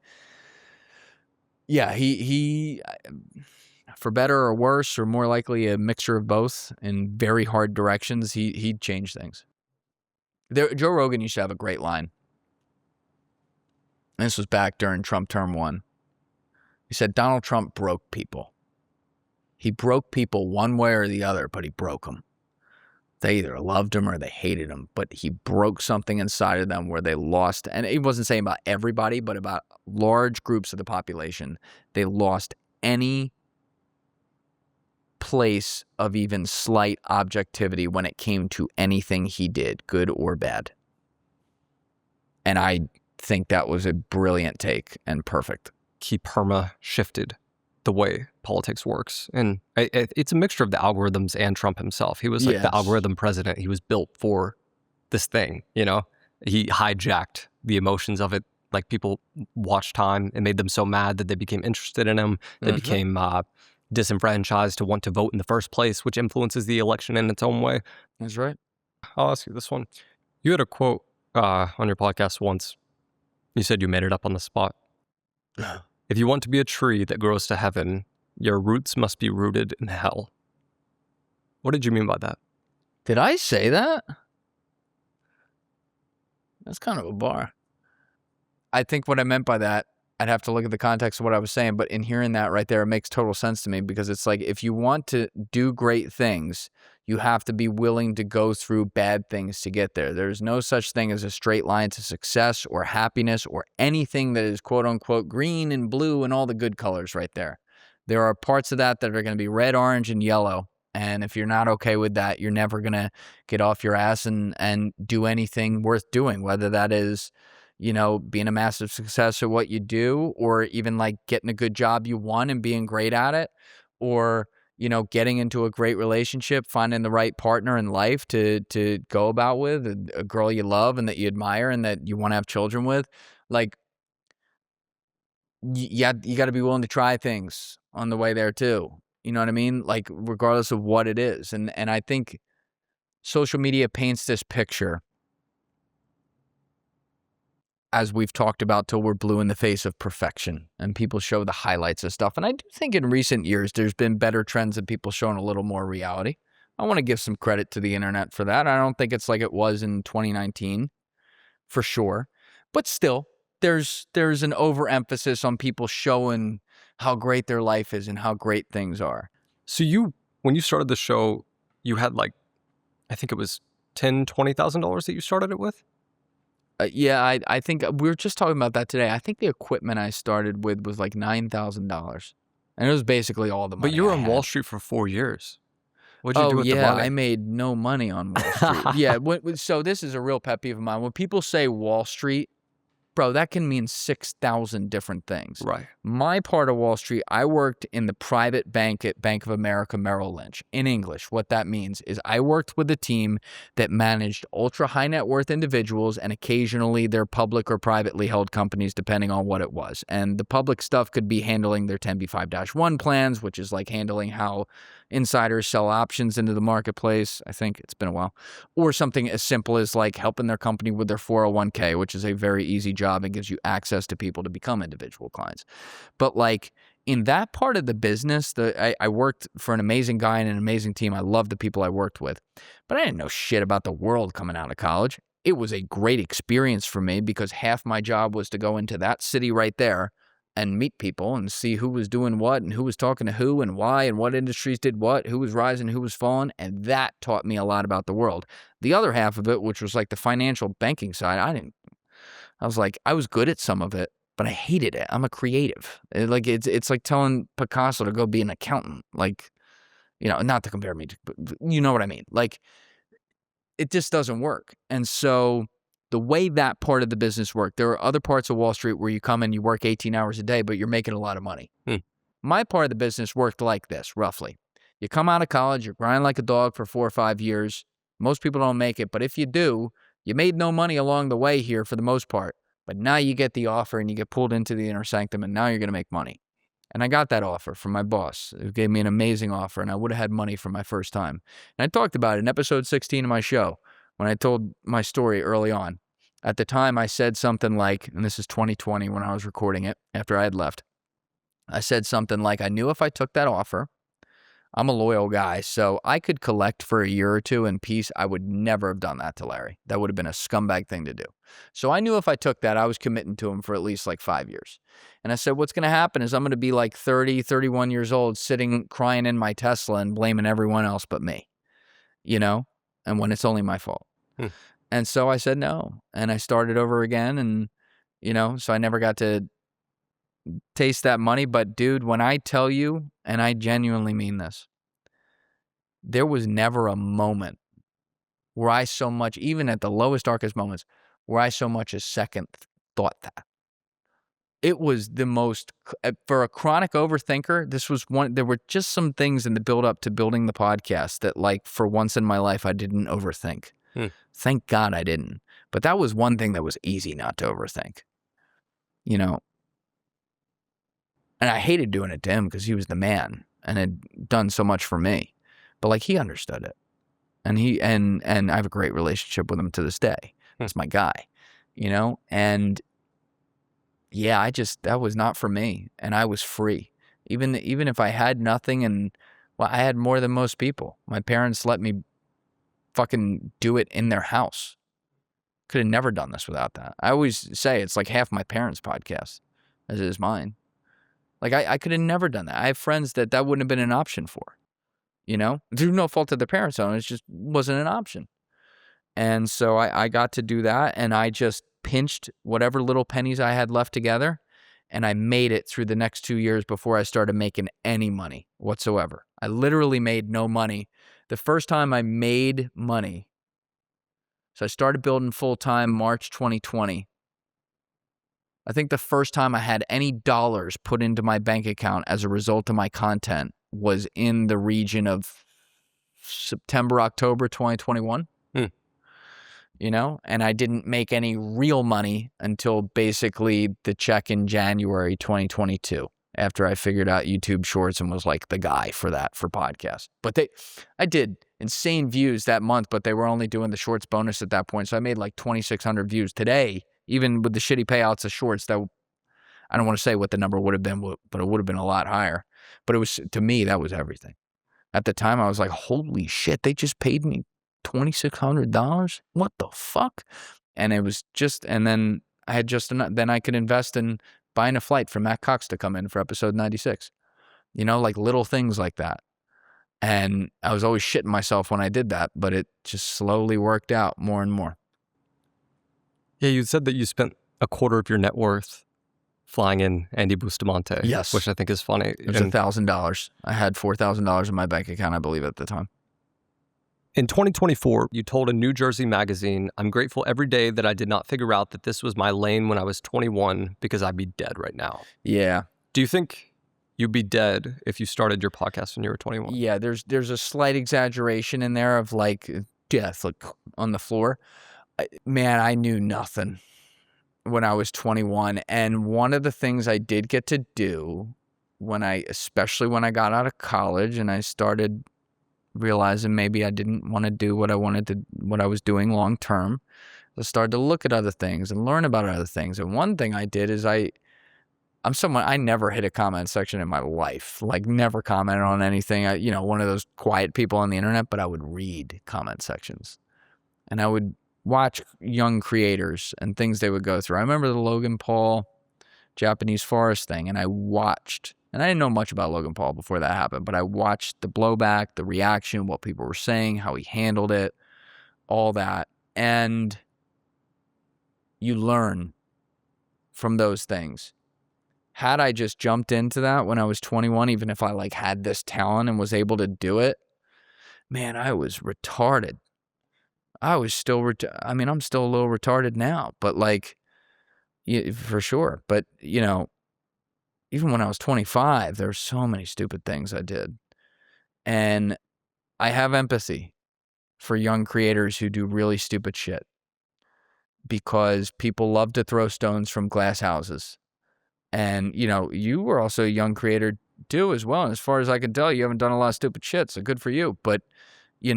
yeah, he for better or worse, or more likely a mixture of both in very hard directions, he changed things. Joe Rogan used to have a great line. And this was back during Trump term 1. He said, Donald Trump broke people. He broke people one way or the other, but he broke them. They either loved him or they hated him, but he broke something inside of them where they lost, and he wasn't saying about everybody, but about large groups of the population. They lost any place of even slight objectivity when it came to anything he did, good or bad. And I think that was a brilliant take and perfect. He perma shifted the way politics works. And it's a mixture of the algorithms and Trump himself. He was like the algorithm president. He was built for this thing, He hijacked the emotions of it. Like people watched time and made them so mad that they became interested in him. They became disenfranchised to want to vote in the first place, which influences the election in its own way. That's right. I'll ask you this one. You had a quote on your podcast once. You said you made it up on the spot. If you want to be a tree that grows to heaven, your roots must be rooted in hell. What did you mean by that? Did I say that? That's kind of a bar. I think what I meant by that, I'd have to look at the context of what I was saying, but in hearing that right there, it makes total sense to me, because it's like, if you want to do great things, you have to be willing to go through bad things to get there. There's no such thing as a straight line to success or happiness or anything that is quote unquote green and blue and all the good colors right there. There are parts of that that are going to be red, orange, and yellow. And if you're not okay with that, you're never going to get off your ass and do anything worth doing, whether that is, being a massive success at what you do, or even like getting a good job you want and being great at it, or getting into a great relationship, finding the right partner in life to go about with, a girl you love and that you admire and that you want to have children with. Like, you got to be willing to try things on the way there too. You know what I mean? Like, regardless of what it is. And I think social media paints this picture, as we've talked about till we're blue in the face, of perfection, and people show the highlights of stuff. And I do think in recent years, there's been better trends of people showing a little more reality. I want to give some credit to the internet for that. I don't think it's like it was in 2019, for sure. But still, there's an overemphasis on people showing how great their life is and how great things are. So when you started the show, you had like, I think it was $10,000, $20,000 that you started it with? Yeah, I think we were just talking about that today. I think the equipment I started with was like $9,000. And it was basically all the money. But you were I on had. Wall Street for 4 years. What'd you do with the money? I made no money on Wall Street. Yeah, so this is a real pet peeve of mine. When people say Wall Street, bro, that can mean 6,000 different things. Right. My part of Wall Street, I worked in the private bank at Bank of America Merrill Lynch. In English, what that means is I worked with a team that managed ultra high net worth individuals and occasionally their public or privately held companies, depending on what it was. And the public stuff could be handling their 10b5-1 plans, which is like handling how insiders sell options into the marketplace. I think it's been a while. Or something as simple as like helping their company with their 401k, which is a very easy job and gives you access to people to become individual clients. But like in that part of the business, I worked for an amazing guy and an amazing team. I love the people I worked with, but I didn't know shit about the world coming out of college. It was a great experience for me because half my job was to go into that city right there and meet people and see who was doing what and who was talking to who and why and what industries did what, who was rising, who was falling. And that taught me a lot about the world. The other half of it, which was like the financial banking side, I was good at some of it, but I hated it. I'm a creative. It's like telling Picasso to go be an accountant. Like, not to compare me to, but you know what I mean? Like, it just doesn't work. And so the way that part of the business worked, there are other parts of Wall Street where you come and you work 18 hours a day, but you're making a lot of money. My part of the business worked like this, roughly. You come out of college, you're grinding like a dog for 4 or 5 years. Most people don't make it, but if you do, you made no money along the way here for the most part. But now you get the offer and you get pulled into the inner sanctum and now you're going to make money. And I got that offer from my boss, who gave me an amazing offer, and I would have had money for my first time. And I talked about it in episode 16 of my show when I told my story early on. At the time, I said something like, and this is 2020 when I was recording it after I had left, I said something like, I knew if I took that offer, I'm a loyal guy, so I could collect for a year or two in peace. I would never have done that to Larry. That would have been a scumbag thing to do. So I knew if I took that, I was committing to him for at least like 5 years. And I said, what's going to happen is I'm going to be like 30, 31 years old, sitting crying in my Tesla and blaming everyone else but me, and when it's only my fault. And so I said no, and I started over again, and, so I never got to taste that money. But dude, when I tell you, and I genuinely mean this, there was never a moment where I so much, even at the lowest, darkest moments, where I so much as second thought that. It was the most, for a chronic overthinker, there were just some things in the build up to building the podcast that, like, for once in my life, I didn't overthink. Thank God I didn't. But that was one thing that was easy not to overthink, And I hated doing it to him because he was the man and had done so much for me. But like, he understood it. And I have a great relationship with him to this day. That's my guy, and yeah, that was not for me. And I was free. Even if I had nothing, and I had more than most people. My parents let me fucking do it in their house. Could have never done this without that. I always say it's like half my parents' podcast as it is mine. Like, I could have never done that. I have friends that wouldn't have been an option for, Through no fault of their parents' own. It just wasn't an option. And so I got to do that, and I just pinched whatever little pennies I had left together, and I made it through the next 2 years before I started making any money whatsoever. I literally made no money. The first time I made money, so I started building full-time March 2020. I think the first time I had any dollars put into my bank account as a result of my content was in the region of September, October 2021. And I didn't make any real money until basically the check in January 2022, after I figured out YouTube Shorts and was like the guy for podcasts. But I did insane views that month, but they were only doing the Shorts bonus at that point. So I made like 2,600 views. Today, even with the shitty payouts of Shorts, that I don't want to say what the number would have been, but it would have been a lot higher. But it was, to me, that was everything. At the time, I was like, holy shit, they just paid me $2,600? What the fuck? And it was just, and then I had just enough, then I could invest in buying a flight for Matt Cox to come in for episode 96. Like little things like that. And I was always shitting myself when I did that, but it just slowly worked out more and more. Yeah, you said that you spent a quarter of your net worth flying in Andy Bustamante. Yes. Which I think is funny. It was $1,000. I had $4,000 in my bank account, I believe, at the time. In 2024, you told a New Jersey magazine, "I'm grateful every day that I did not figure out that this was my lane when I was 21 because I'd be dead right now." Yeah. Do you think you'd be dead if you started your podcast when you were 21? Yeah, there's a slight exaggeration in there of like death, like on the floor. Man, I knew nothing when I was 21. And one of the things I did get to do especially when I got out of college and I started realizing maybe I didn't want to do what I was doing long term, I started to look at other things and learn about other things. And one thing I did is I'm someone, I never hit a comment section in my life, like never commented on anything. One of those quiet people on the internet, but I would read comment sections and I would watch young creators and things they would go through. I remember the Logan Paul Japanese forest thing, and I watched, and I didn't know much about Logan Paul before that happened, but I watched the blowback, the reaction, what people were saying, how he handled it, all that. And you learn from those things. Had I just jumped into that when I was 21, even if I had this talent and was able to do it, man, I was retarded. I was still, I'm still a little retarded now, but for sure. But, even when I was 25, there were so many stupid things I did. And I have empathy for young creators who do really stupid shit because people love to throw stones from glass houses. And, you were also a young creator too as well. And as far as I can tell, you haven't done a lot of stupid shit, so good for you. But, you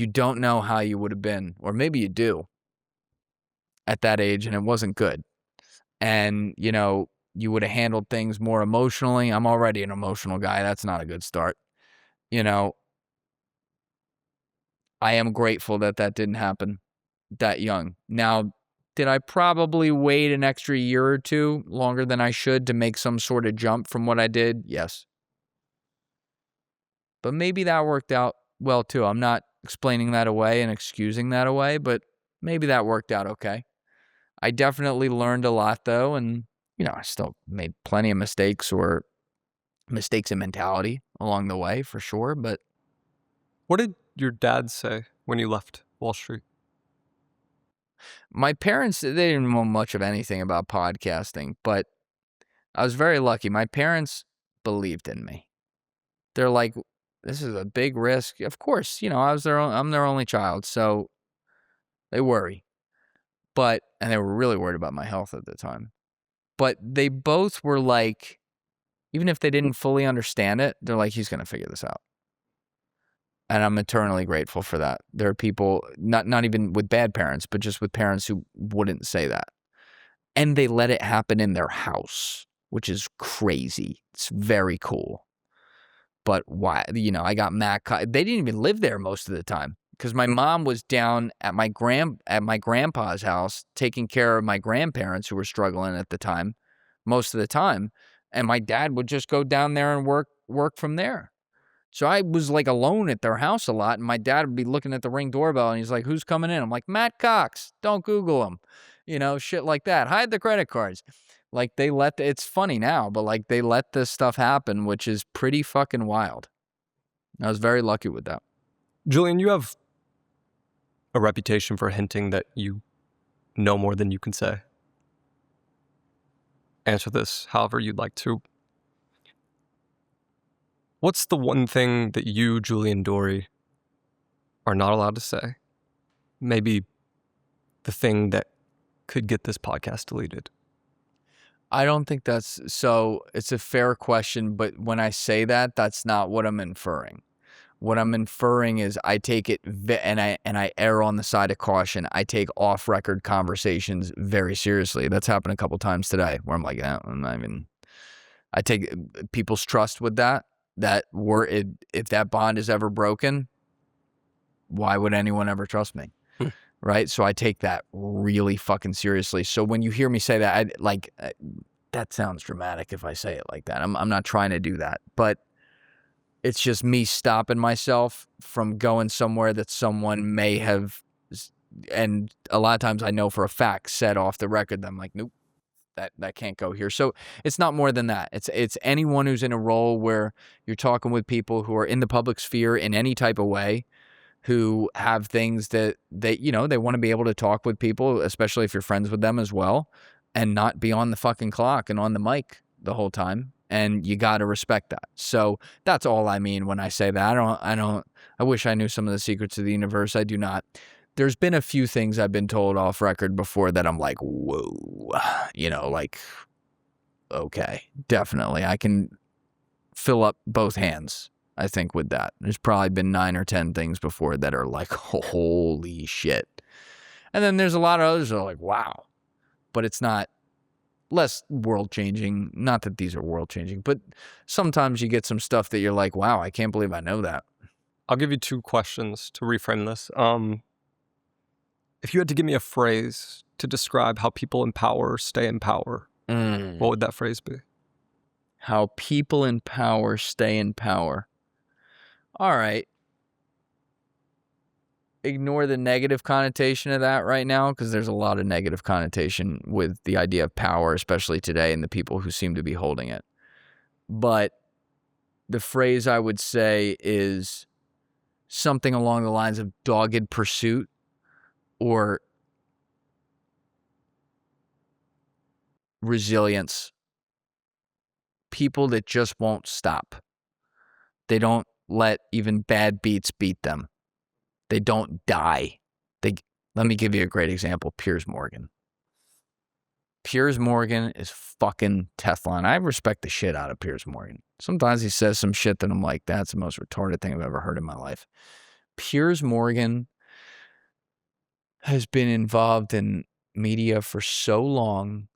don't know how you would have been, or maybe you do at that age and it wasn't good. And, you would have handled things more emotionally. I'm already an emotional guy. That's not a good start. I am grateful that didn't happen that young. Now, did I probably wait an extra year or two longer than I should to make some sort of jump from what I did? Yes. But maybe that worked out well too. I'm not explaining that away and excusing that away, but maybe that worked out okay. I definitely learned a lot though, and I still made plenty of mistakes or mistakes in mentality along the way for sure. But what did your dad say when you left Wall Street? My parents, they didn't know much of anything about podcasting, but I was very lucky. My parents believed in me. They're like, this is a big risk. Of course, I'm their only child, so they worry. And they were really worried about my health at the time. But they both were like, even if they didn't fully understand it, they're like, he's going to figure this out. And I'm eternally grateful for that. There are people, not even with bad parents, but just with parents who wouldn't say that. And they let it happen in their house, which is crazy. It's very cool. But why? I got Matt. They didn't even live there most of the time because my mom was down at my grandpa's house taking care of my grandparents who were struggling at the time, most of the time, and my dad would just go down there and work from there. So I was alone at their house a lot, and my dad would be looking at the Ring doorbell, and he's like, "Who's coming in?" I'm like, "Matt Cox. Don't Google him." Shit like that. Hide the credit cards. It's funny now, but they let this stuff happen, which is pretty fucking wild. I was very lucky with that. Julian, you have a reputation for hinting that you no more than you can say. Answer this however you'd like to. What's the one thing that you, Julian Dorey, are not allowed to say? Maybe the thing that could get this podcast deleted. I don't think that's so. It's a fair question, but when I say that, that's not what I'm inferring. What I'm inferring is I take it and I err on the side of caution. I take off-record conversations very seriously. That's happened a couple times today where I'm like, I'm not even. I take people's trust with that. If that bond is ever broken, why would anyone ever trust me? Right? So I take that really fucking seriously. So when you hear me say that, that sounds dramatic if I say it like that. I'm not trying to do that, but it's just me stopping myself from going somewhere that someone may have, and a lot of times I know for a fact, said off the record that I'm like, nope, that can't go here. So it's not more than that. It's anyone who's in a role where you're talking with people who are in the public sphere in any type of way, who have things that they want to be able to talk with people, especially if you're friends with them as well, and not be on the fucking clock and on the mic the whole time. And you got to respect that. So that's all I mean when I say that. I wish I knew some of the secrets of the universe. I do not. There's been a few things I've been told off record before that I'm like, whoa, okay, definitely. I can fill up both hands, I think, with that. There's probably been 9 or 10 things before that are like, holy shit. And then there's a lot of others that are like, wow. But it's not less world-changing. Not that these are world-changing, but sometimes you get some stuff that you're like, wow, I can't believe I know that. I'll give you 2 questions to reframe this. If you had to give me a phrase to describe how people in power stay in power, what would that phrase be? How people in power stay in power. All right. Ignore the negative connotation of that right now, because there's a lot of negative connotation with the idea of power, especially today, and the people who seem to be holding it. But the phrase I would say is something along the lines of dogged pursuit or resilience. People that just won't stop. They don't let even bad beats beat them. They don't die. Let me give you a great example. Piers Morgan. Piers Morgan is fucking Teflon. I respect the shit out of Piers Morgan. Sometimes he says some shit that I'm like, that's the most retarded thing I've ever heard in my life. Piers Morgan has been involved in media for so long,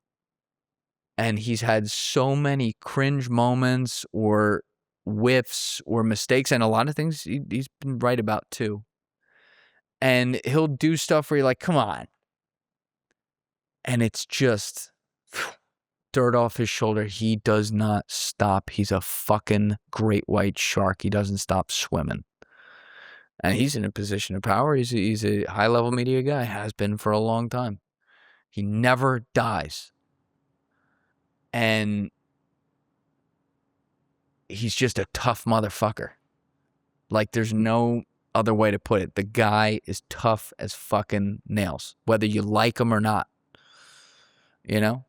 and he's had so many cringe moments or whiffs or mistakes, and a lot of things he's been right about too. And he'll do stuff where you're like, come on. And it's just dirt off his shoulder. He does not stop. He's a fucking great white shark. He doesn't stop swimming. And he's in a position of power. He's a high-level media guy, has been for a long time. He never dies. And he's just a tough motherfucker. Like, there's no other way to put it. The guy is tough as fucking nails, whether you like him or not. You know?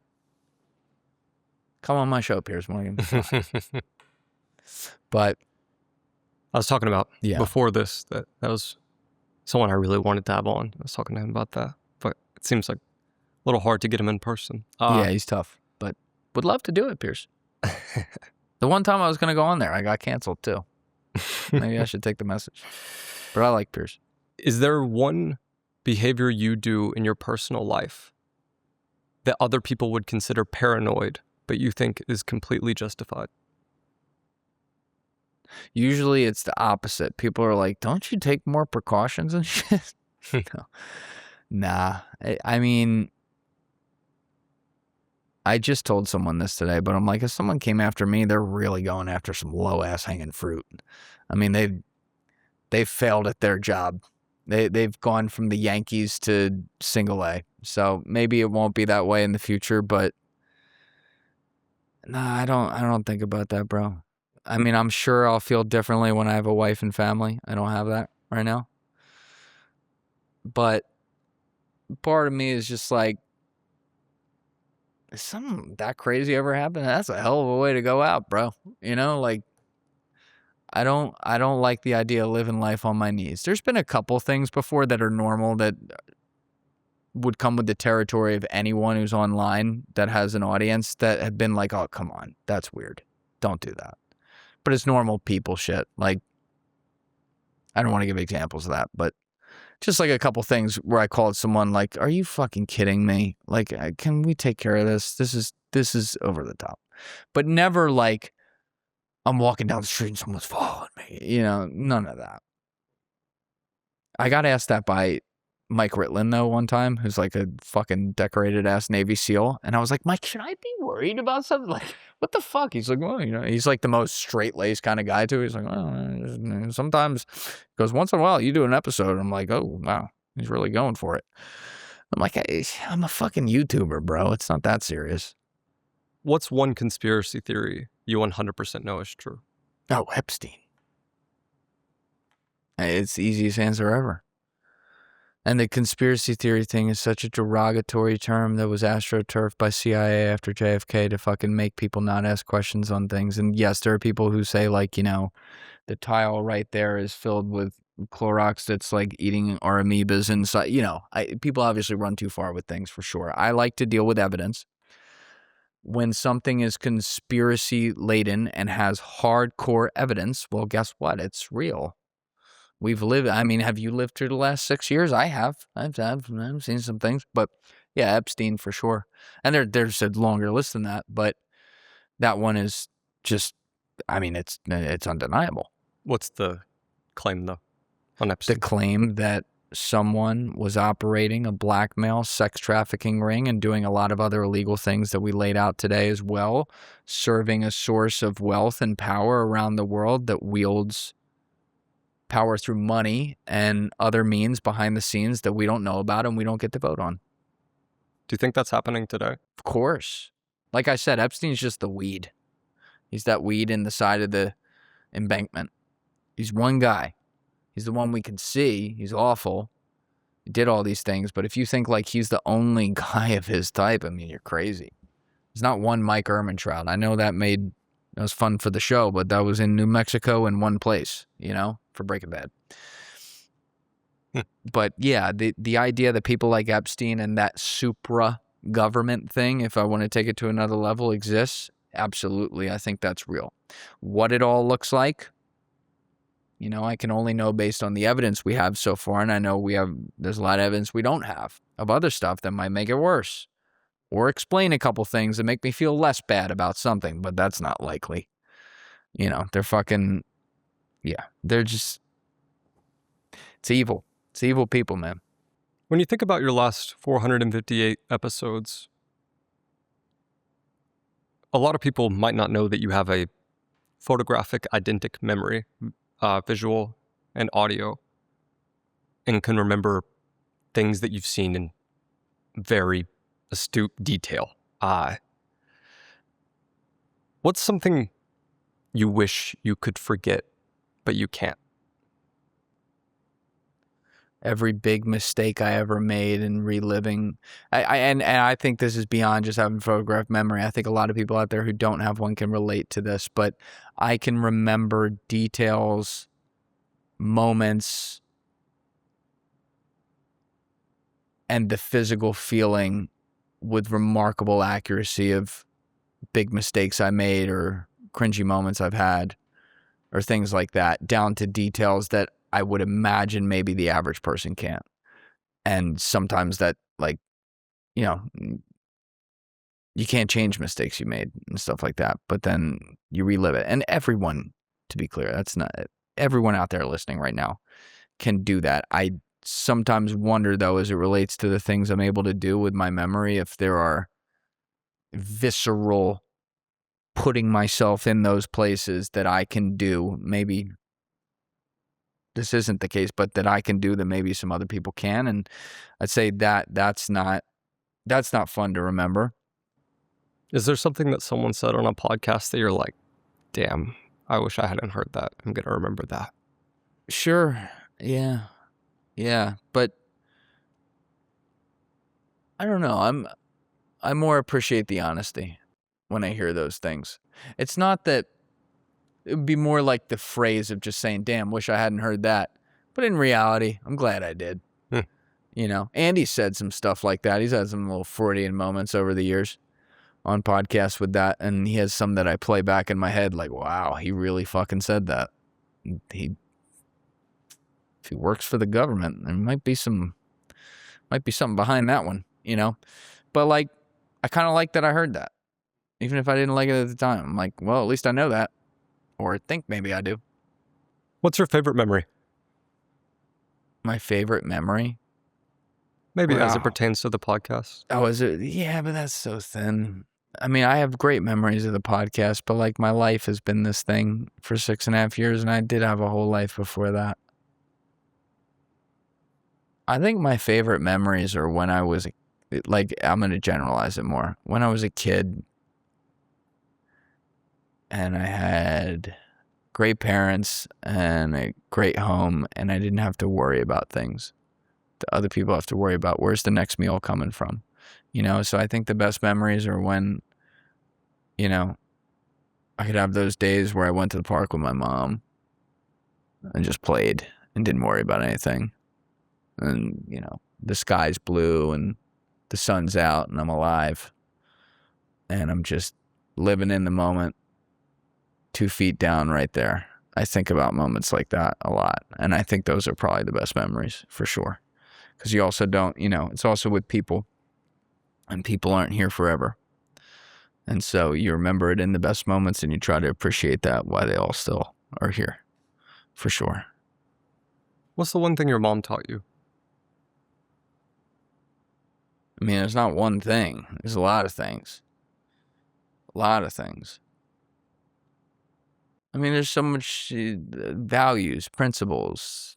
Come on my show, Piers Morgan. But I was talking about before this, that was someone I really wanted to have on. I was talking to him about that, but it seems like a little hard to get him in person. Yeah, he's tough, but would love to do it, Piers. The one time I was going to go on there, I got canceled too. Maybe I should take the message. But I like Piers. Is there one behavior you do in your personal life that other people would consider paranoid, but you think is completely justified? Usually it's the opposite. People are like, don't you take more precautions and shit? No. Nah. I mean, I just told someone this today, but I'm like, if someone came after me, they're really going after some low-ass hanging fruit. I mean, they've failed at their job. They've gone from the Yankees to single A. So maybe it won't be that way in the future, but nah, I don't think about that, bro. I mean, I'm sure I'll feel differently when I have a wife and family. I don't have that right now. But part of me is just like, is something that crazy ever happened? That's a hell of a way to go out, bro. You know, like, I don't like the idea of living life on my knees. There's been a couple things before that are normal that would come with the territory of anyone who's online that has an audience that have been like, oh, come on, that's weird. Don't do that. But it's normal people shit. Like, I don't want to give examples of that, but just like a couple things where I called someone like, are you fucking kidding me? Like, can we take care of this? This is over the top. But never like, I'm walking down the street and someone's following me. You know, none of that. I got asked that by Mike Ritland, though, one time, who's like a fucking decorated ass Navy SEAL. And I was like, Mike, should I be worried about something? Like, what the fuck? He's like, well, you know, he's like the most straight laced kind of guy, too. He's like, well, sometimes, because once in a while you do an episode. I'm like, oh, wow, he's really going for it. I'm like, hey, I'm a fucking YouTuber, bro. It's not that serious. What's one conspiracy theory you 100% know is true? Oh, Epstein. It's the easiest answer ever. And the conspiracy theory thing is such a derogatory term that was astroturfed by CIA after JFK to fucking make people not ask questions on things. And yes, there are people who say, like, you know, the tile right there is filled with Clorox that's like eating our amoebas inside. You know, people obviously run too far with things for sure. I like to deal with evidence. When something is conspiracy laden and has hardcore evidence, well, guess what? It's real. We've lived, I mean, have you lived through the last 6 years? I have. I've seen some things, but yeah, Epstein for sure. And there's a longer list than that, but that one is just, I mean, it's undeniable. What's the claim, though, on The Epstein? claim that someone was operating a blackmail sex trafficking ring and doing a lot of other illegal things that we laid out today as well, serving a source of wealth and power around the world that wields power through money and other means behind the scenes that we don't know about and we don't get to vote on. Do you think that's happening today? Of course. Like I said, Epstein's just the weed. He's that weed in the side of the embankment. He's one guy. He's the one we can see. He's awful. He did all these things. But if you think like he's the only guy of his type, I mean, you're crazy. There's not one Mike Ehrmantraut. I know that was fun for the show, but that was in New Mexico in one place, you know, for Breaking Bad. But yeah, the idea that people like Epstein and that supra government thing, if I want to take it to another level, exists, absolutely. I think that's real. What it all looks like, you know, I can only know based on the evidence we have so far. And I know there's a lot of evidence we don't have of other stuff that might make it worse. Or explain a couple things that make me feel less bad about something, but that's not likely. You know, they're fucking, yeah, they're just, it's evil. It's evil people, man. When you think about your last 458 episodes, a lot of people might not know that you have a photographic eidetic memory, visual and audio, and can remember things that you've seen in very astute detail. What's something you wish you could forget, but you can't? Every big mistake I ever made and reliving. And I think this is beyond just having photographic memory. I think a lot of people out there who don't have one can relate to this, but I can remember details, moments, and the physical feeling with remarkable accuracy of big mistakes I made or cringy moments I've had or things like that, down to details that I would imagine maybe the average person can't. And sometimes that, like, you know, you can't change mistakes you made and stuff like that, but then you relive it. And everyone, to be clear, that's not everyone out there listening right now can do that. I sometimes wonder, though, as it relates to the things I'm able to do with my memory, if there are visceral putting myself in those places that I can do. Maybe this isn't the case, but that I can do that maybe some other people can. And I'd say that's not fun to remember. Is there something that someone said on a podcast that you're like, damn, I wish I hadn't heard that. I'm going to remember that. Sure. Yeah. But I don't know. I more appreciate the honesty when I hear those things. It's not that it would be more like the phrase of just saying, damn, wish I hadn't heard that. But in reality, I'm glad I did. You know, Andy said some stuff like that. He's had some little Freudian moments over the years on podcasts with that. And he has some that I play back in my head like, wow, he really fucking said that. If he works for the government, there might be something behind that one, you know? But like, I kind of like that I heard that. Even if I didn't like it at the time. I'm like, well, at least I know that. Or I think maybe I do. What's your favorite memory? My favorite memory? Maybe as it pertains to the podcast. Oh, is it? Yeah, but that's so thin. I mean, I have great memories of the podcast, but like my life has been this thing for 6.5 years, and I did have a whole life before that. I think my favorite memories are when I was, like, I'm going to generalize it more. When I was a kid and I had great parents and a great home, and I didn't have to worry about things that other people have to worry about. Where's the next meal coming from? You know, so I think the best memories are when, you know, I could have those days where I went to the park with my mom and just played and didn't worry about anything. And, you know, the sky's blue and the sun's out and I'm alive. And I'm just living in the moment, 2 feet down right there. I think about moments like that a lot. And I think those are probably the best memories for sure. Because you also don't, you know, it's also with people. And people aren't here forever. And so you remember it in the best moments and you try to appreciate that while they all still are here. For sure. What's the one thing your mom taught you? I mean, it's not one thing. There's a lot of things. A lot of things. I mean, there's so much values, principles,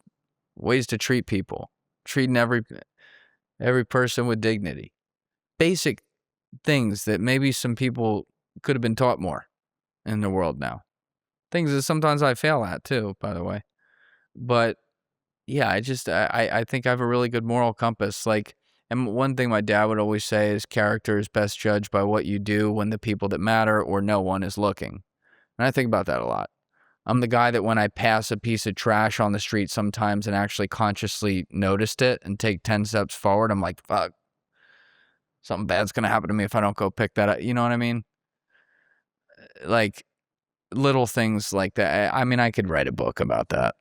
ways to treat people. Treating every person with dignity. Basic things that maybe some people could have been taught more in the world now. Things that sometimes I fail at too, by the way. But yeah, I think I have a really good moral compass. Like, and one thing my dad would always say is character is best judged by what you do when the people that matter or no one is looking. And I think about that a lot. I'm the guy that when I pass a piece of trash on the street sometimes and actually consciously noticed it and take 10 steps forward, I'm like, fuck, something bad's going to happen to me if I don't go pick that up. You know what I mean? Like little things like that. I mean, I could write a book about that.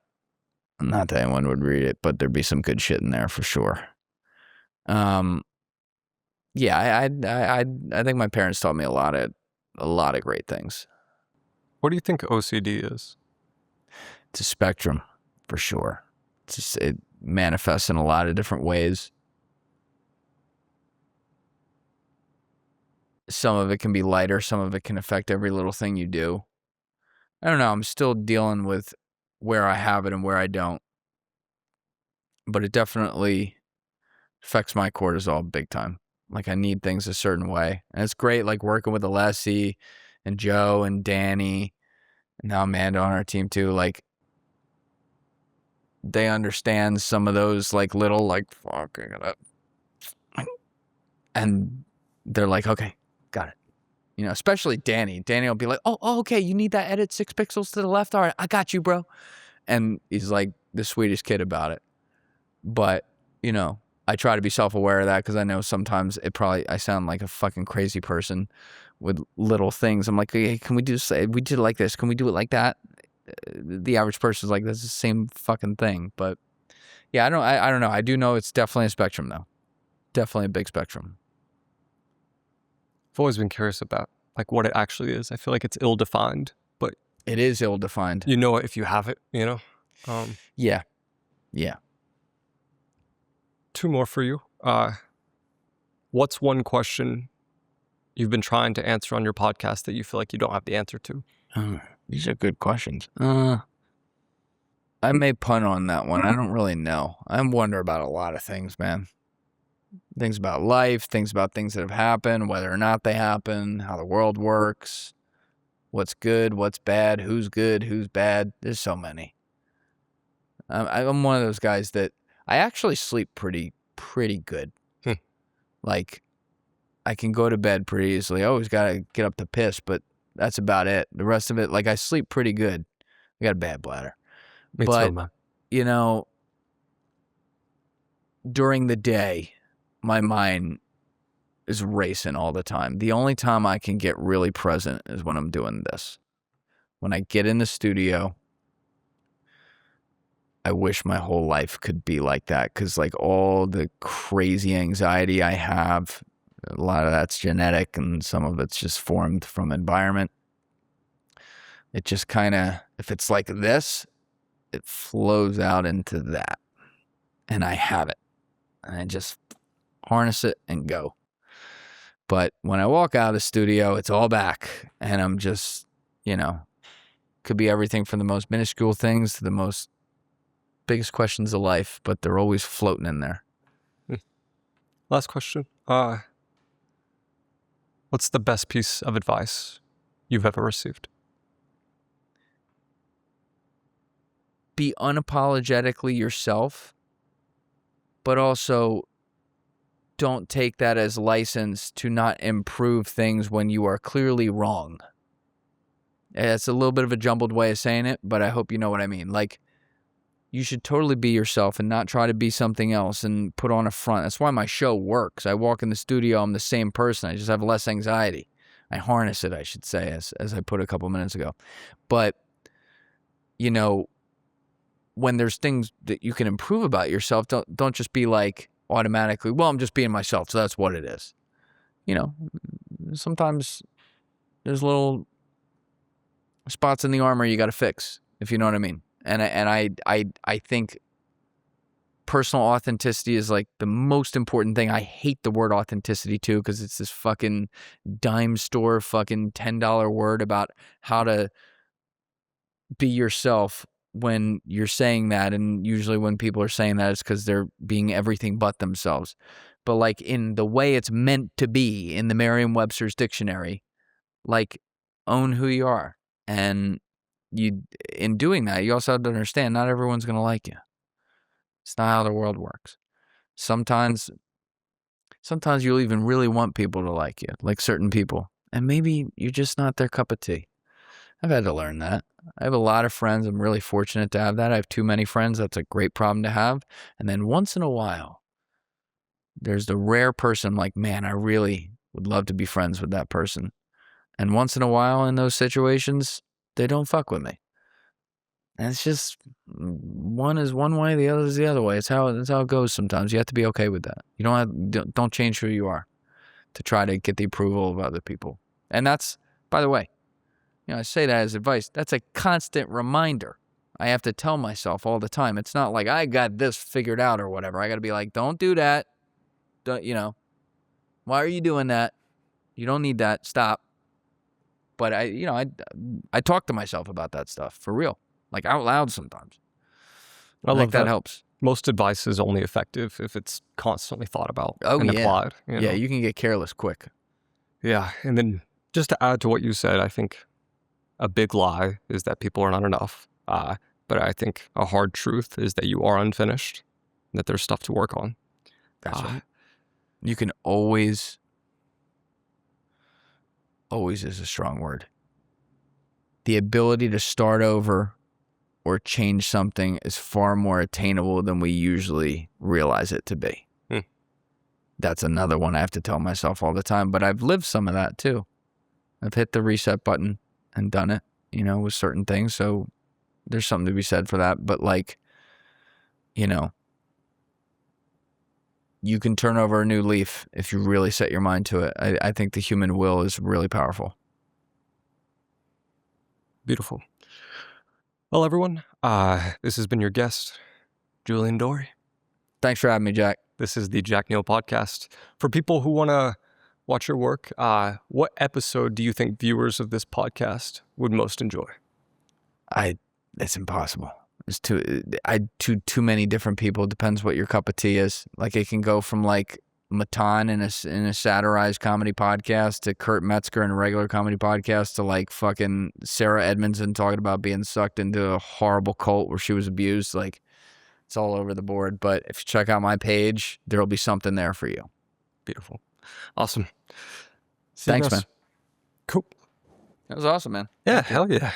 Not that anyone would read it, but there'd be some good shit in there for sure. Yeah, I think my parents taught me a lot of great things. What do you think OCD is? It's a spectrum, for sure. It manifests in a lot of different ways. Some of it can be lighter. Some of it can affect every little thing you do. I don't know. I'm still dealing with where I have it and where I don't. But it definitely affects my cortisol big time. Like I need things a certain way. And it's great like working with Alessi and Joe and Danny and now Amanda on our team too. Like they understand some of those like little like fuck, and they're like, okay, got it. You know, especially Danny. Danny will be like, oh, okay, you need that edit 6 pixels to the left? All right, I got you, bro. And he's like the sweetest kid about it. But, you know, I try to be self-aware of that because I know sometimes I sound like a fucking crazy person with little things. I'm like, hey, can we do it like this? Can we do it like that? The average person's like, that's the same fucking thing. But yeah, I don't know. I do know it's definitely a spectrum though. Definitely a big spectrum. I've always been curious about like what it actually is. I feel like it's ill-defined, but it is ill-defined. You know it if you have it, you know? Yeah. 2 more for you. What's one question you've been trying to answer on your podcast that you feel like you don't have the answer to? These are good questions. I may punt on that one. I don't really know. I wonder about a lot of things, man. Things about life, things about things that have happened, whether or not they happen, how the world works, what's good, what's bad, who's good, who's bad. There's so many. I'm one of those guys that I actually sleep pretty good. Like, I can go to bed pretty easily. I always got to get up to piss, but that's about it. The rest of it, like, I sleep pretty good. I got a bad bladder. Me But, too, man. you know, during the day, my mind is racing all the time. The only time I can get really present is when I'm doing this. When I get in the studio, I wish my whole life could be like that, because like all the crazy anxiety I have, a lot of that's genetic and some of it's just formed from environment. It just kind of, if it's like this, it flows out into that, and I have it, and I just harness it and go. But when I walk out of the studio, it's all back, and I'm just, could be everything from the most minuscule things to the most biggest questions of life, but they're always floating in there. Last question. What's the best piece of advice you've ever received? Be unapologetically yourself, but also don't take that as license to not improve things when you are clearly wrong. It's a little bit of a jumbled way of saying it, but I hope you know what I mean. Like, you should totally be yourself and not try to be something else and put on a front. That's why my show works. I walk in the studio, I'm the same person. I just have less anxiety. I harness it, I should say, as I put a couple minutes ago. But, when there's things that you can improve about yourself, don't just be like automatically, well, I'm just being myself, so that's what it is. Sometimes there's little spots in the armor you got to fix, if you know what I mean. And I think personal authenticity is like the most important thing. I hate the word authenticity too, because it's this fucking dime store fucking $10 word about how to be yourself when you're saying that. And usually when people are saying that, it's because they're being everything but themselves. But like in the way it's meant to be in the Merriam-Webster's dictionary, like own who you are. And in doing that, you also have to understand not everyone's going to like you. It's not how the world works. Sometimes you'll even really want people to like you, like certain people. And maybe you're just not their cup of tea. I've had to learn that. I have a lot of friends. I'm really fortunate to have that. I have too many friends. That's a great problem to have. And then once in a while, there's the rare person like, man, I really would love to be friends with that person. And once in a while in those situations, they don't fuck with me. And it's just, one is one way, the other is the other way. It's how it goes sometimes. You have to be okay with that. You don't change who you are to try to get the approval of other people. And that's, by the way, I say that as advice. That's a constant reminder. I have to tell myself all the time. It's not like I got this figured out or whatever. I got to be like, don't do that. Why are you doing that? You don't need that. Stop. But I talk to myself about that stuff for real, like out loud sometimes. I love that helps. Most advice is only effective if it's constantly thought about and yeah. applied. Yeah, you can get careless quick. Yeah, and then just to add to what you said, I think a big lie is that people are not enough. But I think a hard truth is that you are unfinished, that there's stuff to work on. That's right. You can always is a strong word. The ability to start over or change something is far more attainable than we usually realize it to be. That's another one I have to tell myself all the time, but I've lived some of that too. I've hit the reset button and done it, with certain things. So there's something to be said for that. But like, you can turn over a new leaf if you really set your mind to it. I think the human will is really powerful. Beautiful. Well, everyone, this has been your guest, Julian Dorey. Thanks for having me, Jack. This is the Jack Neel Podcast. For people who want to watch your work, what episode do you think viewers of this podcast would most enjoy? It's impossible. It's too many different people. It depends what your cup of tea is. Like it can go from like Matan in a satirized comedy podcast to Kurt Metzger in a regular comedy podcast to like fucking Sarah Edmondson talking about being sucked into a horrible cult where she was abused. Like it's all over the board. But if you check out my page, there'll be something there for you. Beautiful. Awesome. See you Thanks, guys. man. Cool. That was awesome, man. Yeah, Thank you. hell yeah.